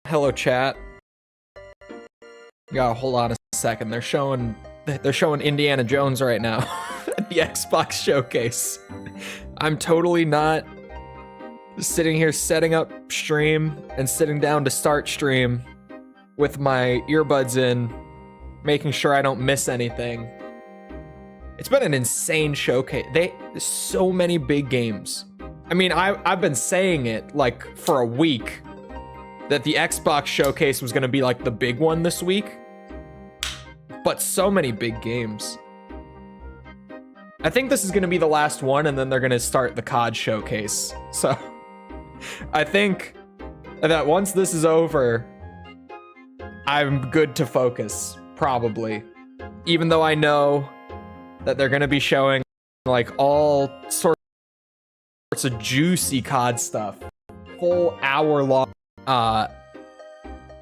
Hello, chat. You gotta hold on a second. They're showing Indiana Jones right now at the Xbox showcase. I'm totally not sitting here setting up stream and sitting down to start stream with my earbuds in, making sure I don't miss anything. It's been an insane showcase. There's so many big games. I mean, I've been saying it like for a week that the Xbox showcase was gonna be like the big one this week, but so many big games. I think this is gonna be the last one, and then they're gonna start the COD showcase. So I think that once this is over, I'm good to focus, probably. Even though I know that they're gonna be showing like all sorts of juicy COD stuff. Full hour long. Man,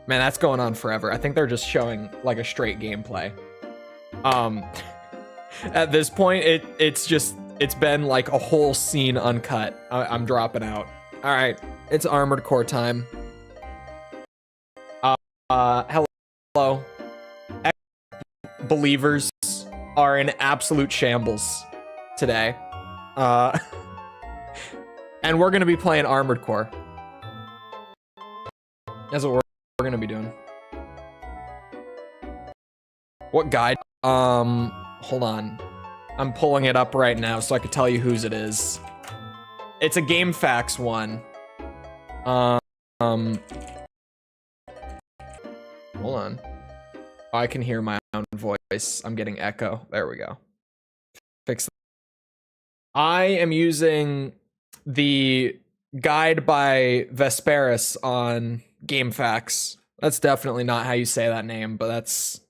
that's going on forever. I think they're just showing like a straight gameplay. At this point, it's been like a whole scene uncut. I'm dropping out. All right, it's Armored Core time. Hello. Believers are in absolute shambles today. And we're gonna be playing Armored Core. That's what we're gonna be doing. What guide? Hold on. I'm pulling it up right now so I can tell you whose it is. It's a GameFAQs one. Hold on. Oh, I can hear my own voice. I'm getting echo. There we go. Fix that. I am using the guide by Vesperis on GameFAQs. That's definitely not how you say that name, but it's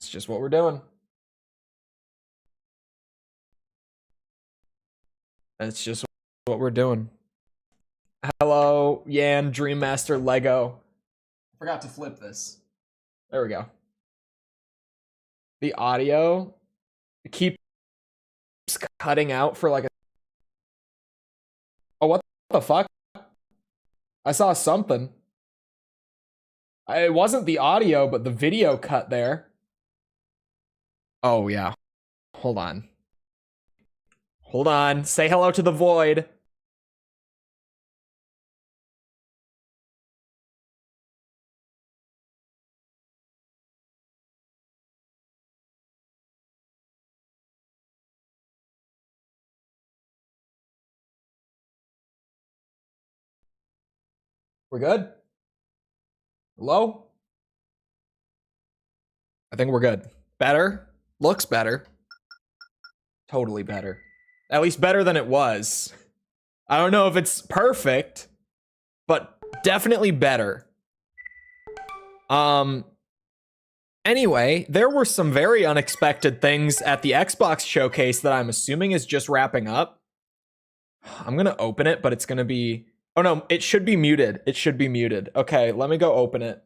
just what we're doing. That's just what we're doing. Hello, Yan, Dreammaster, Lego. Forgot to flip this. There we go. The audio keeps cutting out for like a... Oh, what the fuck? I saw something. It wasn't the audio, but the video cut there. Oh, yeah. Hold on. Hold on. Say hello to the void. We're good? Hello? I think we're good. Better? Looks better. Totally better. At least better than it was. I don't know if it's perfect, but definitely better. Anyway, there were some very unexpected things at the Xbox showcase that I'm assuming is just wrapping up. I'm gonna open it, but it's gonna be... Oh no, it should be muted. It should be muted. Okay, let me go open it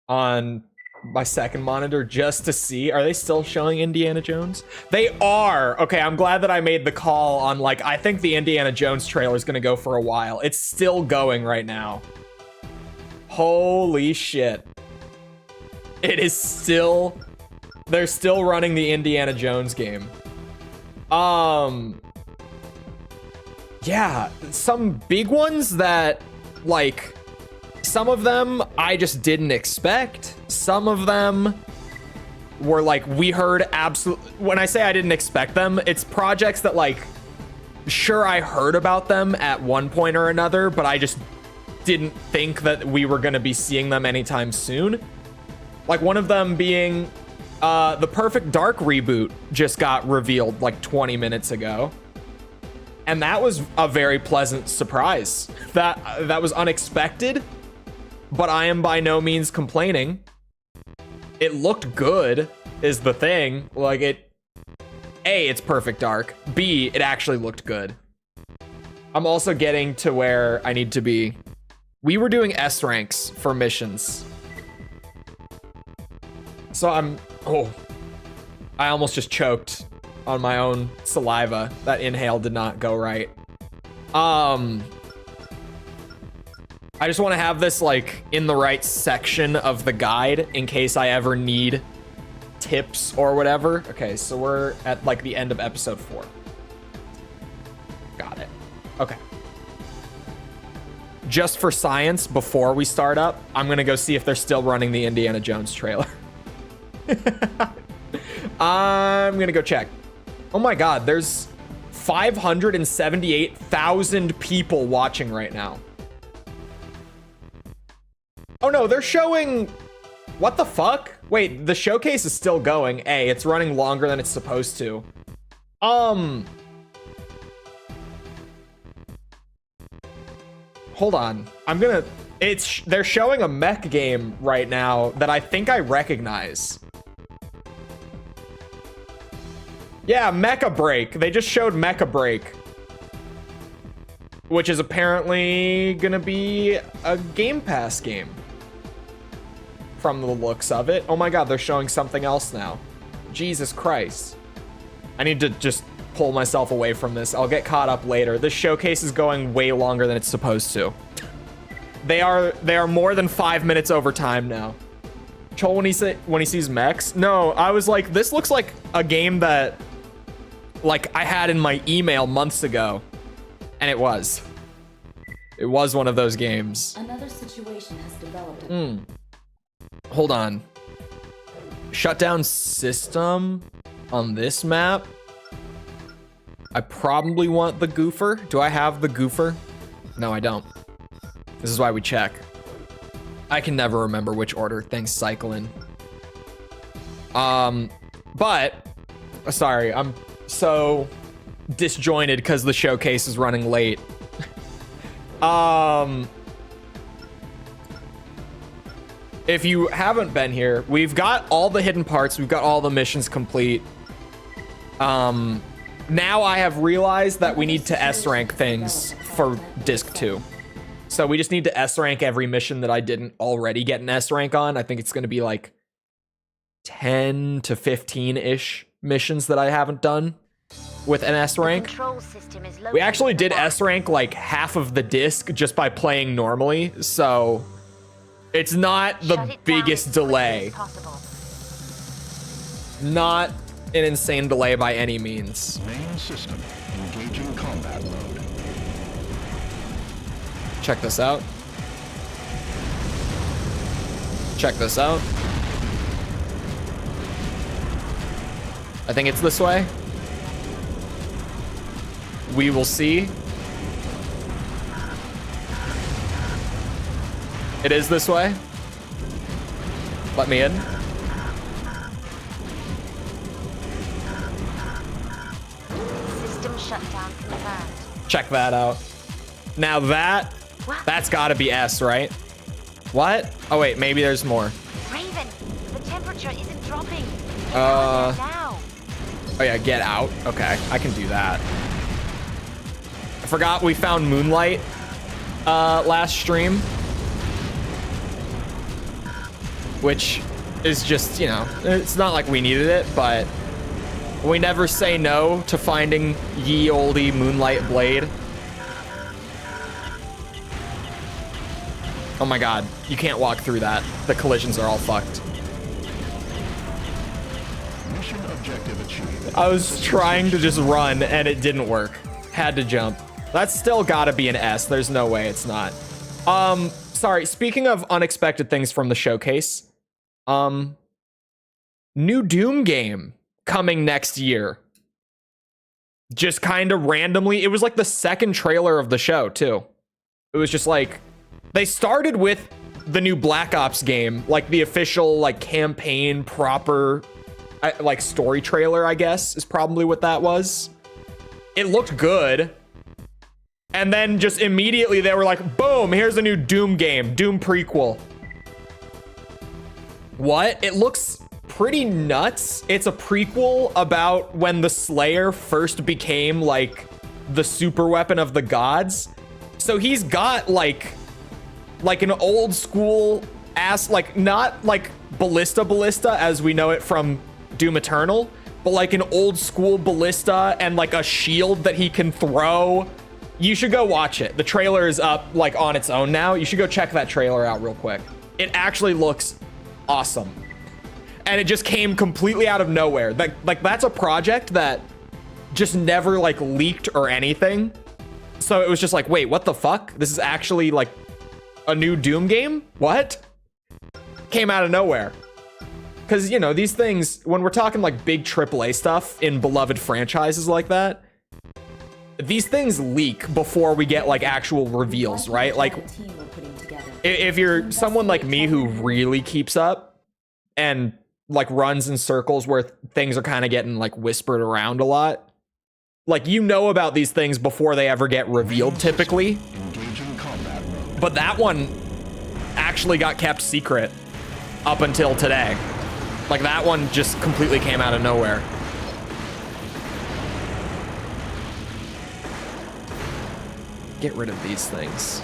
on my second monitor just to see. Are they still showing Indiana Jones? They are! Okay, I'm glad that I made the call on, like, I think the Indiana Jones trailer is gonna go for a while. It's still going right now. Holy shit. It is still... They're still running the Indiana Jones game. Yeah, some big ones that, like, some of them I just didn't expect. Some of them were like, we heard absolutely... When I say I didn't expect them, it's projects that, like, sure, I heard about them at one point or another, but I just didn't think that we were going to be seeing them anytime soon. Like, one of them being the Perfect Dark reboot just got revealed, like, 20 minutes ago. And that was a very pleasant surprise. That was unexpected, but I am by no means complaining. It looked good, is the thing. Like, A, it's Perfect Dark. B, it actually looked good. I'm also getting to where I need to be. We were doing S ranks for missions. So I almost just choked on my own saliva. That inhale did not go right. I just want to have this like in the right section of the guide in case I ever need tips or whatever. Okay, so we're at like the end of episode 4. Got it. Okay. Just for science, before we start up, I'm gonna go see if they're still running the Indiana Jones trailer. I'm gonna go check. Oh my god, there's 578,000 people watching right now. Oh no, they're showing... What the fuck? Wait, the showcase is still going. A, it's running longer than it's supposed to. Hold on. They're showing a mech game right now that I think I recognize. Yeah, Mecha Break. They just showed Mecha Break, which is apparently gonna be a Game Pass game from the looks of it. Oh my god, they're showing something else now. Jesus Christ. I need to just pull myself away from this. I'll get caught up later. This showcase is going way longer than it's supposed to. They are more than 5 minutes over time now. Chole, when he sees mechs? No, I was like, this looks like a game that like I had in my email months ago. And it was. It was one of those games. Another situation has developed. Hold on. Shutdown system on this map. I probably want the goofer. Do I have the goofer? No, I don't. This is why we check. I can never remember which order things cycle in. But sorry, I'm so disjointed because the showcase is running late. If you haven't been here, we've got all the hidden parts. We've got all the missions complete. Now I have realized that we need to S-rank things for Disc 2. So we just need to S-rank every mission that I didn't already get an S-rank on. I think it's going to be like 10 to 15-ish missions that I haven't done with an S-rank. We actually did S-rank like half of the disc just by playing normally, so it's not the biggest delay. Not an insane delay by any means. Main system engaging combat mode. Check this out. Check this out. I think it's this way. We will see. It is this way. Let me in. System shutdown confirmed. Check that out. Now that's gotta be S, right? What? Oh wait, maybe there's more. Raven, the temperature isn't dropping. Get Oh out there now. yeah, get out. Okay, I can do that. I forgot we found Moonlight last stream, which is just, you know, it's not like we needed it, but we never say no to finding ye olde Moonlight Blade. Oh my god, you can't walk through that. The collisions are all fucked. Mission objective achieved. I was trying to just run and it didn't work. Had to jump. That's still gotta be an S. There's no way it's not. Sorry, speaking of unexpected things from the showcase, new Doom game coming next year. Just kind of randomly. It was like the second trailer of the show too. It was just like, they started with the new Black Ops game, like the official like campaign proper like story trailer, I guess is probably what that was. It looked good. And then just immediately they were like, boom, here's a new Doom game, Doom prequel. What? It looks pretty nuts. It's a prequel about when the Slayer first became like the super weapon of the gods. So he's got like an old school ass, like not like ballista as we know it from Doom Eternal, but like an old school ballista and like a shield that he can throw. You should go watch it. The trailer is up like on its own now. You should go check that trailer out real quick. It actually looks awesome. And it just came completely out of nowhere. Like that's a project that just never like leaked or anything. So it was just like, wait, what the fuck? This is actually like a new Doom game? What? Came out of nowhere. Because, you know, these things, when we're talking like big AAA stuff in beloved franchises like that, these things leak before we get like actual reveals, right? Like if you're someone like me who really keeps up and like runs in circles where things are kind of getting like whispered around a lot, like you know about these things before they ever get revealed typically. But that one actually got kept secret up until today. Like that one just completely came out of nowhere. Get rid of these things.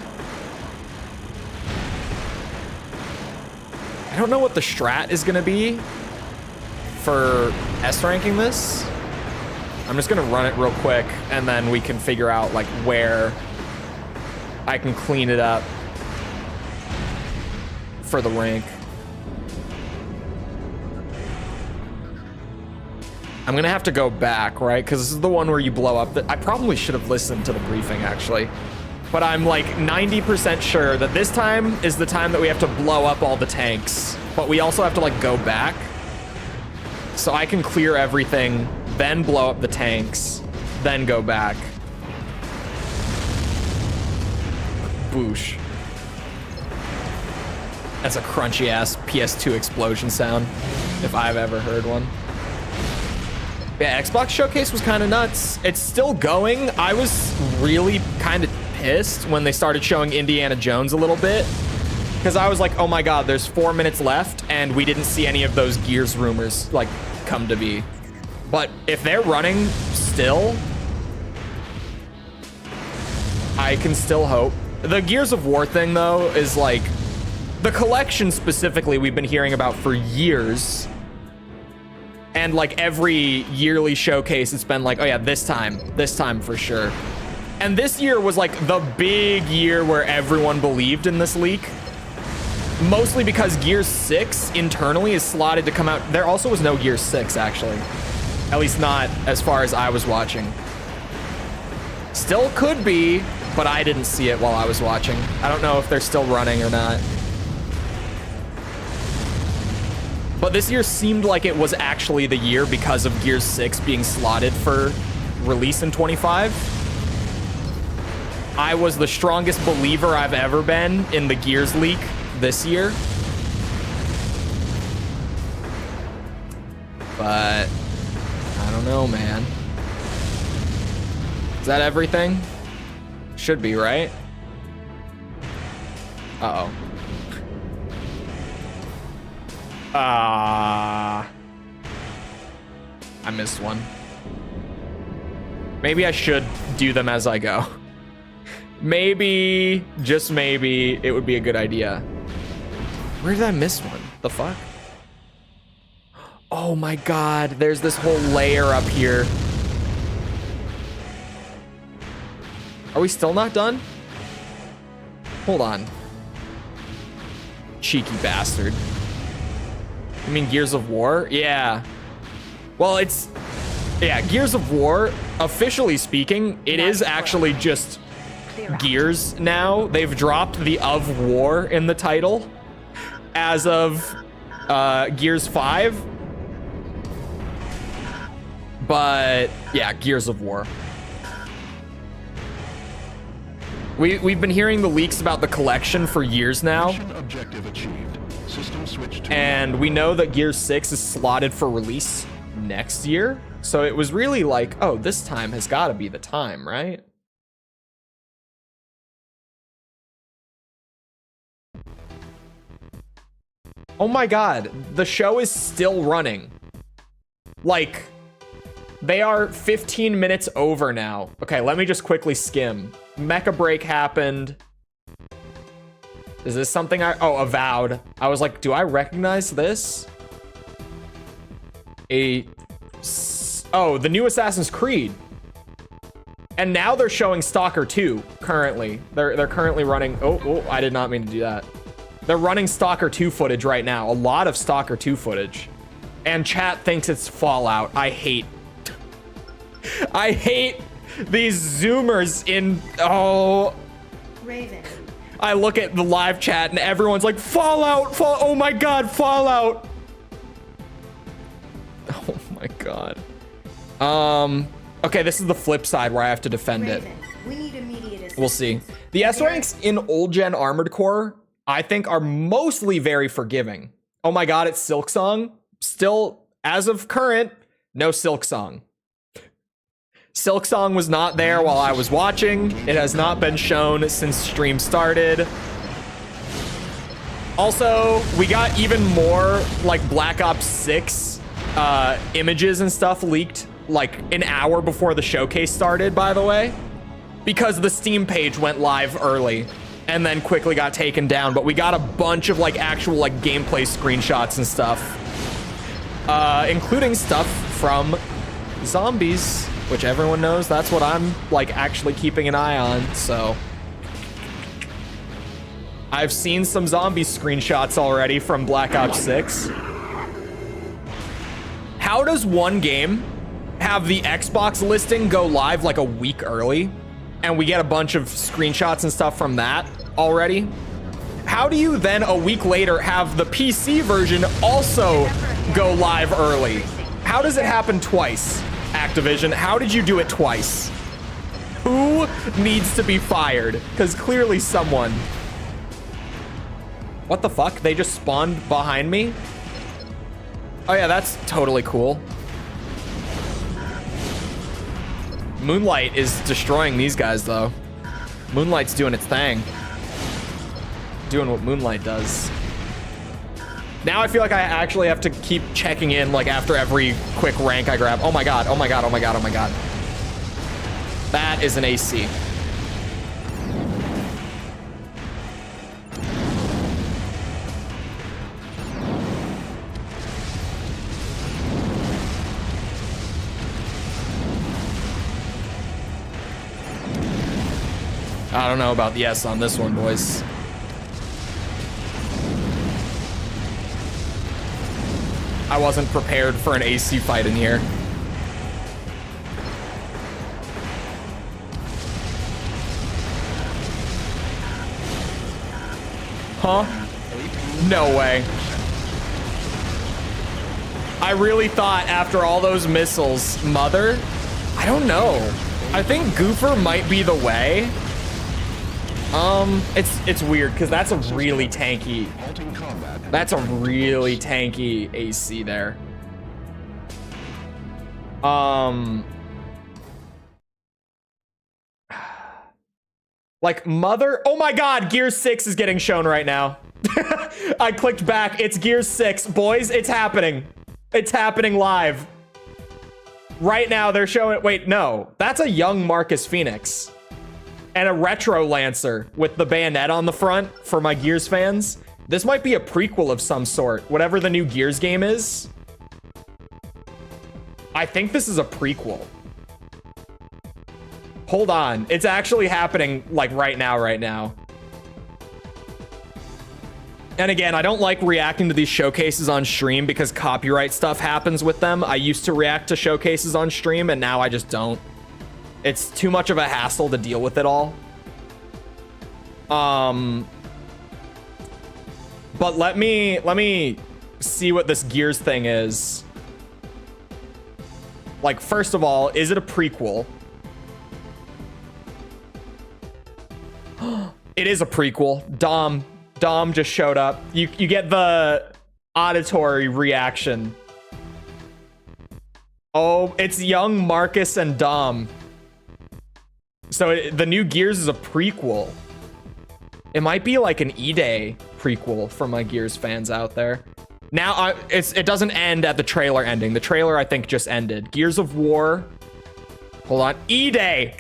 I don't know what the strat is gonna be for S ranking this. I'm just gonna run it real quick and then we can figure out like where I can clean it up for the rank. I'm gonna have to go back, right? Because this is the one where you blow up. I probably should have listened to the briefing actually, but I'm like 90% sure that this time is the time that we have to blow up all the tanks, but we also have to like go back. So I can clear everything, then blow up the tanks, then go back. Boosh. That's a crunchy ass PS2 explosion sound, if I've ever heard one. Yeah, Xbox Showcase was kind of nuts. It's still going. I was really kind of pissed when they started showing Indiana Jones a little bit, because I was like, oh my god, there's 4 minutes left and we didn't see any of those Gears rumors like come to be. But if they're running still, I can still hope. The Gears of War thing though is like the collection specifically we've been hearing about for years. And like every yearly showcase, it's been like, oh yeah, this time for sure. And this year was like the big year where everyone believed in this leak. Mostly because Gears 6 internally is slotted to come out. There also was no Gears 6 actually. At least not as far as I was watching. Still could be, but I didn't see it while I was watching. I don't know if they're still running or not. But this year seemed like it was actually the year because of Gears 6 being slotted for release in 25. I was the strongest believer I've ever been in the Gears leak this year. But I don't know, man. Is that everything? Should be, right? Uh-oh. I missed one. Maybe I should do them as I go. Maybe, just maybe, it would be a good idea. Where did I miss one? The fuck? Oh my god, there's this whole layer up here. Are we still not done? Hold on. Cheeky bastard. You mean Gears of War? Yeah. Well, it's... Yeah, Gears of War, officially speaking, it is actually just Gears now. They've dropped the of War in the title as of Gears 5. But, yeah, Gears of War. We've been hearing the leaks about the collection for years now. Mission objective achieved. System switch to And we know that Gears 6 is slotted for release next year. So it was really like, oh, this time has got to be the time, right? Oh my god, the show is still running. Like, they are 15 minutes over now. Okay, let me just quickly skim. Mecha break happened. Is this something oh, Avowed. I was like, do I recognize this? Oh, the new Assassin's Creed. And now they're showing Stalker 2 currently. They're currently running. Oh, I did not mean to do that. They're running Stalker 2 footage right now. A lot of Stalker 2 footage. And chat thinks it's Fallout. I hate these zoomers in. Oh. Raven. I look at the live chat and everyone's like, Fallout, oh my God, Fallout. Oh my God. Okay, this is the flip side where I have to defend Raven, it. we need immediate assistance. We'll see. The S ranks in old gen Armored Core, I think, are mostly very forgiving. Oh my God, it's Silksong. Still, as of current, no Silksong. Silksong was not there while I was watching. It has not been shown since stream started. Also, we got even more like Black Ops 6 images and stuff leaked like an hour before the showcase started, by the way, because the Steam page went live early and then quickly got taken down. But we got a bunch of like actual like gameplay screenshots and stuff, including stuff from Zombies, which everyone knows that's what I'm like actually keeping an eye on. So I've seen some zombie screenshots already from Black Ops 6. How does one game have the Xbox listing go live like a week early and we get a bunch of screenshots and stuff from that already? How do you then a week later have the PC version also go live early? How does it happen twice, Activision? How did you do it twice? Who needs to be fired? Because clearly someone. What the fuck? They just spawned behind me? Oh yeah, that's totally cool. Moonlight is destroying these guys though. Moonlight's doing its thing. Doing what Moonlight does. Now I feel like I actually have to keep checking in like after every quick rank I grab. Oh my God, oh my God, oh my God, oh my God. That is an AC. I don't know about the S on this one, boys. I wasn't prepared for an AC fight in here. Huh? No way. I really thought after all those missiles, Mother? I don't know. I think Goofer might be the way. It's weird because that's a really tanky. That's a really tanky AC there. Like Mother. Oh my God, Gears 6 is getting shown right now. I clicked back. It's Gears 6, boys. It's happening. It's happening live. Right now they're showing. Wait, no, that's a young Marcus Phoenix. And a retro Lancer with the bayonet on the front for my Gears fans. This might be a prequel of some sort. Whatever the new Gears game is. I think this is a prequel. Hold on. It's actually happening like right now. And again, I don't like reacting to these showcases on stream because copyright stuff happens with them. I used to react to showcases on stream and now I just don't. It's too much of a hassle to deal with it all. But let me see what this Gears thing is. Like, first of all, is it a prequel? It is a prequel. Dom just showed up. You get the auditory reaction. Oh, it's young Marcus and Dom. So the new Gears is a prequel. It might be like an E-Day prequel for my Gears fans out there. Now, it doesn't end at the trailer ending. The trailer, I think, just ended. Gears of War. Hold on. E-Day.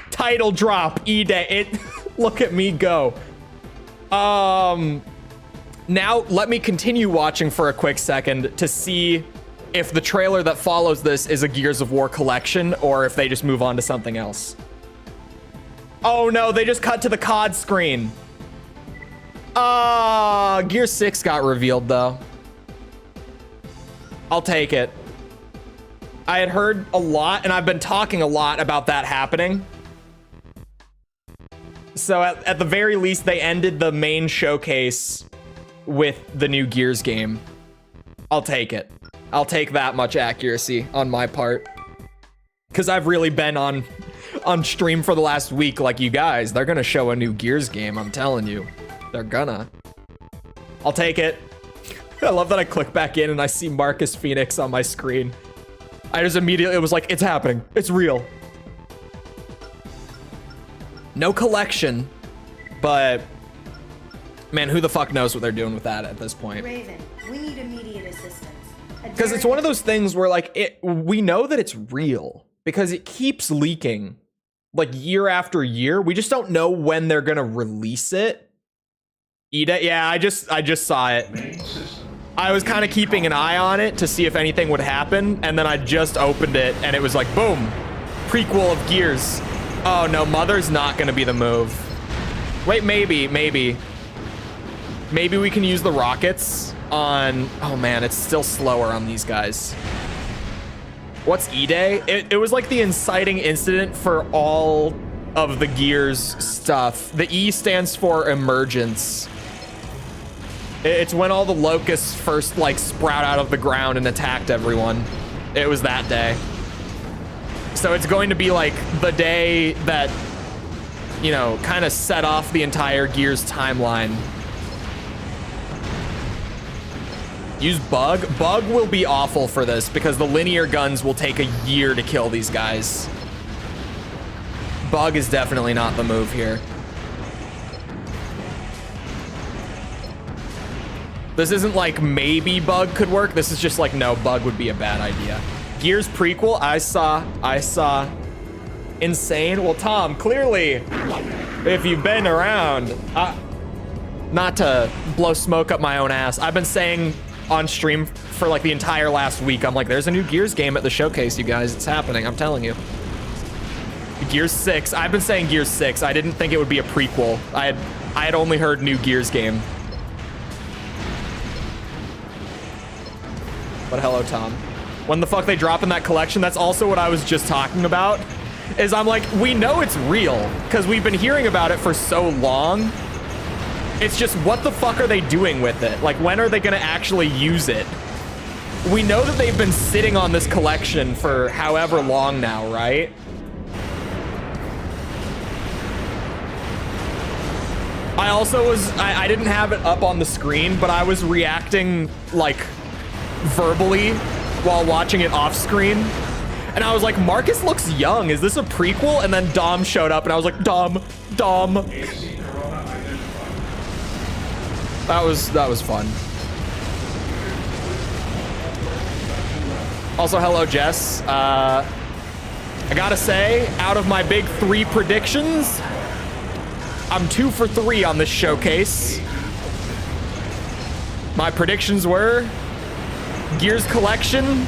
Title drop. E-Day. Look at me go. Now, let me continue watching for a quick second to see if the trailer that follows this is a Gears of War collection or if they just move on to something else. Oh no, they just cut to the COD screen. Gear 6 got revealed though. I'll take it. I had heard a lot, and I've been talking a lot about that happening. So at the very least, they ended the main showcase with the new Gears game. I'll take it. I'll take that much accuracy on my part. Because I've really been on stream for the last week like you guys. They're gonna show a new Gears game, I'm telling you. They're gonna. I'll take it. I love that I click back in and I see Marcus Phoenix on my screen. I just immediately was like, it's happening. It's real. No collection, but man, who the fuck knows what they're doing with that at this point? Raven, we need immediate assistance. Because it's one of those things where like we know that it's real because it keeps leaking like year after year. We just don't know when they're gonna release it. Ida, yeah, I just saw it. I was kind of keeping an eye on it to see if anything would happen, and then I just opened it, and it was like, boom, prequel of Gears. Oh no, Mother's not gonna be the move. Wait, maybe we can use the rockets on. Oh man, it's still slower on these guys. What's E-Day? It was like the inciting incident for all of the Gears stuff. The E stands for emergence. It's when all the locusts first like sprout out of the ground and attacked everyone. It was that day. So it's going to be like the day that, you know, kind of set off the entire Gears timeline. Use Bug. Bug will be awful for this because the linear guns will take a year to kill these guys. Bug is definitely not the move here. This isn't like maybe Bug could work. This is just like, no, Bug would be a bad idea. Gears prequel, I saw. Insane. Well, Tom, clearly, if you've been around, not to blow smoke up my own ass, I've been saying on stream for like the entire last week, I'm like, there's a new Gears game at the showcase, you guys. It's happening, I'm telling you. Gears 6, I've been saying Gears 6. I didn't think it would be a prequel. I had only heard new Gears game. But hello, Tom. When the fuck they drop in that collection, that's also what I was just talking about. Is I'm like, we know it's real because we've been hearing about it for so long. It's just, what the fuck are they doing with it? Like, when are they gonna actually use it? We know that they've been sitting on this collection for however long now, right? I also was, I didn't have it up on the screen, but I was reacting like verbally while watching it off screen. And I was like, Marcus looks young. Is this a prequel? And then Dom showed up and I was like, Dom. That was fun. Also, hello, Jess. I gotta say, out of my big 3 predictions, I'm 2 for 3 on this showcase. My predictions were Gears Collection,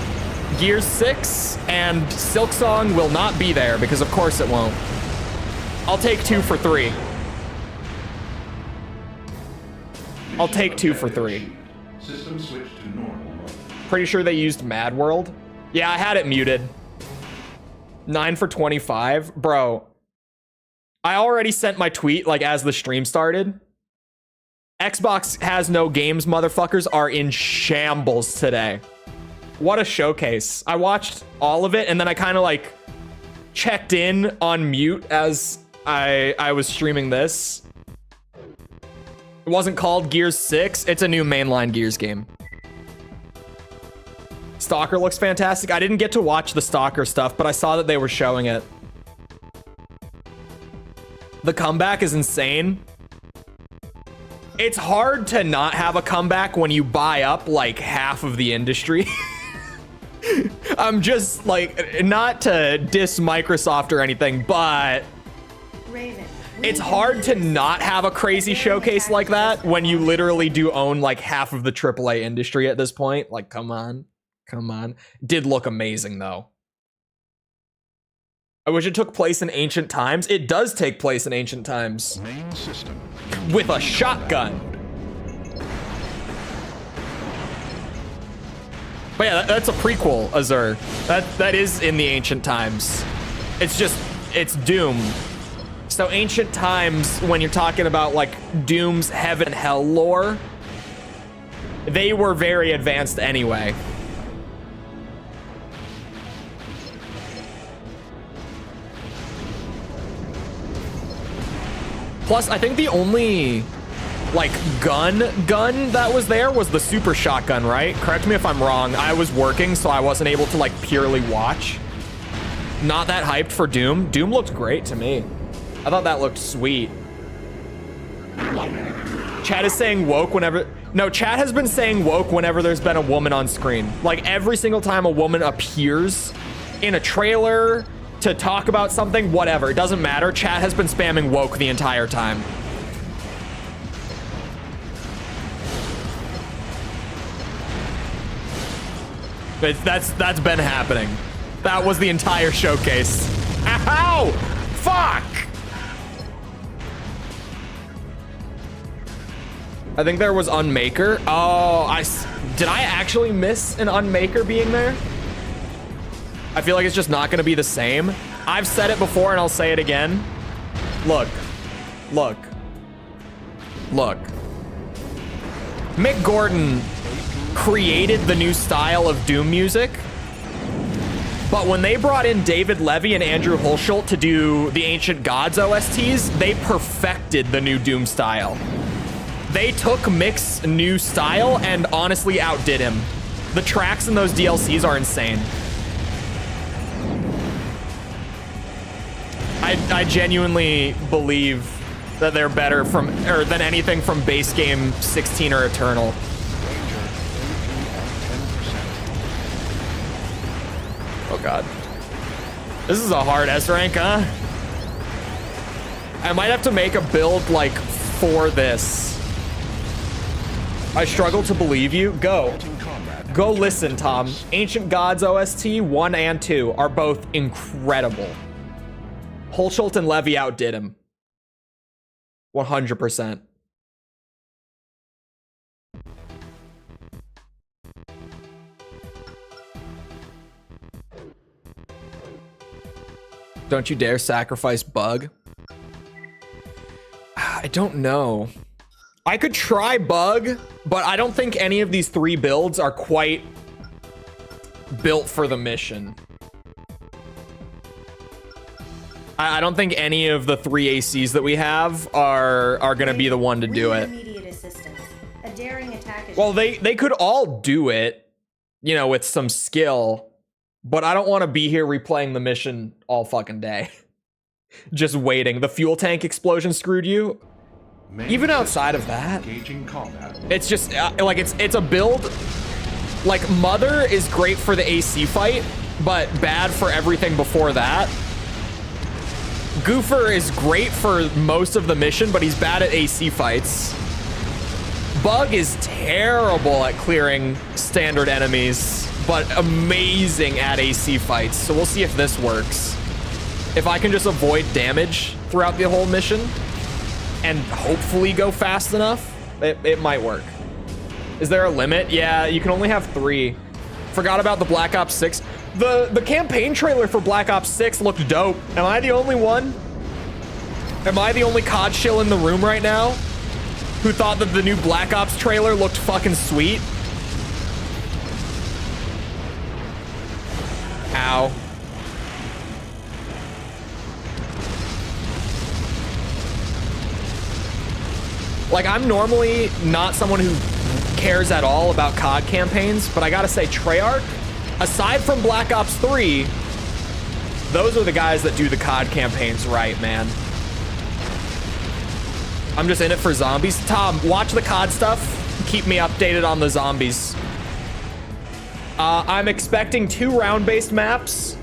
Gears 6, and Silksong will not be there because of course it won't. I'll take 2 for 3. I'll take 2 for 3. System switch to normal mode. Pretty sure they used Mad World. Yeah, I had it muted. 9 for 25. Bro, I already sent my tweet like as the stream started. Xbox has no games, motherfuckers are in shambles today. What a showcase. I watched all of it and then I kind of like checked in on mute as I was streaming this. It wasn't called Gears 6. It's a new mainline Gears game. Stalker looks fantastic. I didn't get to watch the Stalker stuff, but I saw that they were showing it. The comeback is insane. It's hard to not have a comeback when you buy up like half of the industry. I'm just like, not to diss Microsoft or anything, but Raven, it's hard to not have a crazy showcase like that when you literally do own like half of the AAA industry at this point. Like, come on. Did look amazing though. I wish it took place in ancient times. It does take place in ancient times. Main system. With a shotgun. But yeah, that's a prequel, Azur. That is in the ancient times. It's Doom. So ancient times, when you're talking about like Doom's heaven and hell lore, they were very advanced anyway. Plus, I think the only like gun that was there was the super shotgun, right? Correct me if I'm wrong. I was working, so I wasn't able to like purely watch. Not that hyped for Doom. Doom looked great to me. I thought that looked sweet. Chat is saying woke whenever... No, chat has been saying woke whenever there's been a woman on screen. Like every single time a woman appears in a trailer to talk about something, whatever, it doesn't matter. Chat has been spamming woke the entire time. But that's been happening. That was the entire showcase. Ow! Fuck! I think there was Unmaker. Oh, did I actually miss an Unmaker being there? I feel like it's just not going to be the same. I've said it before and I'll say it again. Look. Look. Look. Mick Gordon created the new style of Doom music. But when they brought in David Levy and Andrew Hulshult to do the Ancient Gods OSTs, they perfected the new Doom style. They took Mick's new style and honestly outdid him. The tracks in those DLCs are insane. I genuinely believe that they're better than anything from base game 16 or Eternal. Oh god. This is a hard S rank, huh? I might have to make a build like for this. I struggle to believe you. Go listen, Tom. Ancient Gods OST 1 and 2 are both incredible. Hulshult and Levy outdid him. 100%. Don't you dare sacrifice Bug. I don't know. I could try Bug, but I don't think any of these 3 builds are quite built for the mission. I don't think any of the 3 ACs that we have are going to be the one to do it. Immediate assistance. A daring attack is... Well, they could all do it, you know, with some skill, but I don't want to be here replaying the mission all fucking day. Just waiting. The fuel tank explosion screwed you. Even outside of that, it's just like it's a build. Like Mother is great for the AC fight, but bad for everything before that. Goofer is great for most of the mission, but he's bad at AC fights. Bug is terrible at clearing standard enemies, but amazing at AC fights. So we'll see if this works. If I can just avoid damage throughout the whole mission and hopefully go fast enough, it might work. Is there a limit? Yeah, you can only have 3. Forgot about the Black Ops 6. The campaign trailer for Black Ops 6 looked dope. Am I the only one? Am I the only COD shill in the room right now who thought that the new Black Ops trailer looked fucking sweet? Ow. Like, I'm normally not someone who cares at all about COD campaigns, but I gotta say, Treyarch, aside from Black Ops 3, those are the guys that do the COD campaigns right, man. I'm just in it for zombies. Tom, watch the COD stuff. Keep me updated on the zombies. I'm expecting 2 round-based maps.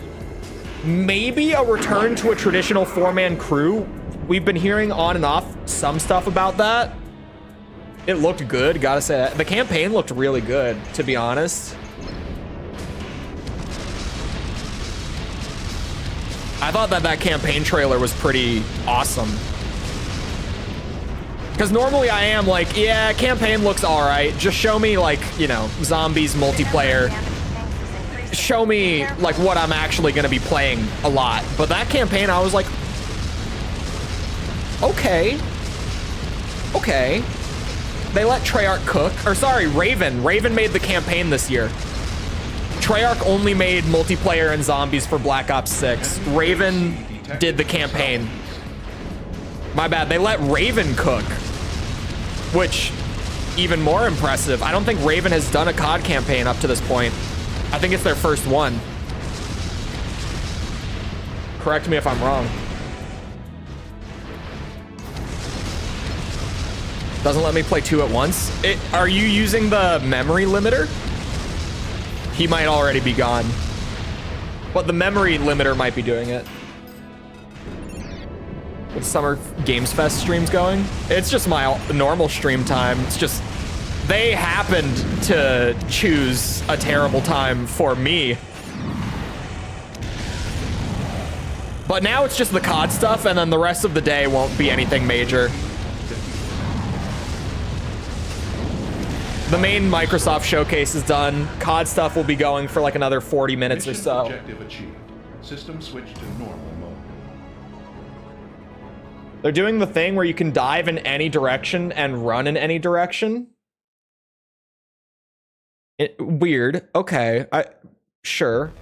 Maybe a return to a traditional 4-man crew. We've been hearing on and off some stuff about that. It looked good, gotta say that. The campaign looked really good, to be honest. I thought that campaign trailer was pretty awesome. Because normally I am like, yeah, campaign looks all right. Just show me like, you know, zombies multiplayer. Show me like what I'm actually going to be playing a lot. But that campaign, I was like, okay. Okay. They let Treyarch cook. Or sorry, Raven. Raven made the campaign this year. Treyarch only made multiplayer and zombies for Black Ops 6. Raven did the campaign. My bad. They let Raven cook. Which, even more impressive. I don't think Raven has done a COD campaign up to this point. I think it's their first one. Correct me if I'm wrong. Doesn't let me play 2 at once. Are you using the memory limiter? He might already be gone. But the memory limiter might be doing it. With Summer Games Fest streams going? It's just my normal stream time. It's just, they happened to choose a terrible time for me. But now it's just the COD stuff, and then the rest of the day won't be anything major. The main Microsoft showcase is done. COD stuff will be going for like another 40 minutes or so. Objective achieved. System switch to normal mode. They're doing the thing where you can dive in any direction and run in any direction. Weird. Okay. Sure.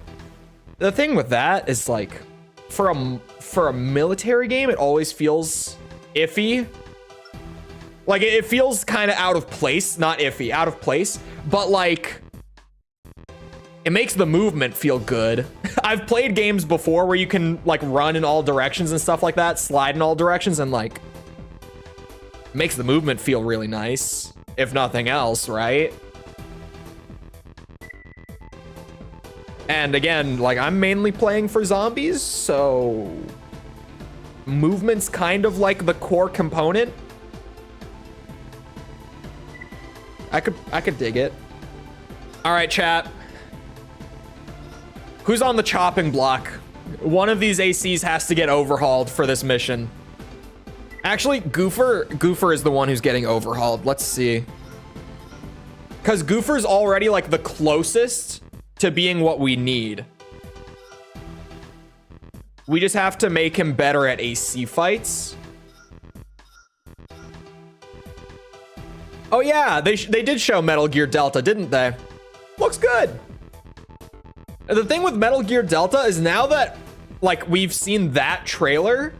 The thing with that is like, for a military game, it always feels iffy. Like it feels kind of out of place, not iffy, out of place, but like it makes the movement feel good. I've played games before where you can like run in all directions and stuff like that, slide in all directions, and like makes the movement feel really nice, if nothing else, right? And again, like I'm mainly playing for zombies, so movement's kind of like the core component. I could dig it. All right, chat. Who's on the chopping block? One of these ACs has to get overhauled for this mission. Actually, Goofer is the one who's getting overhauled. Let's see. Because Goofer's already like the closest to being what we need. We just have to make him better at AC fights. Oh yeah, they did show Metal Gear Delta, didn't they? Looks good. The thing with Metal Gear Delta is now that like we've seen that trailer,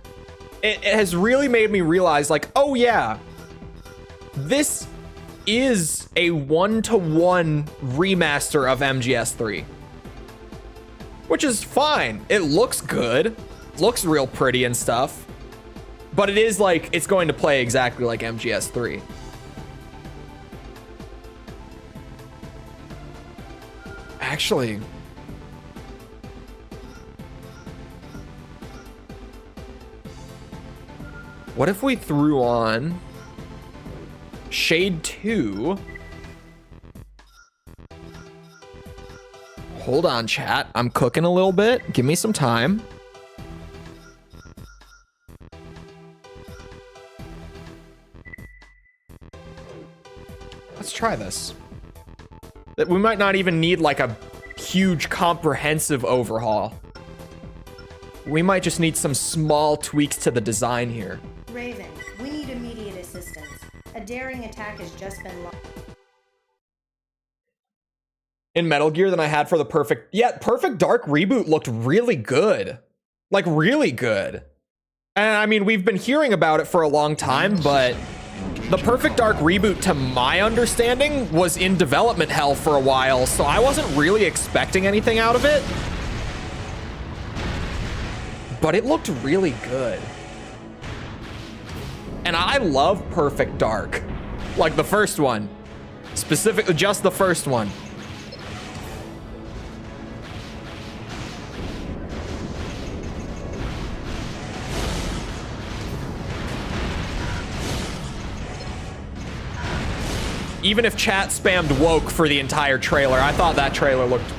it has really made me realize like, oh yeah, this is a 1-to-1 remaster of MGS3. Which is fine. It looks good. Looks real pretty and stuff. But it is like, it's going to play exactly like MGS3. Actually, what if we threw on Shade 2? Hold on, chat. I'm cooking a little bit. Give me some time. Let's try this. We might not even need like a huge comprehensive overhaul. We might just need some small tweaks to the design here. Raven, we need immediate assistance. A daring attack has just been launched. In Metal Gear than I had for the Perfect Dark reboot looked really good. Like really good. And I mean, we've been hearing about it for a long time, but the Perfect Dark reboot, to my understanding, was in development hell for a while, so I wasn't really expecting anything out of it. But it looked really good. And I love Perfect Dark. Like the first one. Specifically, just the first one. Even if chat spammed woke for the entire trailer, I thought that trailer looked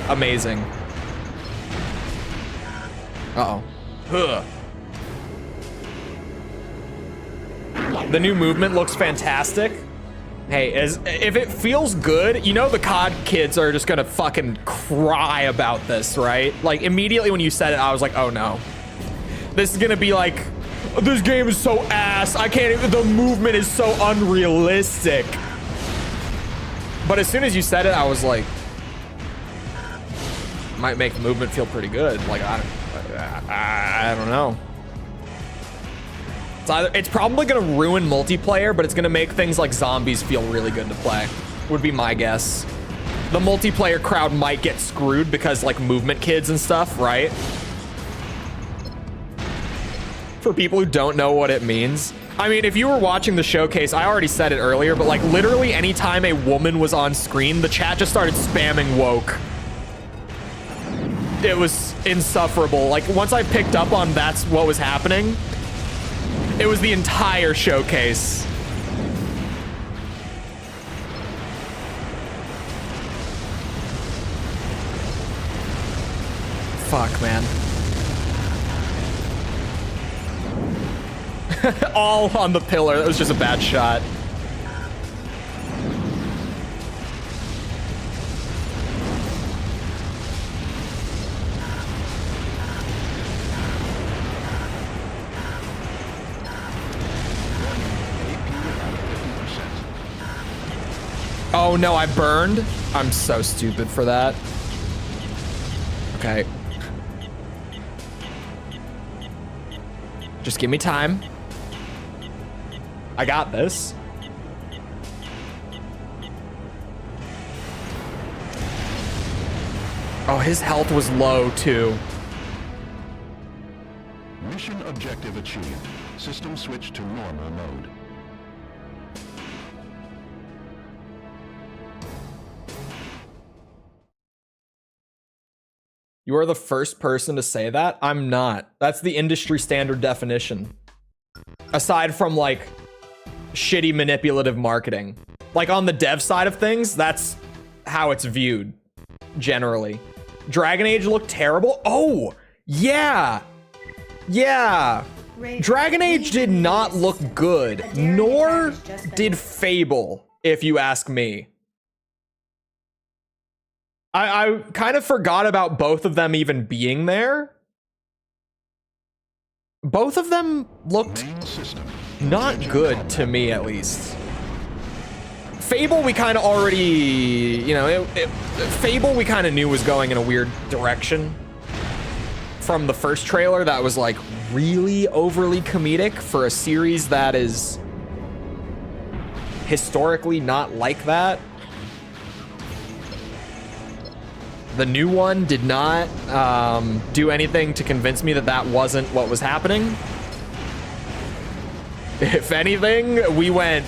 amazing. Uh-oh. Ugh. The new movement looks fantastic. Hey, if it feels good, you know the COD kids are just gonna fucking cry about this, right? Like, immediately when you said it, I was like, oh no. This is gonna be like, this game is so ass, I can't even, the movement is so unrealistic. But as soon as you said it, I was like, might make the movement feel pretty good. Like, I don't know. It's probably gonna ruin multiplayer, but it's gonna make things like zombies feel really good to play, would be my guess. The multiplayer crowd might get screwed because like movement kids and stuff, right? For people who don't know what it means. I mean, if you were watching the showcase, I already said it earlier, but like literally anytime a woman was on screen, the chat just started spamming woke. It was insufferable. Like once I picked up on that's what was happening, it was the entire showcase. Fuck, man. All on the pillar. That was just a bad shot. Oh no, I burned? I'm so stupid for that. Okay. Just give me time. I got this. Oh, his health was low too. Mission objective achieved. System switch to normal mode. You are the first person to say that? I'm not. That's the industry standard definition. Aside from like shitty manipulative marketing. Like on the dev side of things, that's how it's viewed generally. Dragon Age looked terrible. Oh, yeah. Yeah. Dragon Age did not look good, nor did Fable, if you ask me. I kind of forgot about both of them even being there. Both of them looked not good to me, at least. Fable, we kind of already, you know, Fable we kind of knew was going in a weird direction. From the first trailer that was like really overly comedic for a series that is historically not like that. The new one did not do anything to convince me that that wasn't what was happening. If anything, we went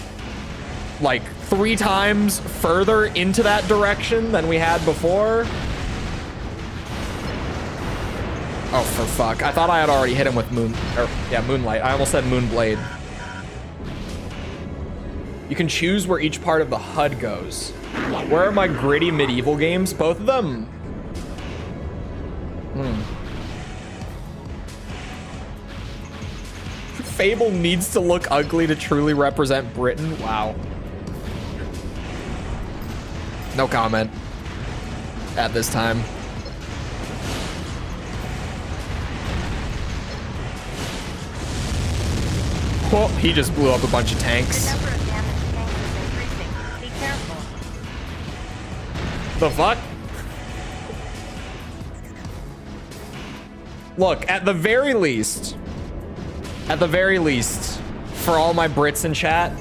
like 3 times further into that direction than we had before. Oh, for fuck. I thought I had already hit him with Moonlight. I almost said Moonblade. You can choose where each part of the HUD goes. Where are my gritty medieval games? Both of them. Fable needs to look ugly to truly represent Britain. Wow. No comment at this time. Well, he just blew up a bunch of tanks. The number of damaged tanks is increasing. Be careful. The fuck? Look, at the very least, for all my Brits in chat,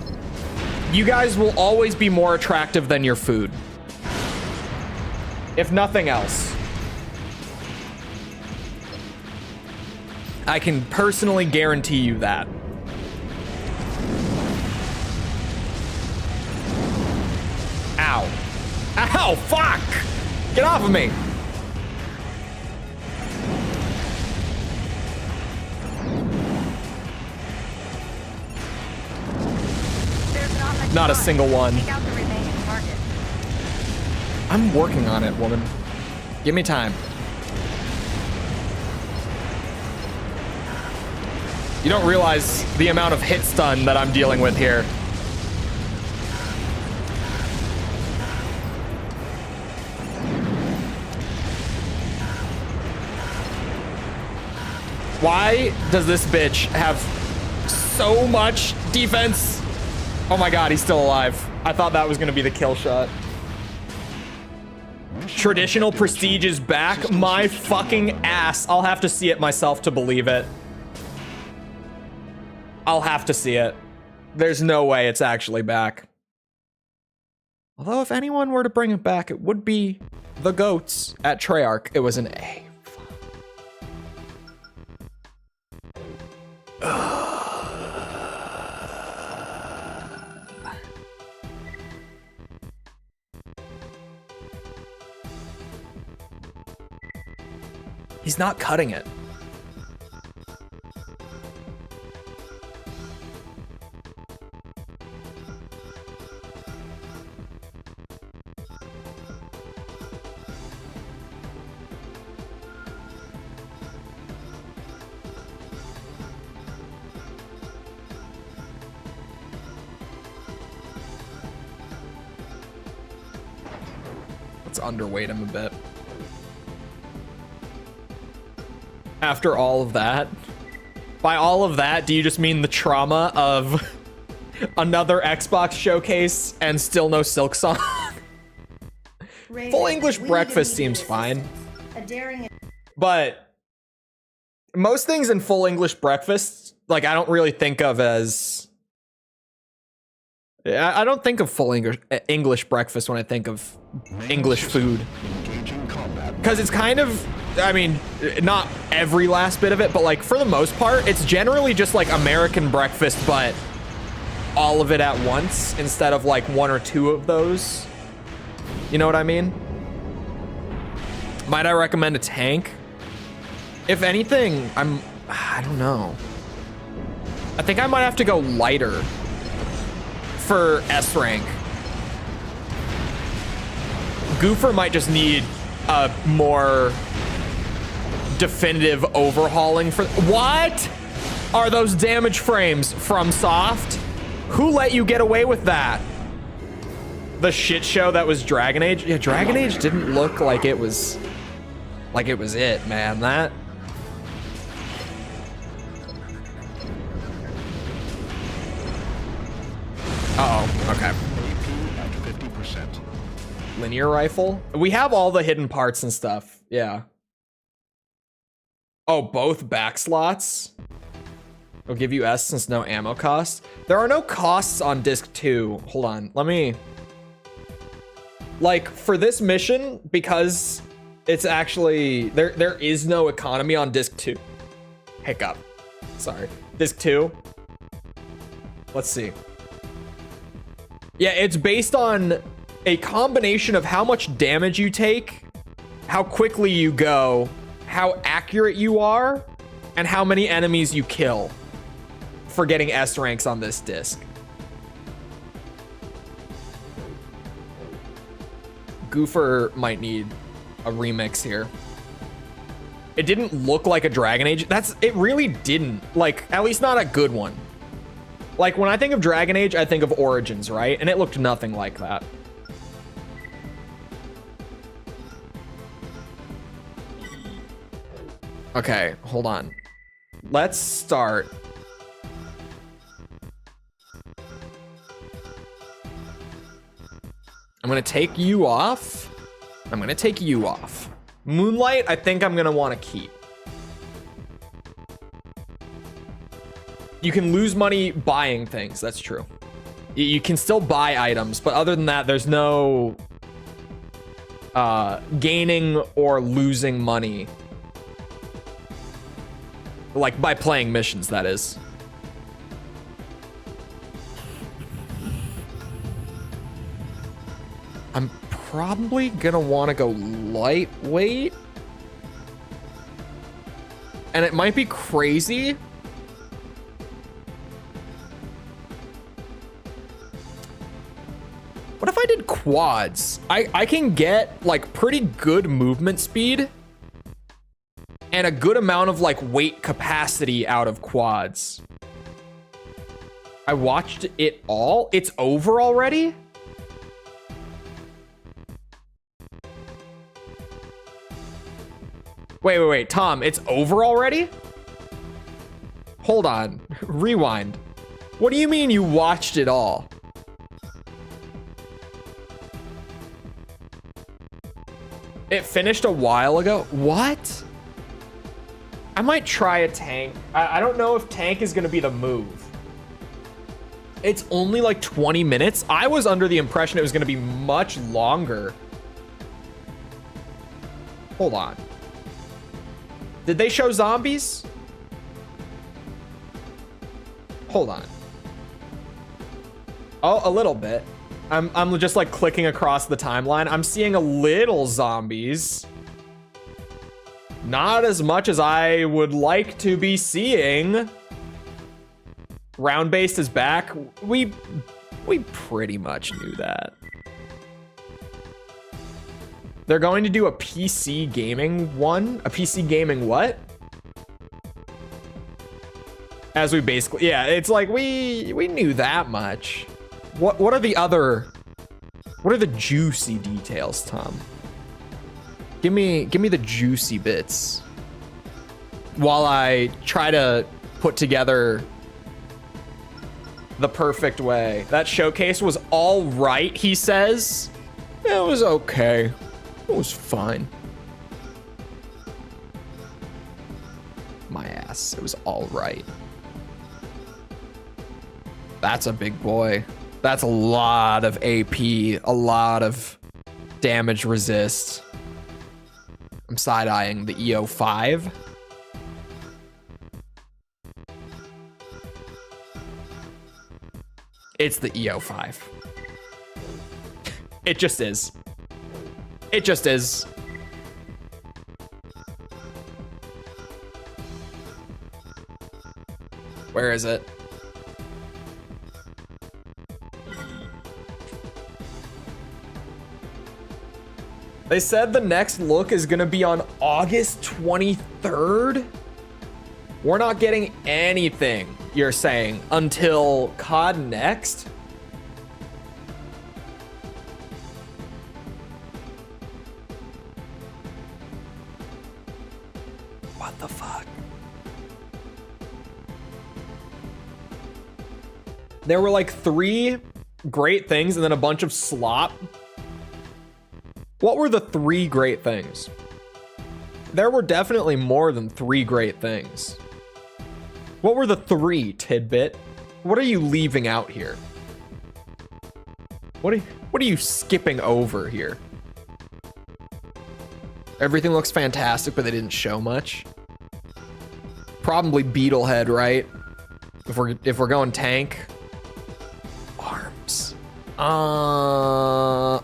you guys will always be more attractive than your food. If nothing else. I can personally guarantee you that. Ow. Ow, fuck! Get off of me! Not a single one. Take out the remaining targets. I'm working on it, woman. Give me time. You don't realize the amount of hit stun that I'm dealing with here. Why does this bitch have so much defense? Oh my god, he's still alive. I thought that was gonna be the kill shot. Traditional prestige is back. My fucking ass. I'll have to see it myself to believe it. I'll have to see it. There's no way it's actually back. Although if anyone were to bring it back, it would be the goats at Treyarch. It was an A. He's not cutting it. Let's underweight him a bit. After all of that, by all of that, do you just mean the trauma of another Xbox showcase and still no Silk Song? Full English breakfast seems fine. But most things in full English breakfast, like I don't really think of as... I don't think of full English breakfast when I think of English food. Because it's kind of... I mean, not every last bit of it, but like for the most part, it's generally just like American breakfast, but all of it at once instead of like one or two of those. You know what I mean? Might I recommend a tank? If anything, I don't know. I think I might have to go lighter for S rank. Goofer might just need a more definitive overhauling for... What are those damage frames from Soft? Who let you get away with that? The shit show that was Dragon Age? Yeah, Dragon Age didn't look like it was it, man. That... Uh-oh, okay. Linear rifle? We have all the hidden parts and stuff, yeah. Oh, both back slots? I'll give you S since no ammo cost. There are no costs on disc 2. Hold on, let me... Like, for this mission, because it's actually... There is no economy on disc 2. Hiccup. Sorry. Disc 2. Let's see. Yeah, it's based on a combination of how much damage you take, how quickly you go, how accurate you are, and how many enemies you kill for getting S ranks on this disc. Goofer might need a remix here. It didn't look like a Dragon Age. It really didn't. Like, at least not a good one. Like, when I think of Dragon Age, I think of Origins, right? And it looked nothing like that. Okay, hold on. Let's start. I'm gonna take you off. I'm gonna take you off. Moonlight, I think I'm gonna want to keep. You can lose money buying things, that's true. You can still buy items, but other than that, there's no gaining or losing money. Like, by playing missions, that is. I'm probably gonna want to go lightweight. And it might be crazy. What if I did quads? I can get, like, pretty good movement speed and a good amount of like weight capacity out of quads. I watched it all. It's over already? Wait, Tom, it's over already? Hold on, rewind. What do you mean you watched it all? It finished a while ago? What? I might try a tank. I don't know if tank is gonna be the move. It's only like 20 minutes. I was under the impression it was gonna be much longer. Hold on. Did they show zombies? Hold on. Oh, a little bit. I'm just like clicking across the timeline. I'm seeing a little zombies. Not as much as I would like to be seeing. Round-based is back. We pretty much knew that. They're going to do a PC gaming one? A PC gaming what? As we basically, yeah, it's like we knew that much. What are the juicy details, Tom? Give me the juicy bits. While I try to put together the perfect way. That showcase was all right, he says. It was okay. It was fine. My ass. It was all right. That's a big boy. That's a lot of AP, a lot of damage resist. I'm side-eyeing the EO5. It's the EO5. It just is. It just is. Where is it? They said the next look is gonna be on August 23rd. We're not getting anything, you're saying, until COD Next? What the fuck? There were like 3 great things and then a bunch of slop. What were the 3 great things? There were definitely more than 3 great things. What were the 3, Tidbit? What are you leaving out here? What are you skipping over here? Everything looks fantastic, but they didn't show much. Probably Beetlehead, right? If we're going tank. Arms.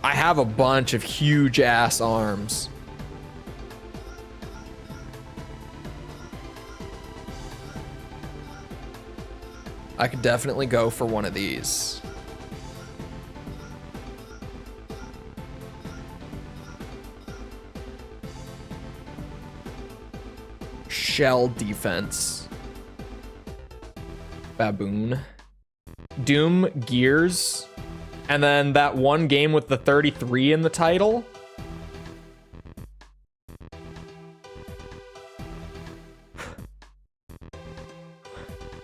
I have a bunch of huge ass arms. I could definitely go for one of these. Shell defense. Baboon. Doom Gears. And then that one game with the 33 in the title.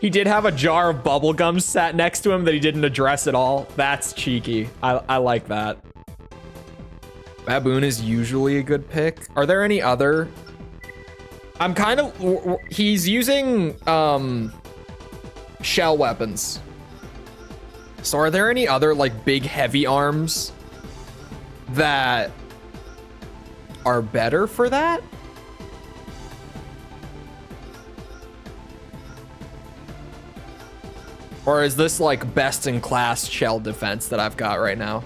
He did have a jar of bubblegum sat next to him that he didn't address at all. That's cheeky. I like that. Baboon is usually a good pick. Are there any other? I'm kind of... He's using shell weapons. So are there any other like big heavy arms that are better for that? Or is this like best in class shell defense that I've got right now?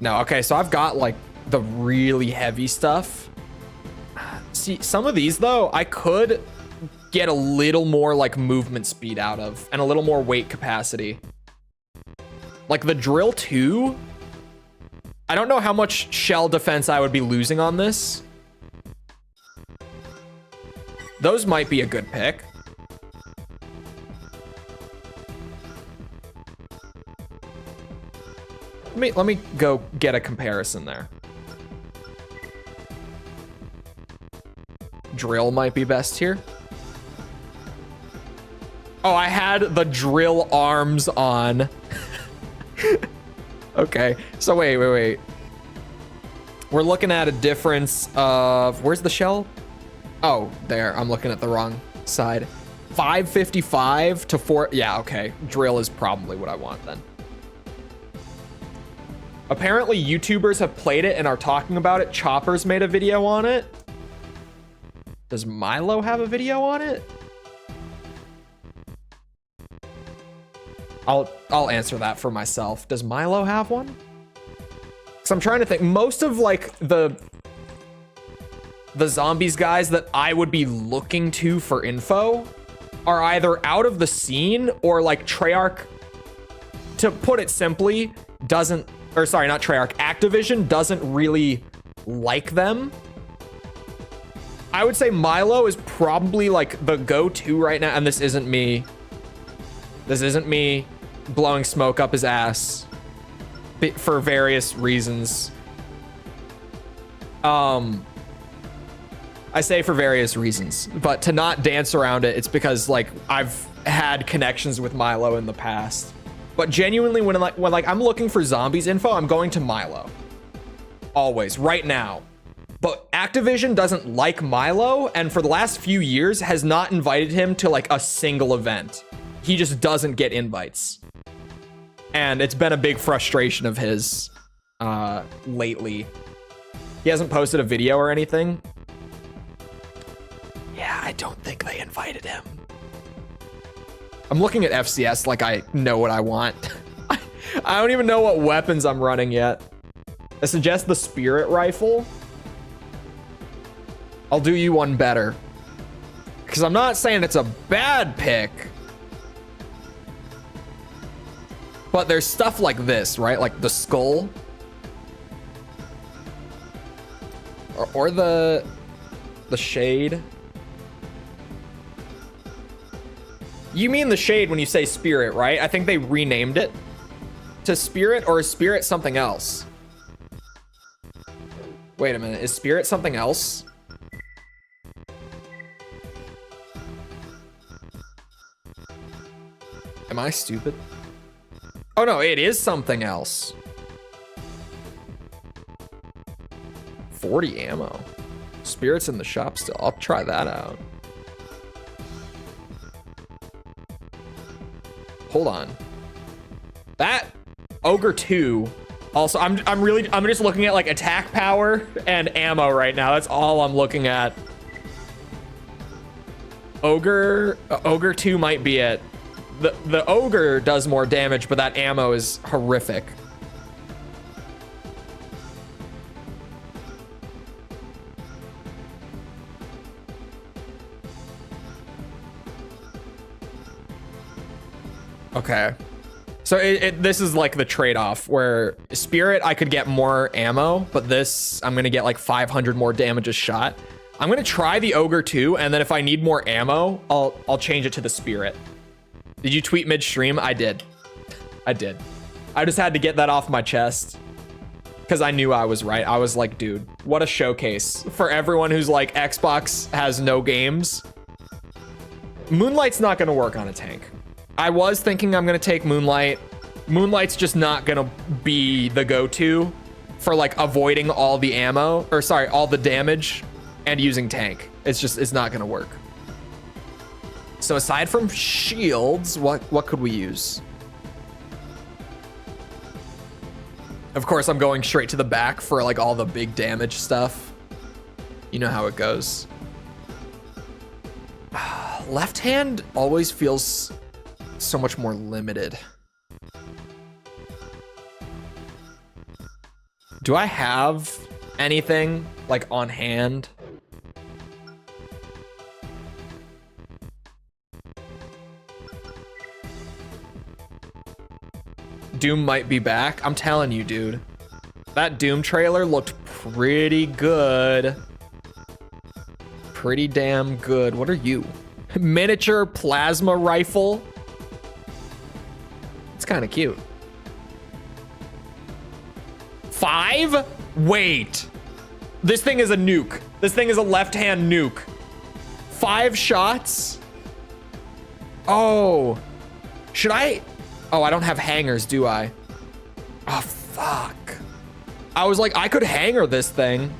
No, okay, so I've got like the really heavy stuff. See, some of these though, I could get a little more like movement speed out of and a little more weight capacity. Like the drill 2, I don't know how much shell defense I would be losing on this. Those might be a good pick. Let me go get a comparison there. Drill might be best here. Oh, I had the drill arms on. Okay, so wait. We're looking at a difference of, where's the shell? Oh, there, I'm looking at the wrong side. 555 to 4, yeah, okay. Drill is probably what I want then. Apparently YouTubers have played it and are talking about it. Chopper's made a video on it. Does Milo have a video on it? I'll answer that for myself. Does Milo have one? Because I'm trying to think. Most of like the zombies guys that I would be looking to for info are either out of the scene or like Treyarch, to put it simply, doesn't, or sorry, not Treyarch, Activision doesn't really like them. I would say Milo is probably like the go-to right now, and this isn't me blowing smoke up his ass for various reasons. I say for various reasons, but to not dance around it, it's because like I've had connections with Milo in the past. But genuinely, when I'm looking for zombies info, I'm going to Milo. Always, right now. But Activision doesn't like Milo, and for the last few years has not invited him to like a single event. He just doesn't get invites. And it's been a big frustration of his lately. He hasn't posted a video or anything. Yeah, I don't think they invited him. I'm looking at FCS like I know what I want. I don't even know what weapons I'm running yet. I suggest the Spirit Rifle. I'll do you one better. Because I'm not saying it's a bad pick. But there's stuff like this, right? Like the skull. Or the shade. You mean the shade when you say Spirit, right? I think they renamed it to Spirit, or is Spirit something else? Wait a minute, is Spirit something else? Am I stupid? Oh no, it is something else. 40 ammo. Spirit's in the shop still. I'll try that out. Hold on. That Ogre 2. Also, I'm just looking at like attack power and ammo right now. That's all I'm looking at. Ogre 2 might be it. The Ogre does more damage, but that ammo is horrific. Okay. So this is like the trade-off where Spirit, I could get more ammo, but this, I'm going to get like 500 more damage a shot. I'm going to try the Ogre 2, and then if I need more ammo, I'll change it to the Spirit. Did you tweet midstream? I did. I just had to get that off my chest because I knew I was right. I was like, dude, what a showcase for everyone who's like, Xbox has no games. Moonlight's not going to work on a tank. I was thinking I'm going to take Moonlight. Moonlight's just not going to be the go-to for like avoiding all the ammo, or sorry, all the damage and using tank. It's not going to work. So aside from shields, what could we use? Of course, I'm going straight to the back for like all the big damage stuff. You know how it goes. Left hand always feels so much more limited. Do I have anything like on hand? Doom might be back. I'm telling you, dude. That Doom trailer looked pretty good. pretty damn good. What are you? Miniature plasma rifle. It's kind of cute. 5? Wait. This thing is a nuke. This thing is a left-hand nuke. 5 shots? Oh. Should I? Oh, I don't have hangers, do I? Oh, fuck. I was like, I could hanger this thing.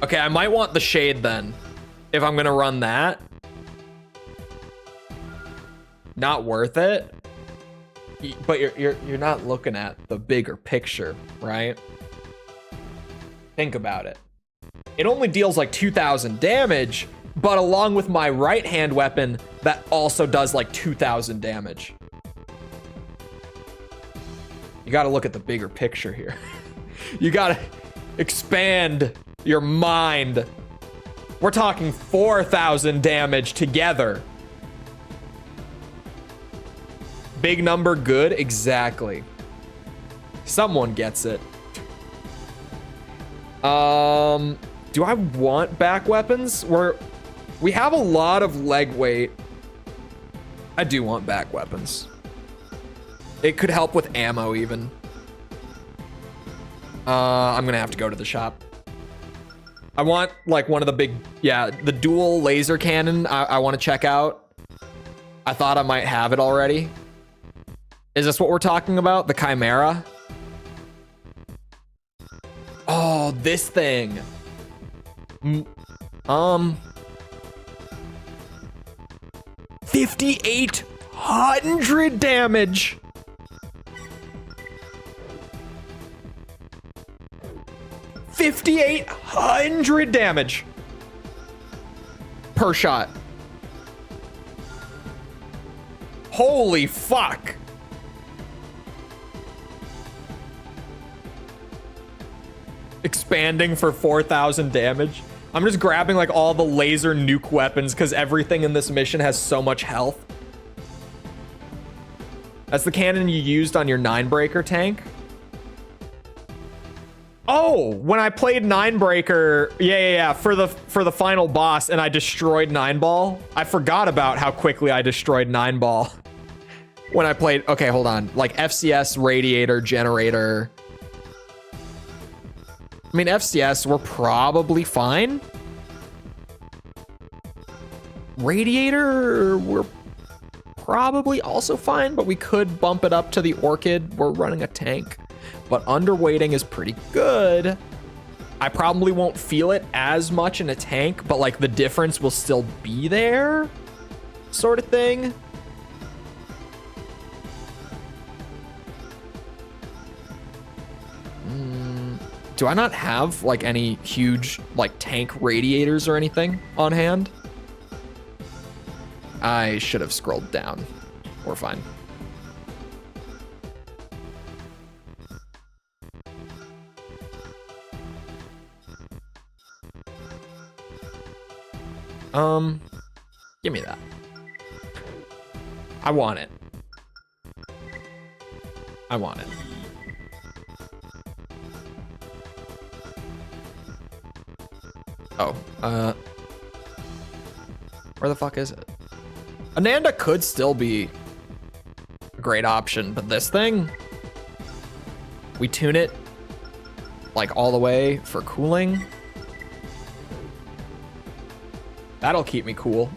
Okay, I might want the shade then, if I'm gonna run that. Not worth it. But you're not looking at the bigger picture, right? Think about it. It only deals like 2,000 damage, but along with my right hand weapon, that also does like 2,000 damage. You gotta look at the bigger picture here. You gotta expand your mind. We're talking 4,000 damage together. Big number, good? Exactly. Someone gets it. Do I want back weapons? We have a lot of leg weight. I do want back weapons. It could help with ammo even. I'm gonna have to go to the shop. I want like one of the big, yeah, the dual laser cannon I want to check out. I thought I might have it already. Is this what we're talking about? The Chimera? Oh, this thing. 5,800 damage. $5,800 damage per shot. Holy fuck. Expanding for 4,000 damage. I'm just grabbing like all the laser nuke weapons because everything in this mission has so much health. That's the cannon you used on your 9-breaker tank. Oh, when I played 9-breaker, yeah, for the final boss and I destroyed 9-ball. I forgot about how quickly I destroyed 9-ball when I played. Okay, hold on. Like FCS, radiator, generator. I mean, FCS, we're probably fine. Radiator, we're probably also fine, but we could bump it up to the Orchid. We're running a tank, but underweighting is pretty good. I probably won't feel it as much in a tank, but like the difference will still be there, sort of thing. Do I not have like any huge like tank radiators or anything on hand? I should have scrolled down. We're fine. Give me that. I want it. I want it. Oh, where the fuck is it? Ananda could still be a great option, but this thing, we tune it like all the way for cooling. That'll keep me cool.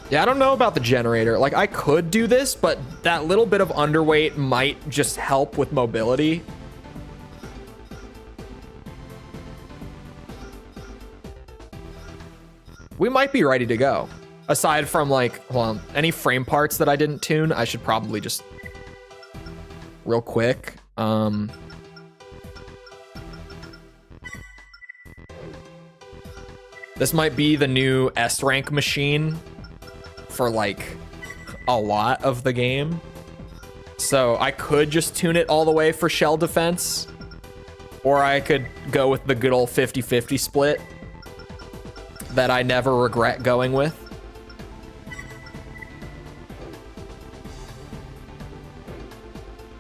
Yeah, I don't know about the generator. Like, I could do this, but that little bit of underweight might just help with mobility. We might be ready to go. Aside from, like, hold on, any frame parts that I didn't tune, I should probably just... Real quick. This might be the new S-rank machine for like a lot of the game. So I could just tune it all the way for shell defense, or I could go with the good old 50-50 split that I never regret going with.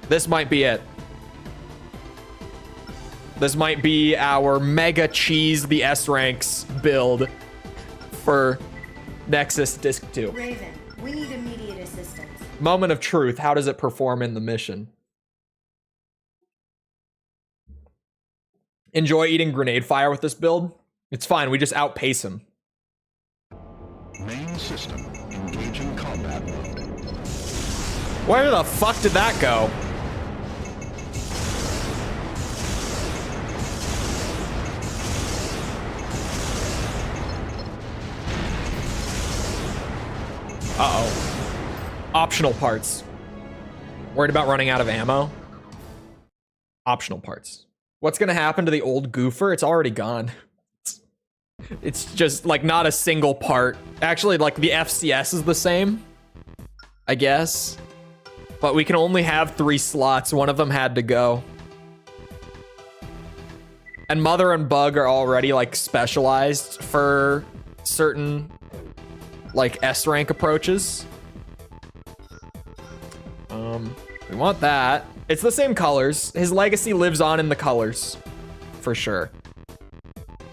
This might be it. This might be our Mega Cheese the S ranks build for Nexus Disc 2. Raven, we need immediate assistance. Moment of truth. How does it perform in the mission? Enjoy eating grenade fire with this build? It's fine. We just outpace him. Main system engaging combat mode. Where the fuck did that go? Uh-oh. Optional parts. Worried about running out of ammo? Optional parts. What's gonna happen to the old goofer? It's already gone. It's just like not a single part. Actually, like the FCS is the same, I guess. But we can only have 3 slots. One of them had to go. And Mother and Bug are already like specialized for certain like S rank approaches. We want that. It's the same colors. His legacy lives on in the colors for sure.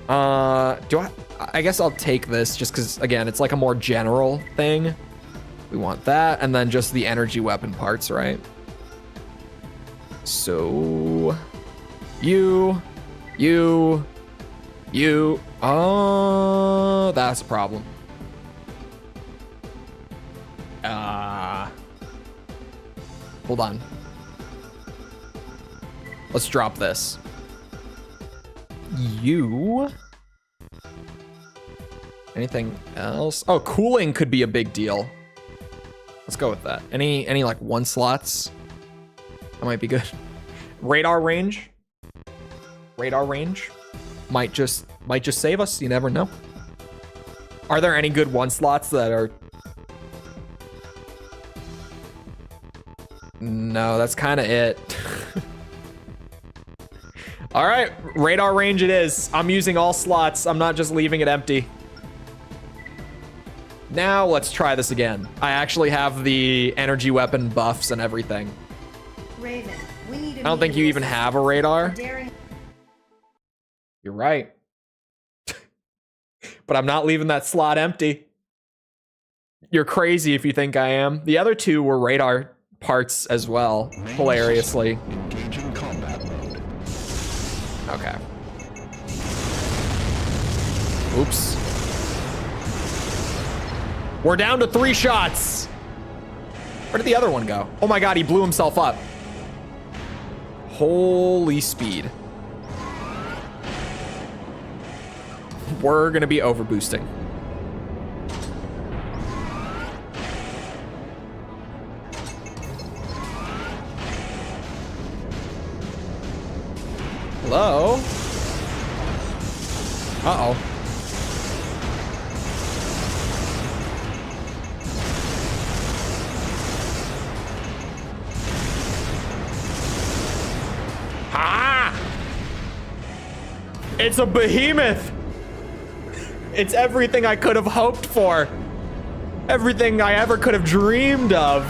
I guess I'll take this just because again, it's like a more general thing. We want that and then just the energy weapon parts, right? So you. Oh, that's a problem. Hold on. Let's drop this. You. Anything else? Oh, cooling could be a big deal. Let's go with that. Any like 1 slots? That might be good. Radar range. Radar range might just save us. You never know. Are there any good 1 slots that are? No, that's kind of it. All right, radar range it is. I'm using all slots. I'm not just leaving it empty. Now let's try this again. I actually have the energy weapon buffs and everything. Raven, we need I don't think you even have a radar. You're right. But I'm not leaving that slot empty. You're crazy if you think I am. The other 2 were radar parts as well, hilariously. Engaging combat mode. Okay. Oops. We're down to 3 shots. Where did the other one go? Oh my god, he blew himself up. Holy speed. We're gonna be overboosting. Hello? Uh-oh. Ah! It's a behemoth! It's everything I could have hoped for. Everything I ever could have dreamed of.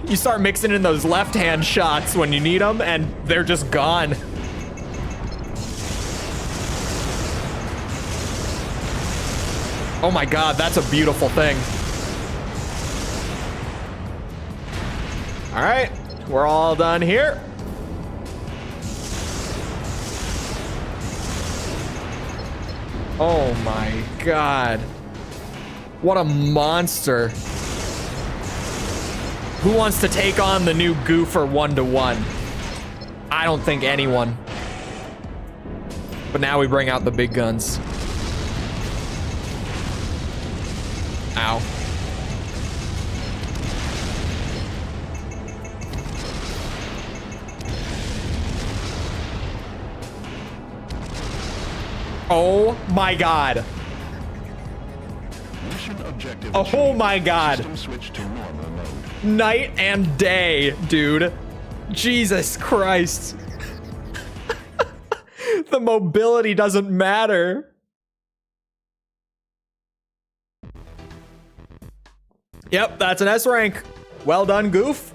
You start mixing in those left-hand shots when you need them, and they're just gone. Oh my god, that's a beautiful thing. All right, we're all done here. Oh my god. What a monster. Who wants to take on the new goofer 1-to-1? I don't think anyone. But now we bring out the big guns. Ow. Oh my god. Mission objective Oh achieved. my god. System switch to normal mode. Night and day, dude. Jesus Christ. The mobility doesn't matter. Yep, that's an S rank. Well done, Goof.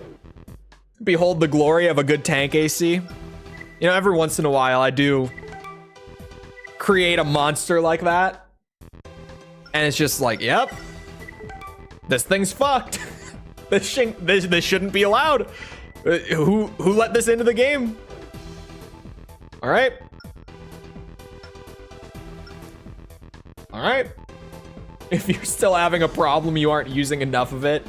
Behold the glory of a good tank AC. You know, every once in a while I do create a monster like that. And it's just like, yep. This thing's fucked. This shouldn't be allowed. Who let this into the game? All right. All right. If you're still having a problem, you aren't using enough of it.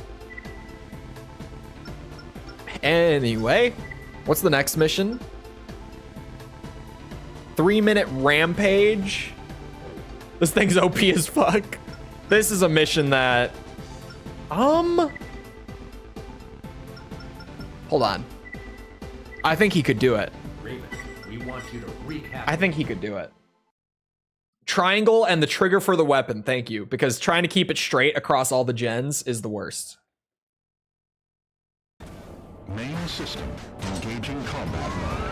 Anyway, what's the next mission? 3-minute rampage. This thing's OP as fuck. This is a mission that, hold on. I think he could do it. Raven, we want you to recap. I think he could do it. Triangle and the trigger for the weapon, thank you. Because trying to keep it straight across all the gens is the worst. Main system. Engaging combat mode.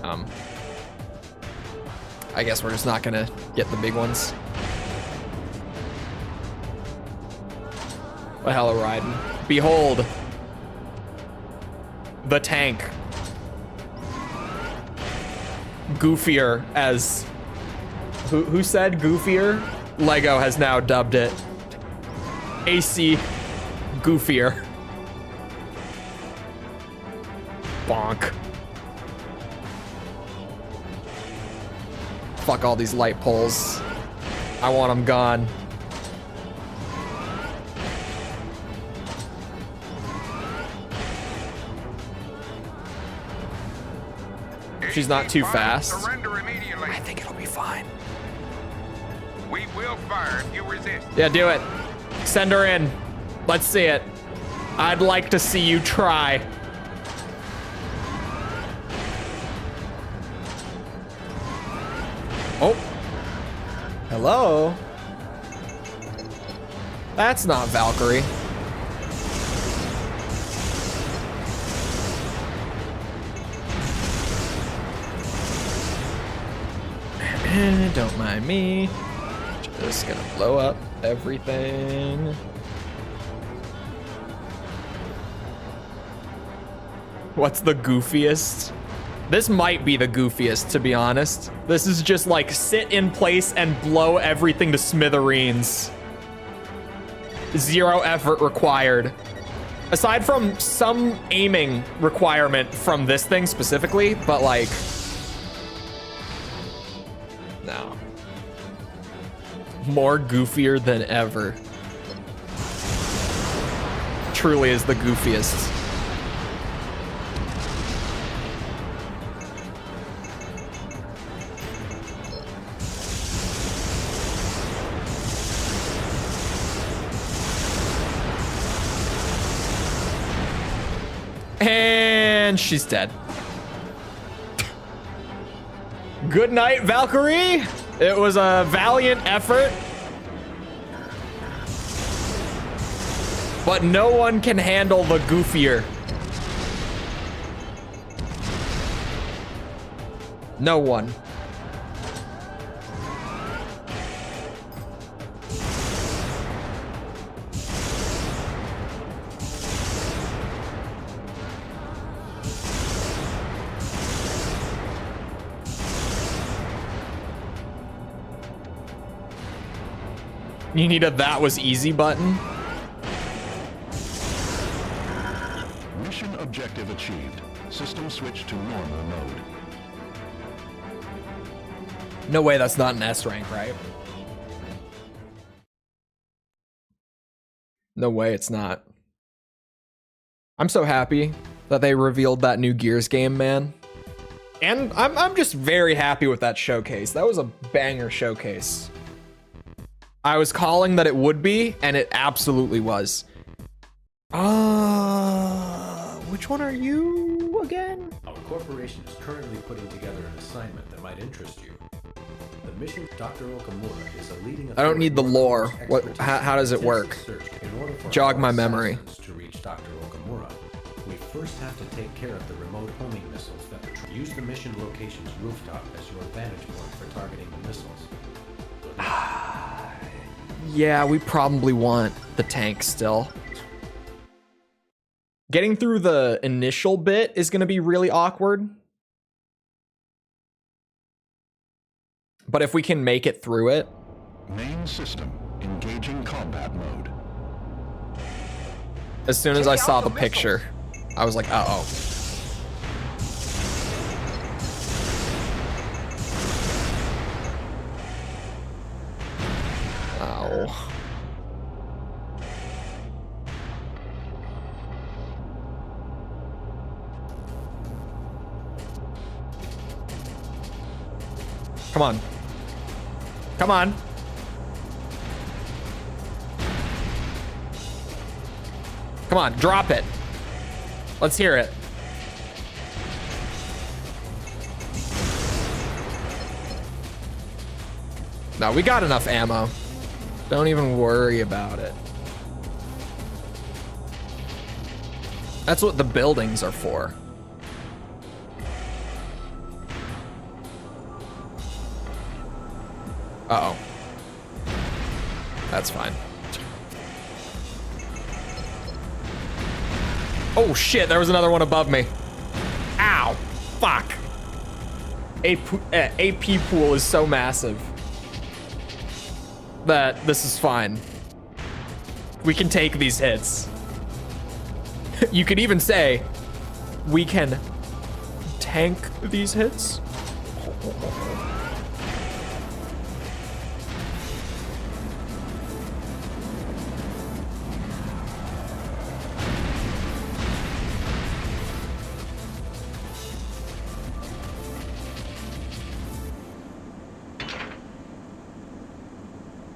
Oh. I guess we're just not gonna get the big ones. What the hell are we riding? Behold. The tank. Goofier as... Who said goofier? Lego has now dubbed it. AC goofier. Bonk. Fuck all these light poles. I want them gone. She's not too fast. I think it'll be fine. We will fire if you resist. Yeah, do it. Send her in. Let's see it. I'd like to see you try. Oh. Hello. That's not Valkyrie. Don't mind me. Just gonna blow up everything. What's the goofiest? This might be the goofiest, to be honest. This is just like sit in place and blow everything to smithereens. 0 effort required. Aside from some aiming requirement from this thing specifically, but like, no. More goofier than ever. Truly is the goofiest. And she's dead. Good night, Valkyrie. It was a valiant effort. But no one can handle the goofier. No one. You need a that was easy button. Mission objective achieved. System switch to normal mode. No way that's not an S rank, right? No way it's not. I'm so happy that they revealed that new Gears game, man. And I'm just very happy with that showcase. That was a banger showcase. I was calling that it would be, and it absolutely was. Which one are you again? Our corporation is currently putting together an assignment that might interest you. The mission, Dr. Okamura is a leading. I don't need the lore. What? How does it work? Jog my memory. To reach Dr. Okamura, we first have to take care of the remote homing missiles that use the mission location's rooftop as your vantage point for targeting the missiles. Yeah, we probably want the tank still. Getting through the initial bit is going to be really awkward. But if we can make it through it. Main system engaging combat mode. As soon as I saw the picture, I was like, uh-oh. Ow. Come on. Come on. Come on, drop it. Let's hear it. No, we got enough ammo. Don't even worry about it. That's what the buildings are for. Uh-oh. That's fine. Oh shit, there was another one above me. Ow. Fuck. AP pool is so massive that this is fine. We can take these hits. You could even say we can tank these hits.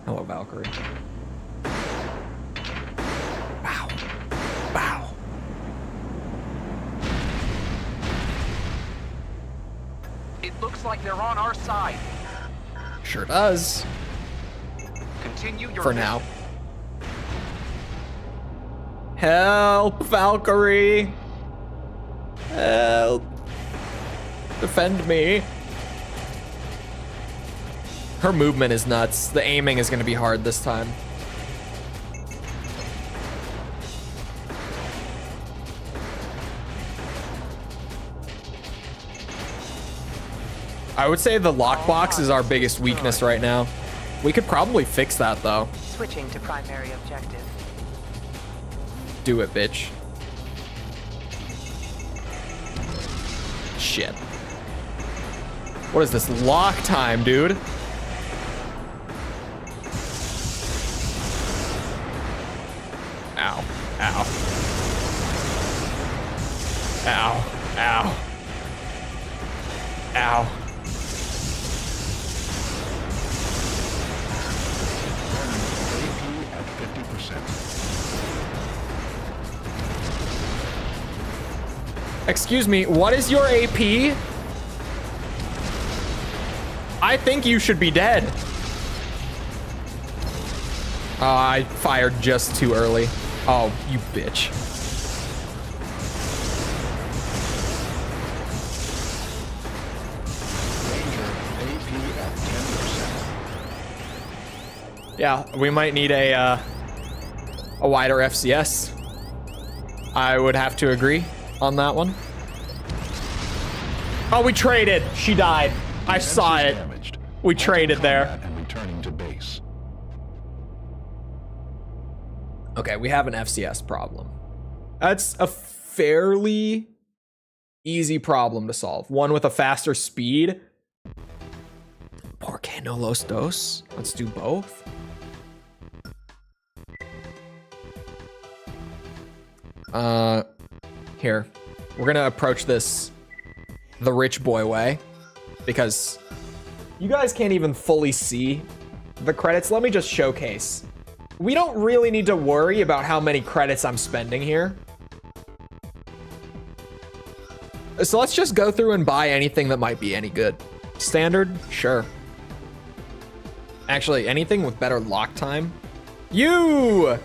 Hello, Valkyrie. Wow. Wow. It looks like they're on our side. Sure does. Continue your For now. Help, Valkyrie. Help. Defend me. Her movement is nuts. The aiming is going to be hard this time. I would say the lockbox is our biggest weakness right now. We could probably fix that though. Switching to primary objective. Do it, bitch. Shit. What is this? Lock time, dude. Ow. Ow. Ow. Ow. Ow. AP at 50%. Excuse me, what is your AP? I think you should be dead. I fired just too early. Oh, you bitch. Ranger, AP at 10%. Yeah, we might need a wider FCS. I would have to agree on that one. Oh, we traded. She died. I saw it. Damaged. We traded there. Combat and returning to base. Okay, we have an FCS problem. That's a fairly easy problem to solve. One with a faster speed. ¿Por qué no los dos? Let's do both. Here. We're gonna approach this the rich boy way because you guys can't even fully see the credits. Let me just showcase. We don't really need to worry about how many credits I'm spending here. So let's just go through and buy anything that might be any good. Standard? Sure. Actually, anything with better lock time? You!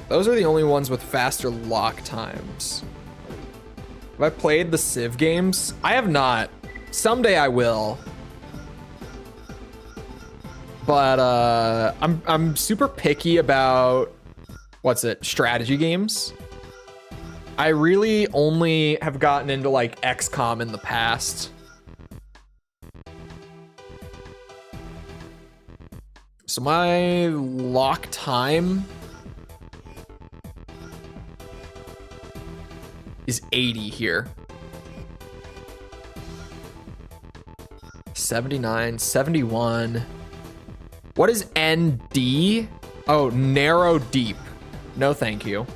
Those are the only ones with faster lock times. Have I played the Civ games? I have not. Someday I will. But I'm super picky about strategy games. I really only have gotten into like XCOM in the past. So my lock time is 80 here. 79, 71. What is ND? Oh, narrow deep. No, thank you.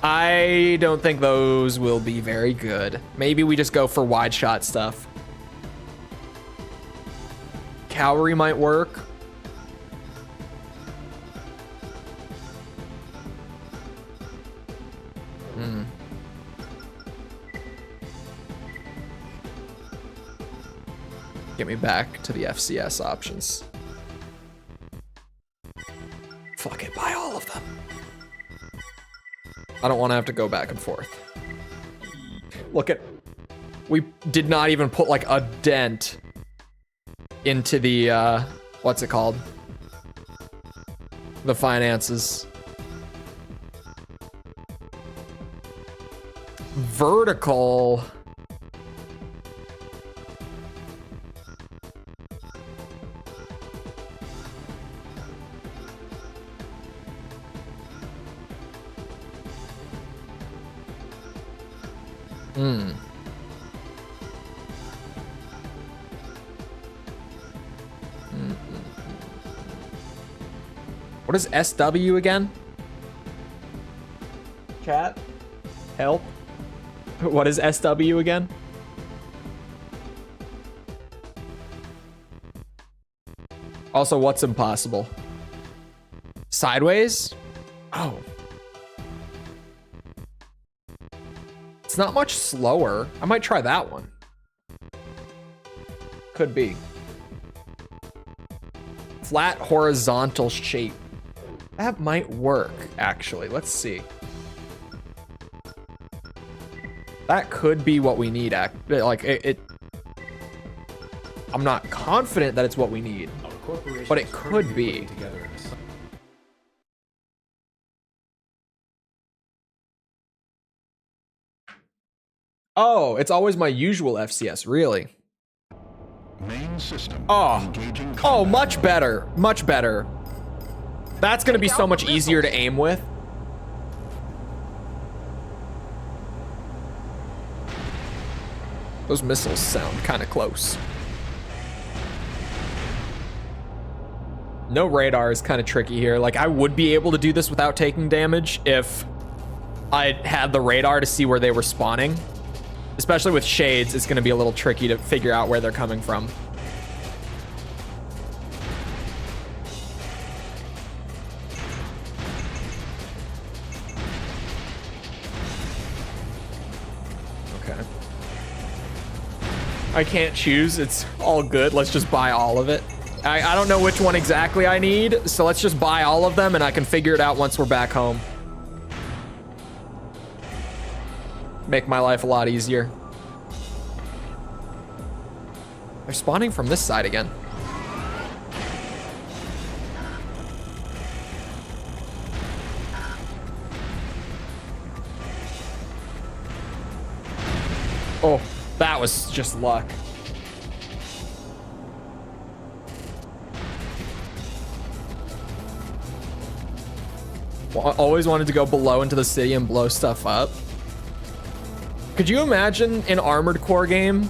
I don't think those will be very good. Maybe we just go for wide shot stuff. Cavalry might work. Get me back to the FCS options. Fuck it, buy all of them. I don't want to have to go back and forth. Look at, we did not even put like a dent into the, what's it called? The finances. Vertical. What is SW again? Chat? Help? What is SW again? Also, what's impossible? Sideways? Oh. It's not much slower. I might try that one. Could be. Flat horizontal shape. That might work, actually. Let's see. That could be what we need. Like, I'm not confident that it's what we need, but it could be. Oh, it's always my usual FCS, really. Main system. Oh, much better. Much better. That's gonna be so much easier to aim with. Those missiles sound kind of close. No radar is kind of tricky here. Like, I would be able to do this without taking damage if I had the radar to see where they were spawning. Especially with shades, it's gonna be a little tricky to figure out where they're coming from. I can't choose. It's all good. Let's just buy all of it. I don't know which one exactly I need, so let's just buy all of them and I can figure it out once we're back home. Make my life a lot easier. They're spawning from this side again. Oh. That was just luck. Well, I always wanted to go below into the city and blow stuff up. Could you imagine an Armored Core game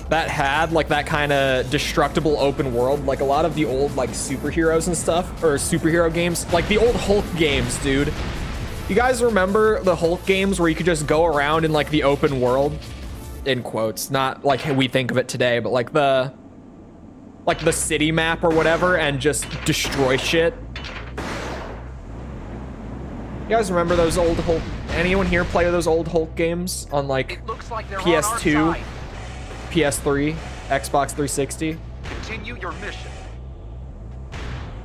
that had like that kind of destructible open world? Like a lot of the old like superheroes and stuff, or superhero games, like the old Hulk games, dude. You guys remember the Hulk games where you could just go around in like the open world? In quotes, not like we think of it today, but like the city map or whatever, and just destroy shit. You guys remember those old Hulk? Anyone here play those old Hulk games on like PS2, PS3, Xbox 360? Continue your mission.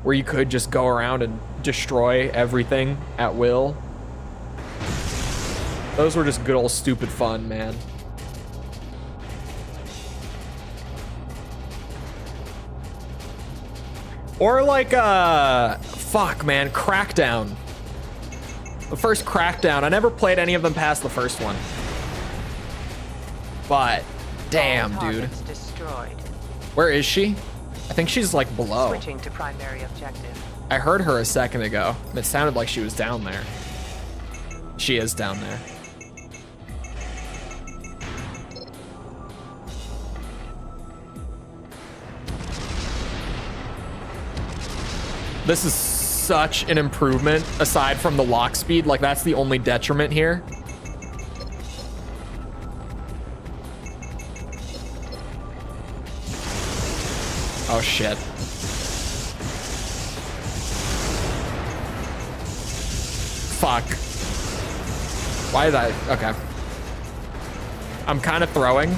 Where you could just go around and destroy everything at will. Those were just good old stupid fun, man. Or like, fuck, man, Crackdown. The first Crackdown. I never played any of them past the first one. But, damn, All dude. targets destroyed. Where is she? I think she's like below. Switching to primary objective. I heard her a second ago. It sounded like she was down there. She is down there. This is such an improvement aside from the lock speed. Like, that's the only detriment here. Oh shit. Fuck. Why did I? Okay. I'm kind of throwing.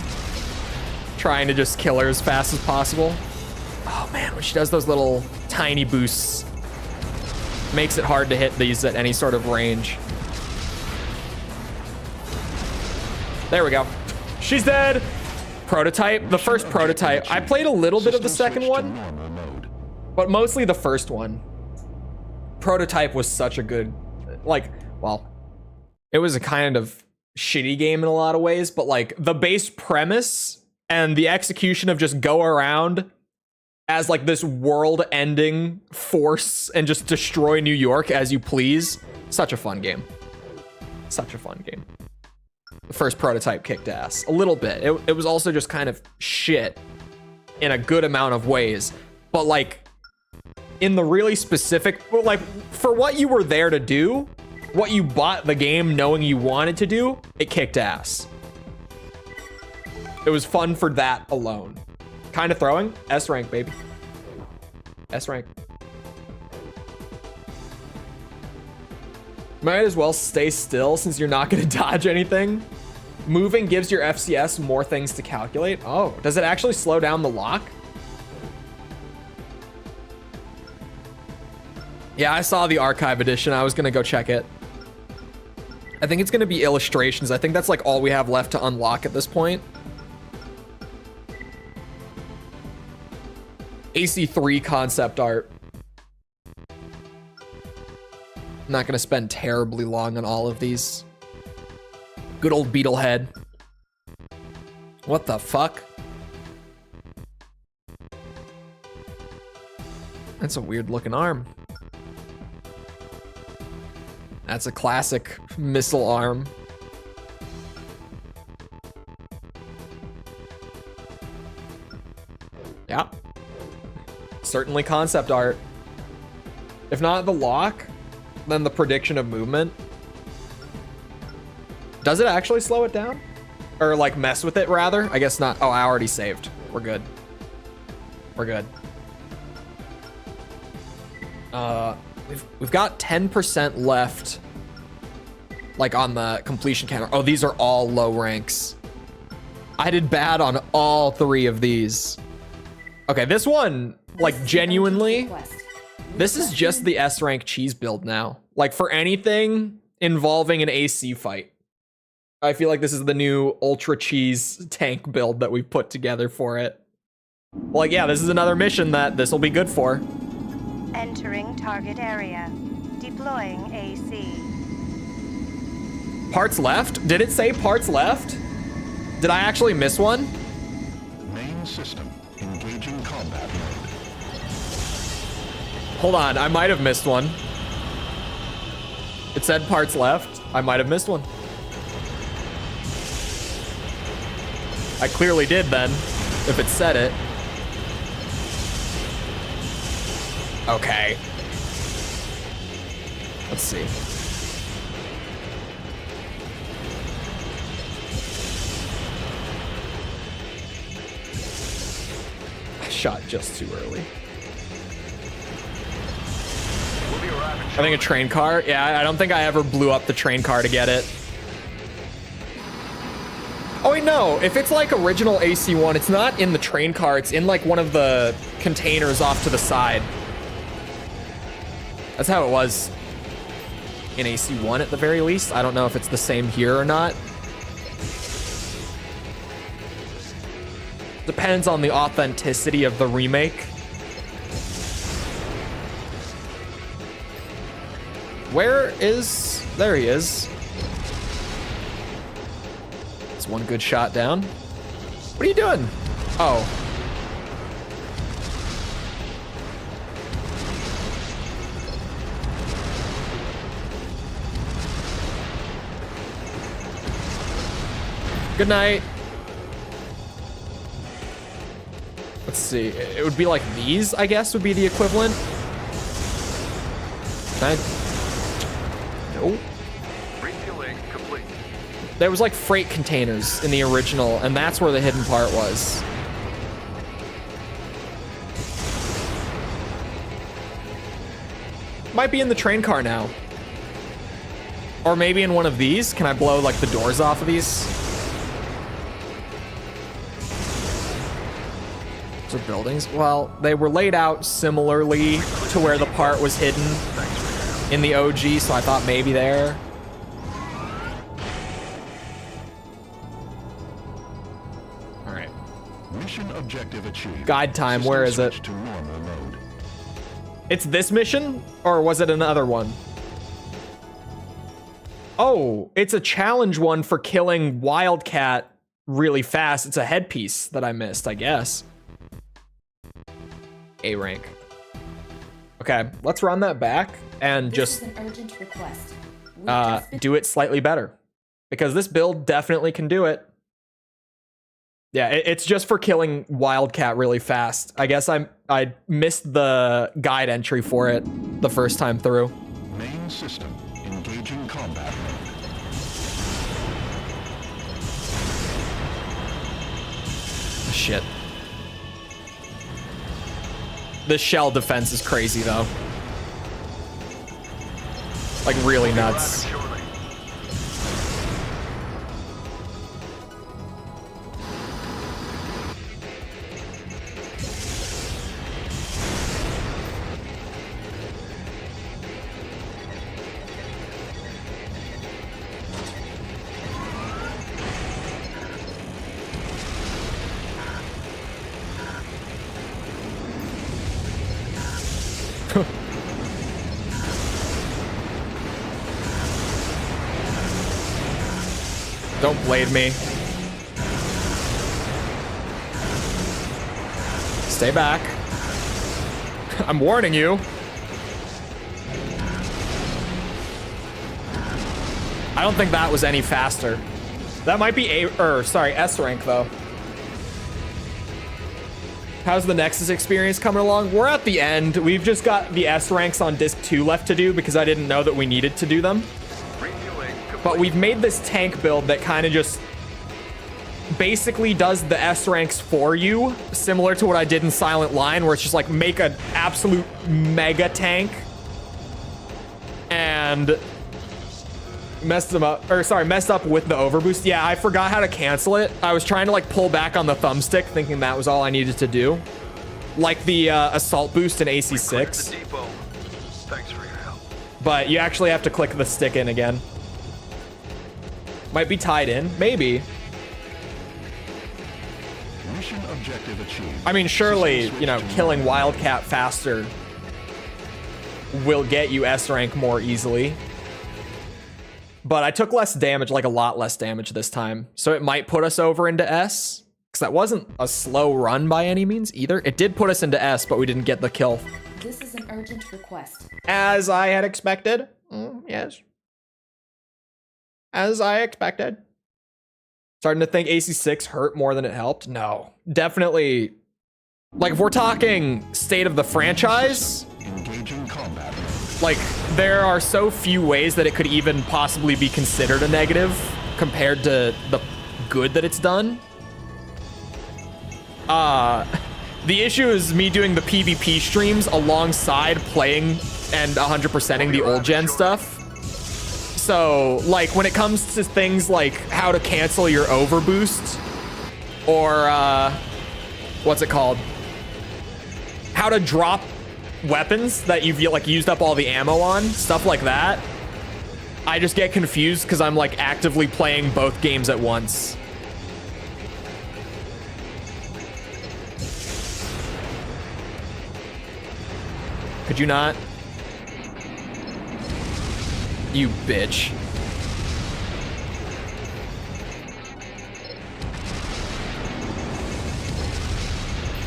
Trying to just kill her as fast as possible. Oh man, when she does those little tiny boosts, makes it hard to hit these at any sort of range. There we go. She's dead. Prototype, the first prototype. I played a little bit of the second one, but mostly the first one. Prototype was such a good, like, well, it was a kind of shitty game in a lot of ways, but like the base premise and the execution of just go around as like this world-ending force and just destroy New York as you please. Such a fun game. Such a fun game. The first prototype kicked ass. A little bit. It was also just kind of shit in a good amount of ways. But like, in the really specific, like, for what you were there to do, what you bought the game knowing you wanted to do, it kicked ass. It was fun for that alone. Kind of throwing. S rank, baby. S rank. Might as well stay still since you're not going to dodge anything. Moving gives your FCS more things to calculate. Oh, does it actually slow down the lock? Yeah, I saw the archive edition. I was going to go check it. I think it's going to be illustrations. I think that's like all we have left to unlock at this point. AC3 concept art. I'm not going to spend terribly long on all of these. Good old Beetlehead. What the fuck? That's a weird looking arm. That's a classic missile arm. Yeah. Certainly concept art. If not the lock, then the prediction of movement. Does it actually slow it down? Or like mess with it rather? I guess not. Oh, I already saved. We're good. We're good. We've got 10% left, like on the completion counter. Oh, these are all low ranks. I did bad on all 3 of these. Okay, this one, like genuinely, this is just the S rank cheese build now. Like for anything involving an AC fight. I feel like this is the new ultra cheese tank build that we've put together for it. Like, yeah, this is another mission that this will be good for. Entering target area. Deploying AC. Parts left? Did it say parts left? Did I actually miss one? Main system engaging combat mode. Hold on, I might have missed one. It said parts left. I might have missed one. I clearly did then, if it said it. Okay. Let's see. I shot just too early. I think a train car. Yeah, I don't think I ever blew up the train car to get it. Oh wait, no. If it's like original AC1, it's not in the train car. It's in like one of the containers off to the side. That's how it was in AC1 at the very least. I don't know if it's the same here or not. Depends on the authenticity of the remake. Where is... There he is. It's one good shot down. What are you doing? Oh. Good night. Let's see. It would be like these, I guess, would be the equivalent. Can I... Nope. Refueling complete. There was like freight containers in the original, and that's where the hidden part was. Might be in the train car now. Or maybe in one of these. Can I blow like the doors off of these? Those are buildings. Well, they were laid out similarly to where the part was hidden in the OG, so I thought maybe there. All right. Mission objective achieved. Guide time, where is it? Switch to normal mode. It's this mission, or was it another one? Oh, it's a challenge one for killing Wildcat really fast. It's a headpiece that I missed, I guess. A rank. Okay, let's run that back and just This is an urgent request. do it slightly better, because this build definitely can do it. Yeah, it's just for killing Wildcat really fast. I guess I missed the guide entry for it the first time through. Main system engaging combat mode. Shit. The shell defense is crazy though. Like really nuts. Surely. Don't blade me. Stay back. I'm warning you. I don't think that was any faster. That might be S rank though. How's the Nexus experience coming along? We're at the end. We've just got the S ranks on disc 2 left to do because I didn't know that we needed to do them. Refueling complete. But we've made this tank build that kind of just basically does the S ranks for you, similar to what I did in Silent Line, where it's just like make an absolute mega tank and messed up with the overboost. Yeah, I forgot how to cancel it. I was trying to like pull back on the thumbstick, thinking that was all I needed to do, like the assault boost in Cleared AC6. the depot. Thanks for your help. But you actually have to click the stick in again. Might be tied in, maybe. Mission objective achieved. I mean, surely, System you know, switch to killing normal. Wildcat faster will get you S rank more easily. But I took less damage, like a lot less damage this time. So it might put us over into S. Because that wasn't a slow run by any means either. It did put us into S, but we didn't get the kill. This is an urgent request. As I had expected. Yes. As I expected. Starting to think AC6 hurt more than it helped? No. Definitely. Like, if we're talking state of the franchise, Engaging combat mode. like, there are so few ways that it could even possibly be considered a negative compared to the good that it's done. The issue is me doing the PvP streams alongside playing and 100%ing the old gen stuff. So, like, when it comes to things like how to cancel your overboost, or, what's it called? How to drop weapons that you've, like, used up all the ammo on, stuff like that. I just get confused because I'm like actively playing both games at once. Could you not? You bitch.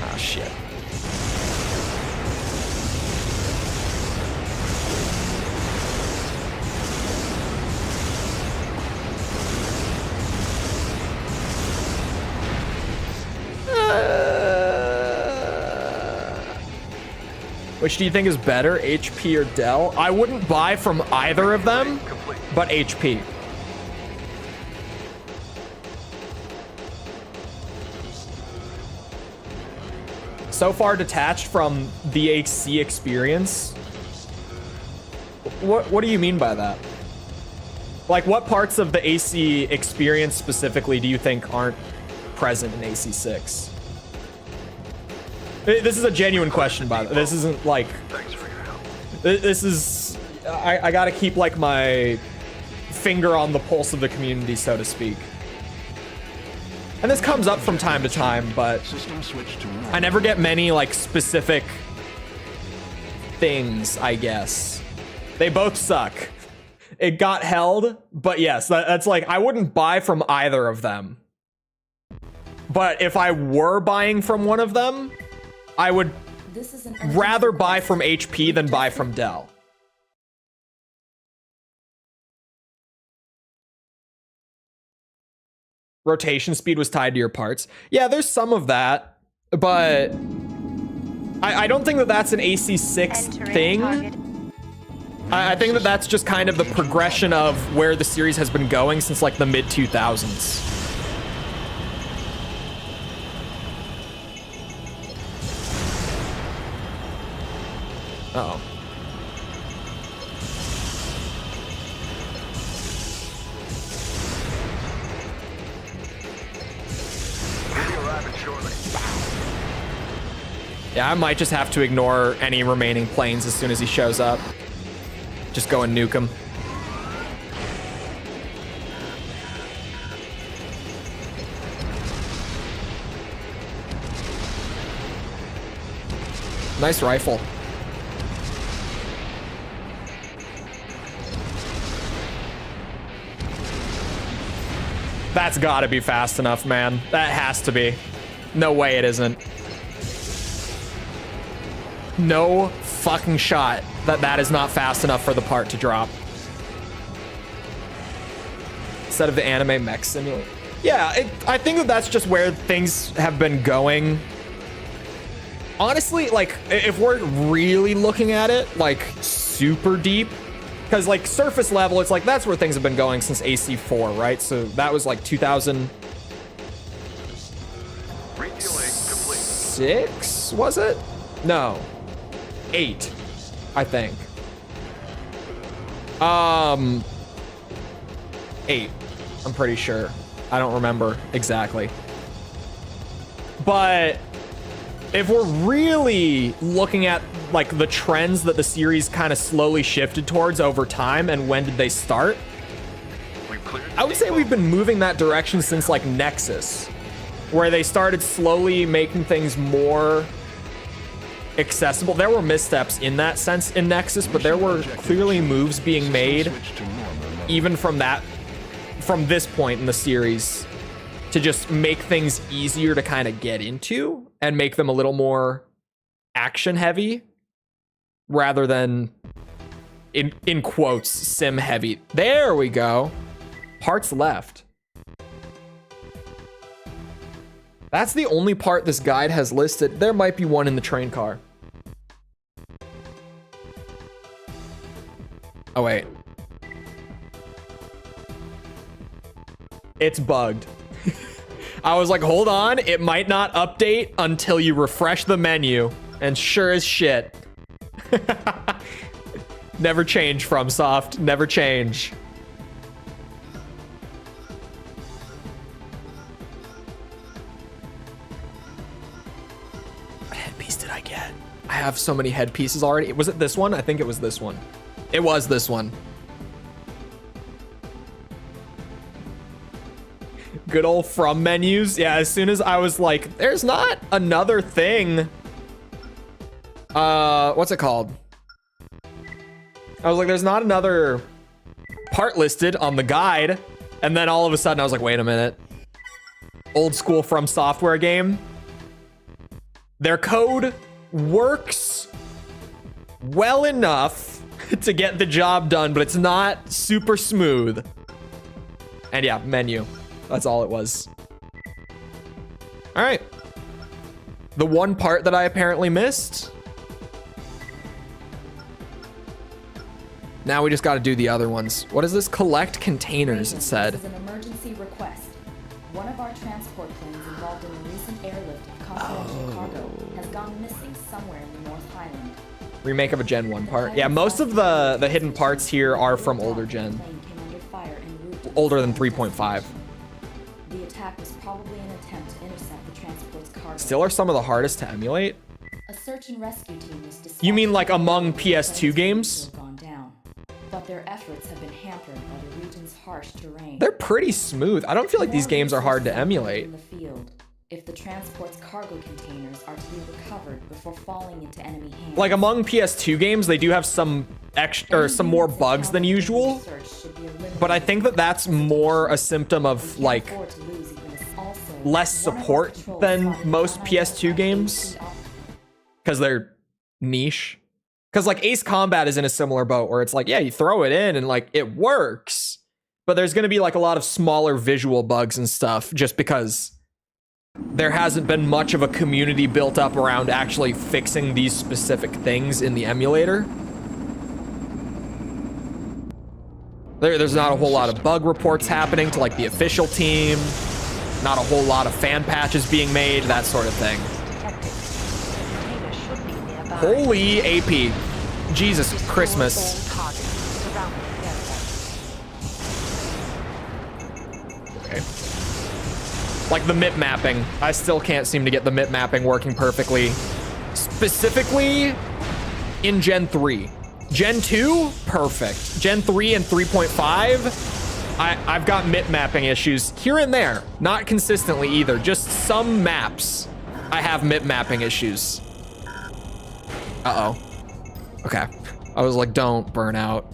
Ah, shit. Which do you think is better, HP or Dell? I wouldn't buy from either of them, but HP. So far detached from the AC experience. What do you mean by that? Like, what parts of the AC experience specifically do you think aren't present in AC6? This is a genuine question, by the way. This isn't like... Thanks for your help. This is... I gotta keep, like, my finger on the pulse of the community, so to speak. And this comes up from time to time, but System switch to normal. I never get many, like, specific things, I guess. They both suck. It got held, but yes, that's like, I wouldn't buy from either of them. But if I were buying from one of them, I would rather buy from HP than buy from Dell. Rotation speed was tied to your parts. Yeah, there's some of that, but I don't think that that's an AC6 thing. I think that that's just kind of the progression of where the series has been going since like the mid-2000s. Uh-oh. Yeah, I might just have to ignore any remaining planes as soon as he shows up. Just go and nuke him. Nice rifle. That's gotta be fast enough, man. That has to be. No way it isn't. No fucking shot that is not fast enough for the part to drop. Instead of the anime mech simulator. Yeah, I think that that's just where things have been going. Honestly, like, if we're really looking at it, like, super deep, because, like, surface level, it's like, that's where things have been going since AC4, right? So that was, like, 2006, was it? No. 8, I think. 8, I'm pretty sure. I don't remember exactly. But if we're really looking at like the trends that the series kind of slowly shifted towards over time and when did they start, I would say we've been moving that direction since like Nexus, where they started slowly making things more accessible. There were missteps in that sense in Nexus, but there were clearly moves being made even from this point in the series to just make things easier to kind of get into and make them a little more action heavy rather than in quotes sim heavy. There we go. Parts left. That's the only part this guide has listed. There might be one in the train car. Oh, wait. It's bugged. I was like, hold on. It might not update until you refresh the menu. And sure as shit. Never change, FromSoft. Never change. I have so many headpieces already. Was it this one? I think it was this one. It was this one. Good old from menus. Yeah, as soon as I was like, there's not another thing. What's it called? I was like, there's not another part listed on the guide. And then all of a sudden I was like, wait a minute. Old school From Software game. Their code works well enough to get the job done, but it's not super smooth. And yeah, menu. That's all it was. All right. The one part that I apparently missed. Now we just got to do the other ones. What is this? Collect containers, it said. This is an emergency request. One of our transport planes involved in a recent airlift of confidential cargo has gone missing somewhere in the North Highland. Remake of a Gen 1 part. Yeah, most of the hidden parts here are from older gen. Older than 3.5. The attack was probably an attempt to intercept the transport's cargo. Still are some of the hardest to emulate. A search and rescue team was dispatched. You mean like among PS2 games? Gone down, but their efforts have been hampered by the region's harsh terrain. They're pretty smooth. I don't feel like these games are hard to emulate. In the field, if the transport's cargo containers are to be recovered before falling into enemy hands. Like among PS2 games, they do have some extra or some more bugs than usual. But I think that that's more a symptom of like less support than most PS2 games because they're niche. Because like Ace Combat is in a similar boat where it's like, yeah, you throw it in and like it works, but there's going to be like a lot of smaller visual bugs and stuff just because there hasn't been much of a community built up around actually fixing these specific things in the emulator. There's not a whole lot of bug reports happening to like the official team, not a whole lot of fan patches being made, that sort of thing. Holy AP. Jesus Christmas. Okay. Like the MIP mapping. I still can't seem to get the MIP mapping working perfectly. Specifically in Gen 3. Gen 2, perfect. Gen 3 and 3.5, I've got MIP mapping issues here and there. Not consistently either. Just some maps I have MIP mapping issues. Uh-oh. Okay. I was like, don't burn out.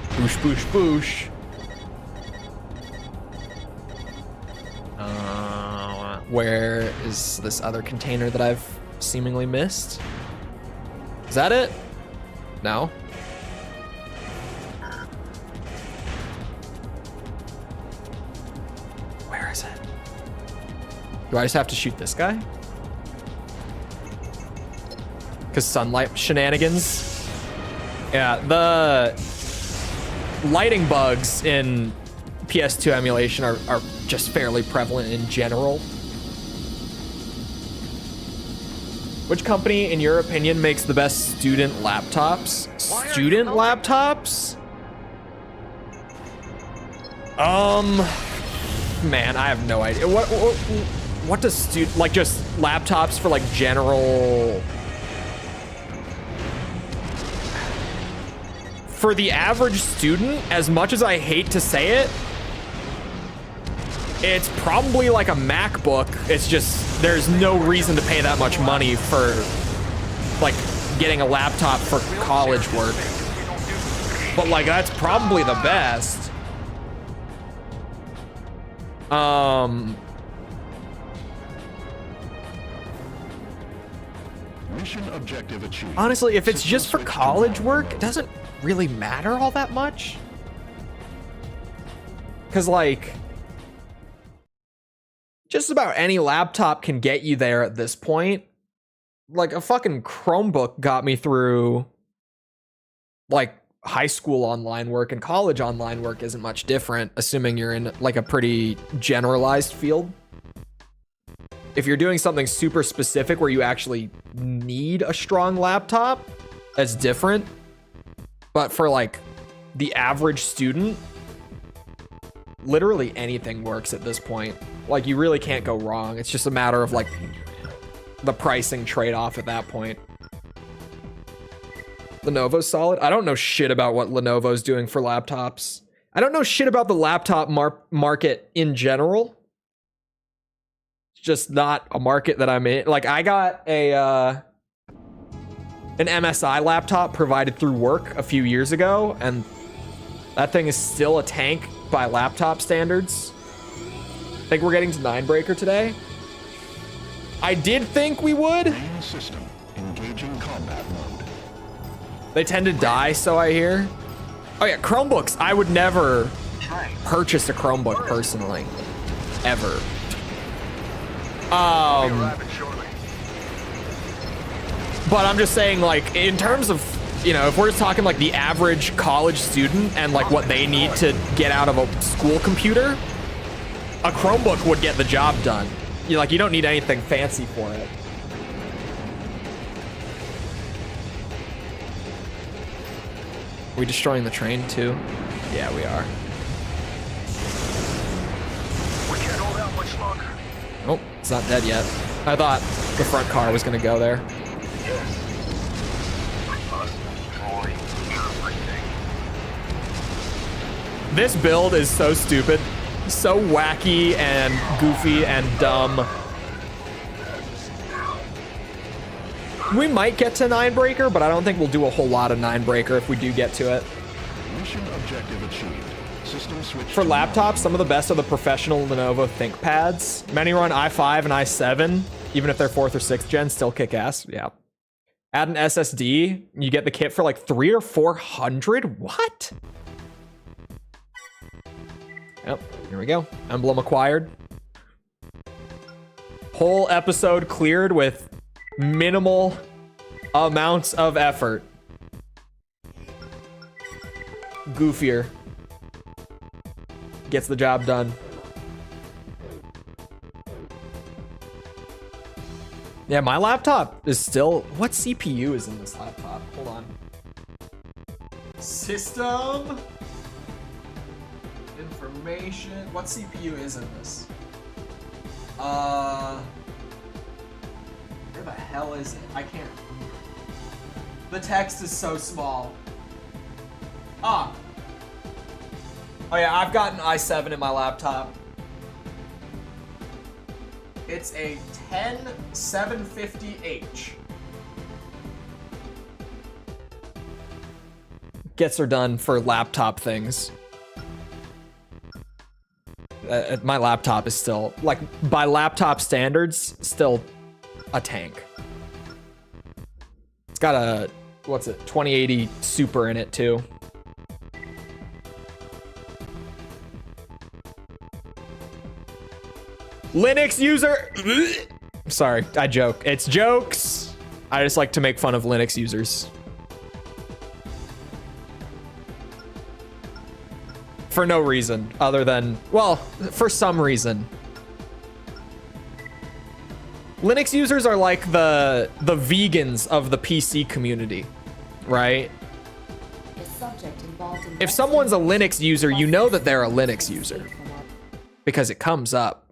Boosh, boosh, boosh. Where is this other container that I've seemingly missed? Is that it? No. Where is it? Do I just have to shoot this guy? Because sunlight shenanigans? Yeah, the lighting bugs in PS2 emulation are just fairly prevalent in general. Which company, in your opinion, makes the best student laptops? Student laptops? Man, I have no idea. What does student, like just laptops for like general? For the average student, as much as I hate to say it, it's probably like a MacBook. It's just, there's no reason to pay that much money for like getting a laptop for college work. But like, that's probably the best. Mission objective achieved. Honestly, if it's just for college work, it doesn't really matter all that much. Cause like, just about any laptop can get you there at this point. Like a fucking Chromebook got me through like high school online work, and college online work isn't much different, assuming you're in like a pretty generalized field. If you're doing something super specific where you actually need a strong laptop, that's different. But for like the average student, literally anything works at this point. Like you really can't go wrong. It's just a matter of like the pricing trade-off at that point. Lenovo's solid. I don't know shit about what Lenovo's doing for laptops. I don't know shit about the laptop market in general. It's just not a market that I'm in. Like, I got an MSI laptop provided through work a few years ago, and that thing is still a tank by laptop standards. I think we're getting to 9-breaker today. I did think we would. Main system engaging combat mode. They tend to die, so I hear. Oh yeah, Chromebooks. I would never purchase a Chromebook personally, ever. But I'm just saying, like, in terms of, you know, if we're just talking like the average college student and like what they need to get out of a school computer, a Chromebook would get the job done. You like, you don't need anything fancy for it. Are we destroying the train too? Yeah, we are. We can't hold out much longer. Oh, it's not dead yet. I thought the front car was gonna go there. Yes. We must destroy everything. This build is so stupid, so wacky and goofy and dumb. We might get to 9-breaker, but I don't think we'll do a whole lot of 9-breaker if we do get to it. Mission objective achieved. System switch For to laptops, some of the best are the professional Lenovo ThinkPads. Many run i5 and i7, even if they're 4th or 6th gen, still kick ass. Yeah. Add an SSD, you get the kit for like $300 or $400. What? Yep, here we go. Emblem acquired. Whole episode cleared with minimal amounts of effort. Goofier gets the job done. Yeah, my laptop is still... What CPU is in this laptop? Hold on. System... Information... What CPU is in this? Where the hell is it? I can't remember. The text is so small. Ah. Oh yeah, I've got an i7 in my laptop. It's a 10750H. Gets her done for laptop things. My laptop is still, like, by laptop standards, still a tank. It's got a, what's it, 2080 Super in it too. Linux user. Sorry, I joke. It's jokes. I just like to make fun of Linux users. For no reason other than, well, for some reason. Linux users are like the vegans of the PC community, right? If someone's a Linux user, you know that they're a Linux user because it comes up.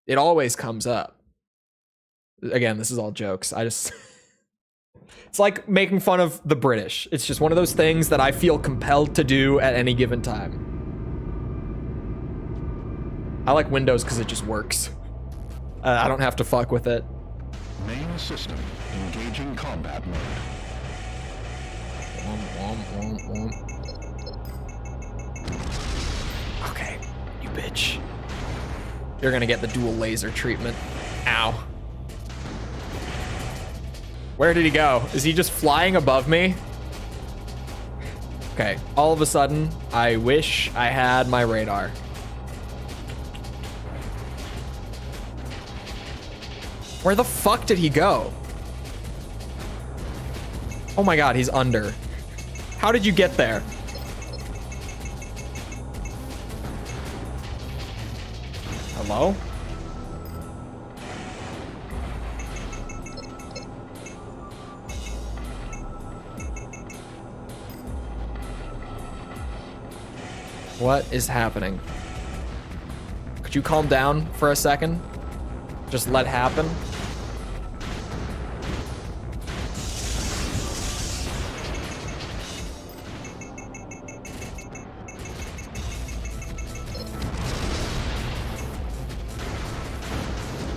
It always comes up. Again, this is all jokes. It's like making fun of the British. It's just one of those things that I feel compelled to do at any given time. I like Windows because it just works. I don't have to fuck with it. Main system engaging combat mode. Okay, you bitch. You're gonna get the dual laser treatment. Ow. Where did he go? Is he just flying above me? Okay, all of a sudden, I wish I had my radar. Where the fuck did he go? Oh my god, he's under. How did you get there? Hello? What is happening? Could you calm down for a second? Just let happen?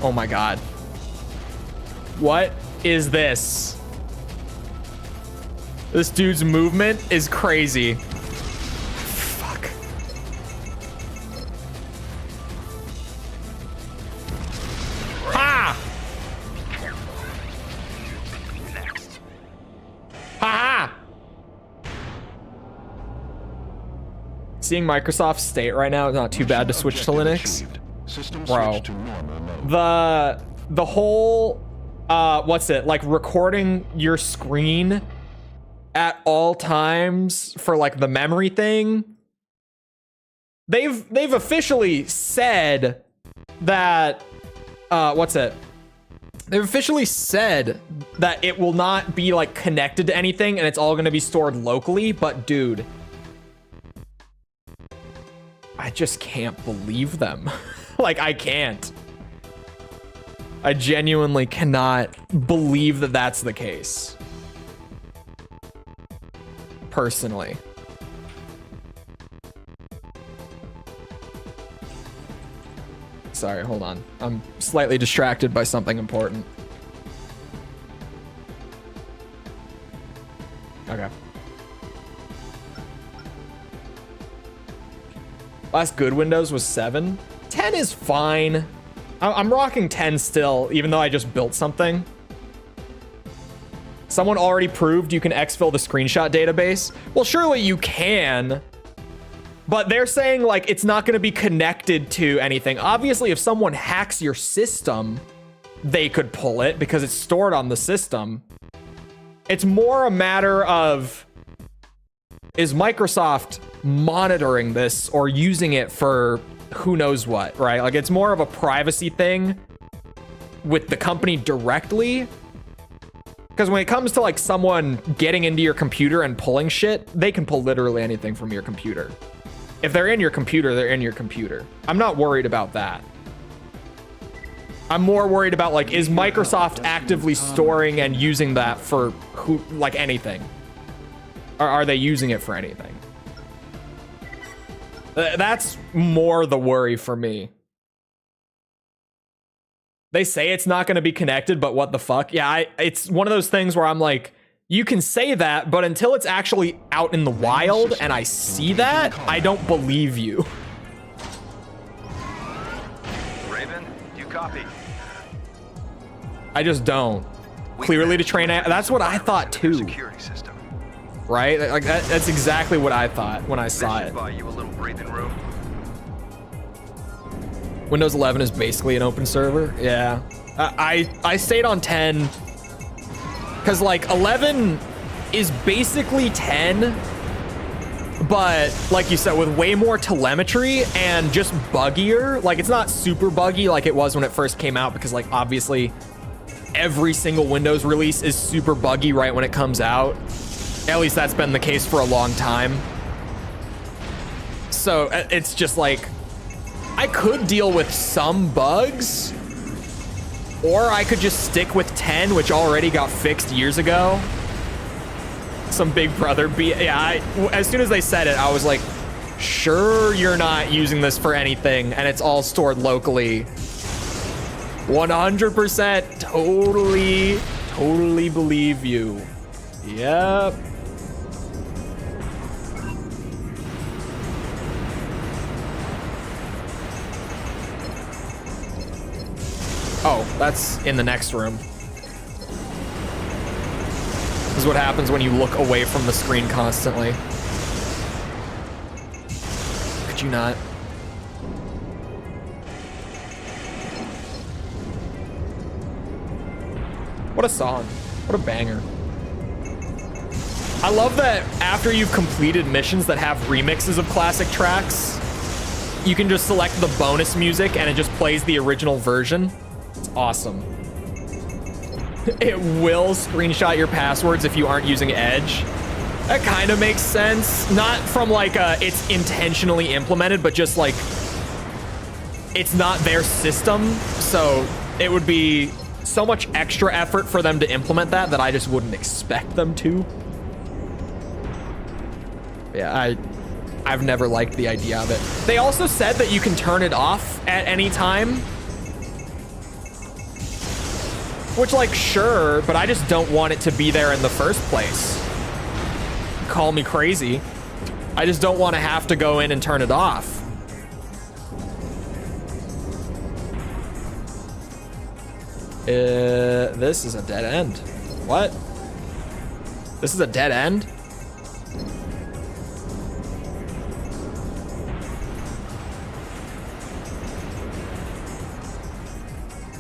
Oh my god. What is this? This dude's movement is crazy. Fuck. Ha! Ha! Seeing Microsoft's state right now is not too bad to switch to Linux. System Bro. switch to normal mode. The whole what's it, like recording your screen at all times for like the memory thing, they've officially said that what's it, they've officially said that it will not be like connected to anything and it's all going to be stored locally. But dude, I just can't believe them. Like, I can't. I genuinely cannot believe that that's the case. Personally. Sorry, hold on. I'm slightly distracted by something important. Okay. Last good Windows was 7. 10 is fine. I'm rocking 10 still, even though I just built something. Someone already proved you can exfil the screenshot database. Well, surely you can. But they're saying, like, it's not going to be connected to anything. Obviously, if someone hacks your system, they could pull it because it's stored on the system. It's more a matter of, is Microsoft monitoring this or using it for who knows what, right? Like, it's more of a privacy thing with the company directly. Because when it comes to like someone getting into your computer and pulling shit, they can pull literally anything from your computer. If they're in your computer, they're in your computer. I'm not worried about that. I'm more worried about, like, is Microsoft actively storing and using that for who, like, anything? Or are they using it for anything? That's more the worry for me. They say it's not going to be connected, but what the fuck? Yeah, it's one of those things where I'm like, you can say that, but until it's actually out in the wild and I see that, I don't believe you. Raven, you copy? I just don't. Clearly to train, that's what I thought too. Security system. Right? Like that's exactly what I thought when I saw it. Buy you a little breathing room. Windows 11 is basically an open server. Yeah. I stayed on 10 because, like, 11 is basically 10, but like you said, with way more telemetry and just buggier. Like, it's not super buggy like it was when it first came out, because, like, obviously every single Windows release is super buggy right when it comes out. At least that's been the case for a long time. So it's just like, I could deal with some bugs, or I could just stick with 10, which already got fixed years ago. Some Big Brother yeah, as soon as they said it, I was like, sure, you're not using this for anything and it's all stored locally. 100% totally believe you. Yep. Oh, that's in the next room. This is what happens when you look away from the screen constantly. Could you not? What a song. What a banger. I love that after you've completed missions that have remixes of classic tracks, you can just select the bonus music and it just plays the original version. It's awesome. It will screenshot your passwords if you aren't using Edge. That kind of makes sense. Not from like it's intentionally implemented, but just like it's not their system. So it would be so much extra effort for them to implement that I just wouldn't expect them to. Yeah, I've never liked the idea of it. They also said that you can turn it off at any time. Which, like, sure, but I just don't want it to be there in the first place. Call me crazy. I just don't want to have to go in and turn it off. This is a dead end. What? This is a dead end?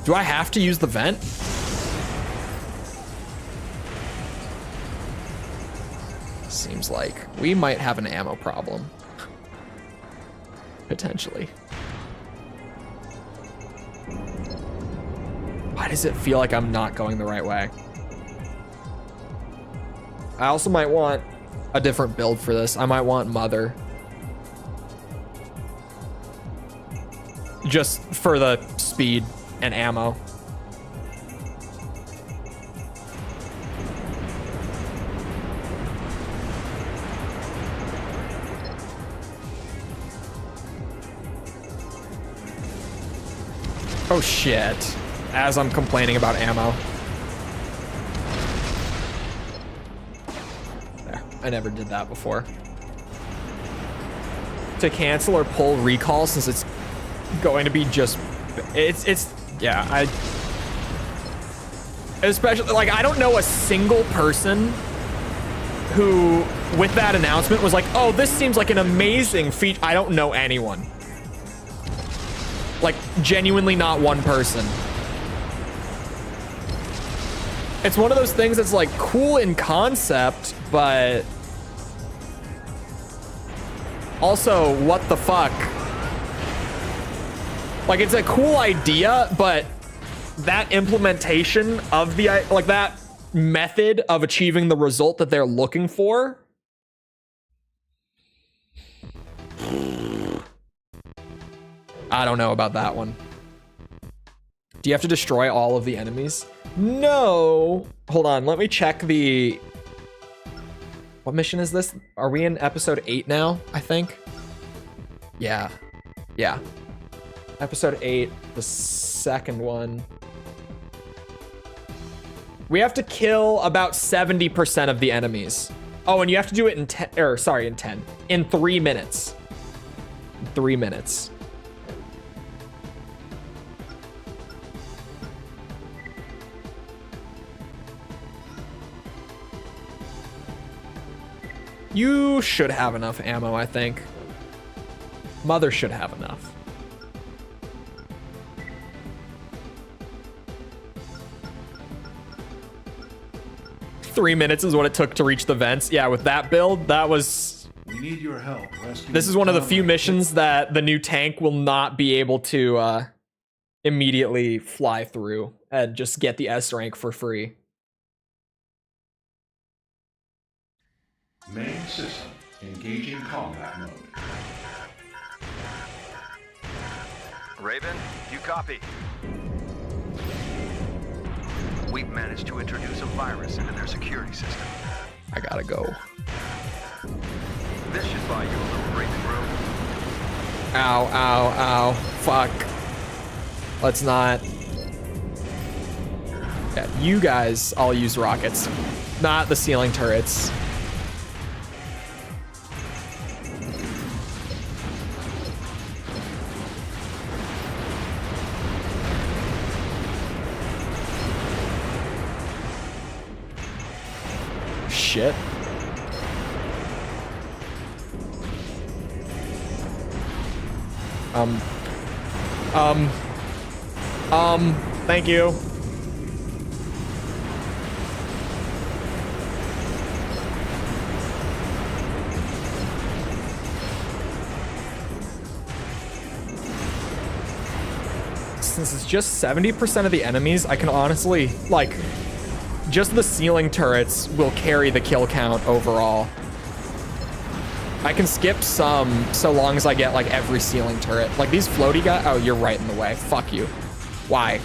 Do I have to use the vent? Seems like we might have an ammo problem. Potentially. Why does it feel like I'm not going the right way? I also might want a different build for this. I might want Mother. Just for the speed and ammo. Oh shit. As I'm complaining about ammo. There. I never did that before. To cancel or pull recall since it's going to be just... It's yeah, especially, like, I don't know a single person who, with that announcement, was like, oh, this seems like an amazing feat. I don't know anyone. Like, genuinely not one person. It's one of those things that's, like, cool in concept, but also, what the fuck? Like, it's a cool idea, but that implementation of the, like, that method of achieving the result that they're looking for. I don't know about that one. Do you have to destroy all of the enemies? No. Hold on, let me check the... What mission is this? Are we in episode 8 now, I think? Yeah. Yeah. Episode 8, the second one. We have to kill about 70% of the enemies. Oh, and you have to do it in 10, or sorry, in 10. In 3 minutes. 3 minutes. You should have enough ammo, I think. Mother should have enough. Three minutes is what it took to reach the vents. Yeah, with that build, that was... We need your help. This is one of the few missions that the new tank will not be able to immediately fly through and just get the S rank for free. Main system engaging combat mode. Raven, you copy? We've managed to introduce a virus into their security system. I gotta go. This should buy you a little breathing room. Ow, ow, ow. Fuck. Let's not. Yeah, you guys all use rockets, not the ceiling turrets. Shit. Thank you. Since it's just 70% of the enemies, I can honestly, like, just the ceiling turrets will carry the kill count overall. I can skip some so long as I get like every ceiling turret. Like these floaty guys. Oh, you're right in the way. Fuck you. Why?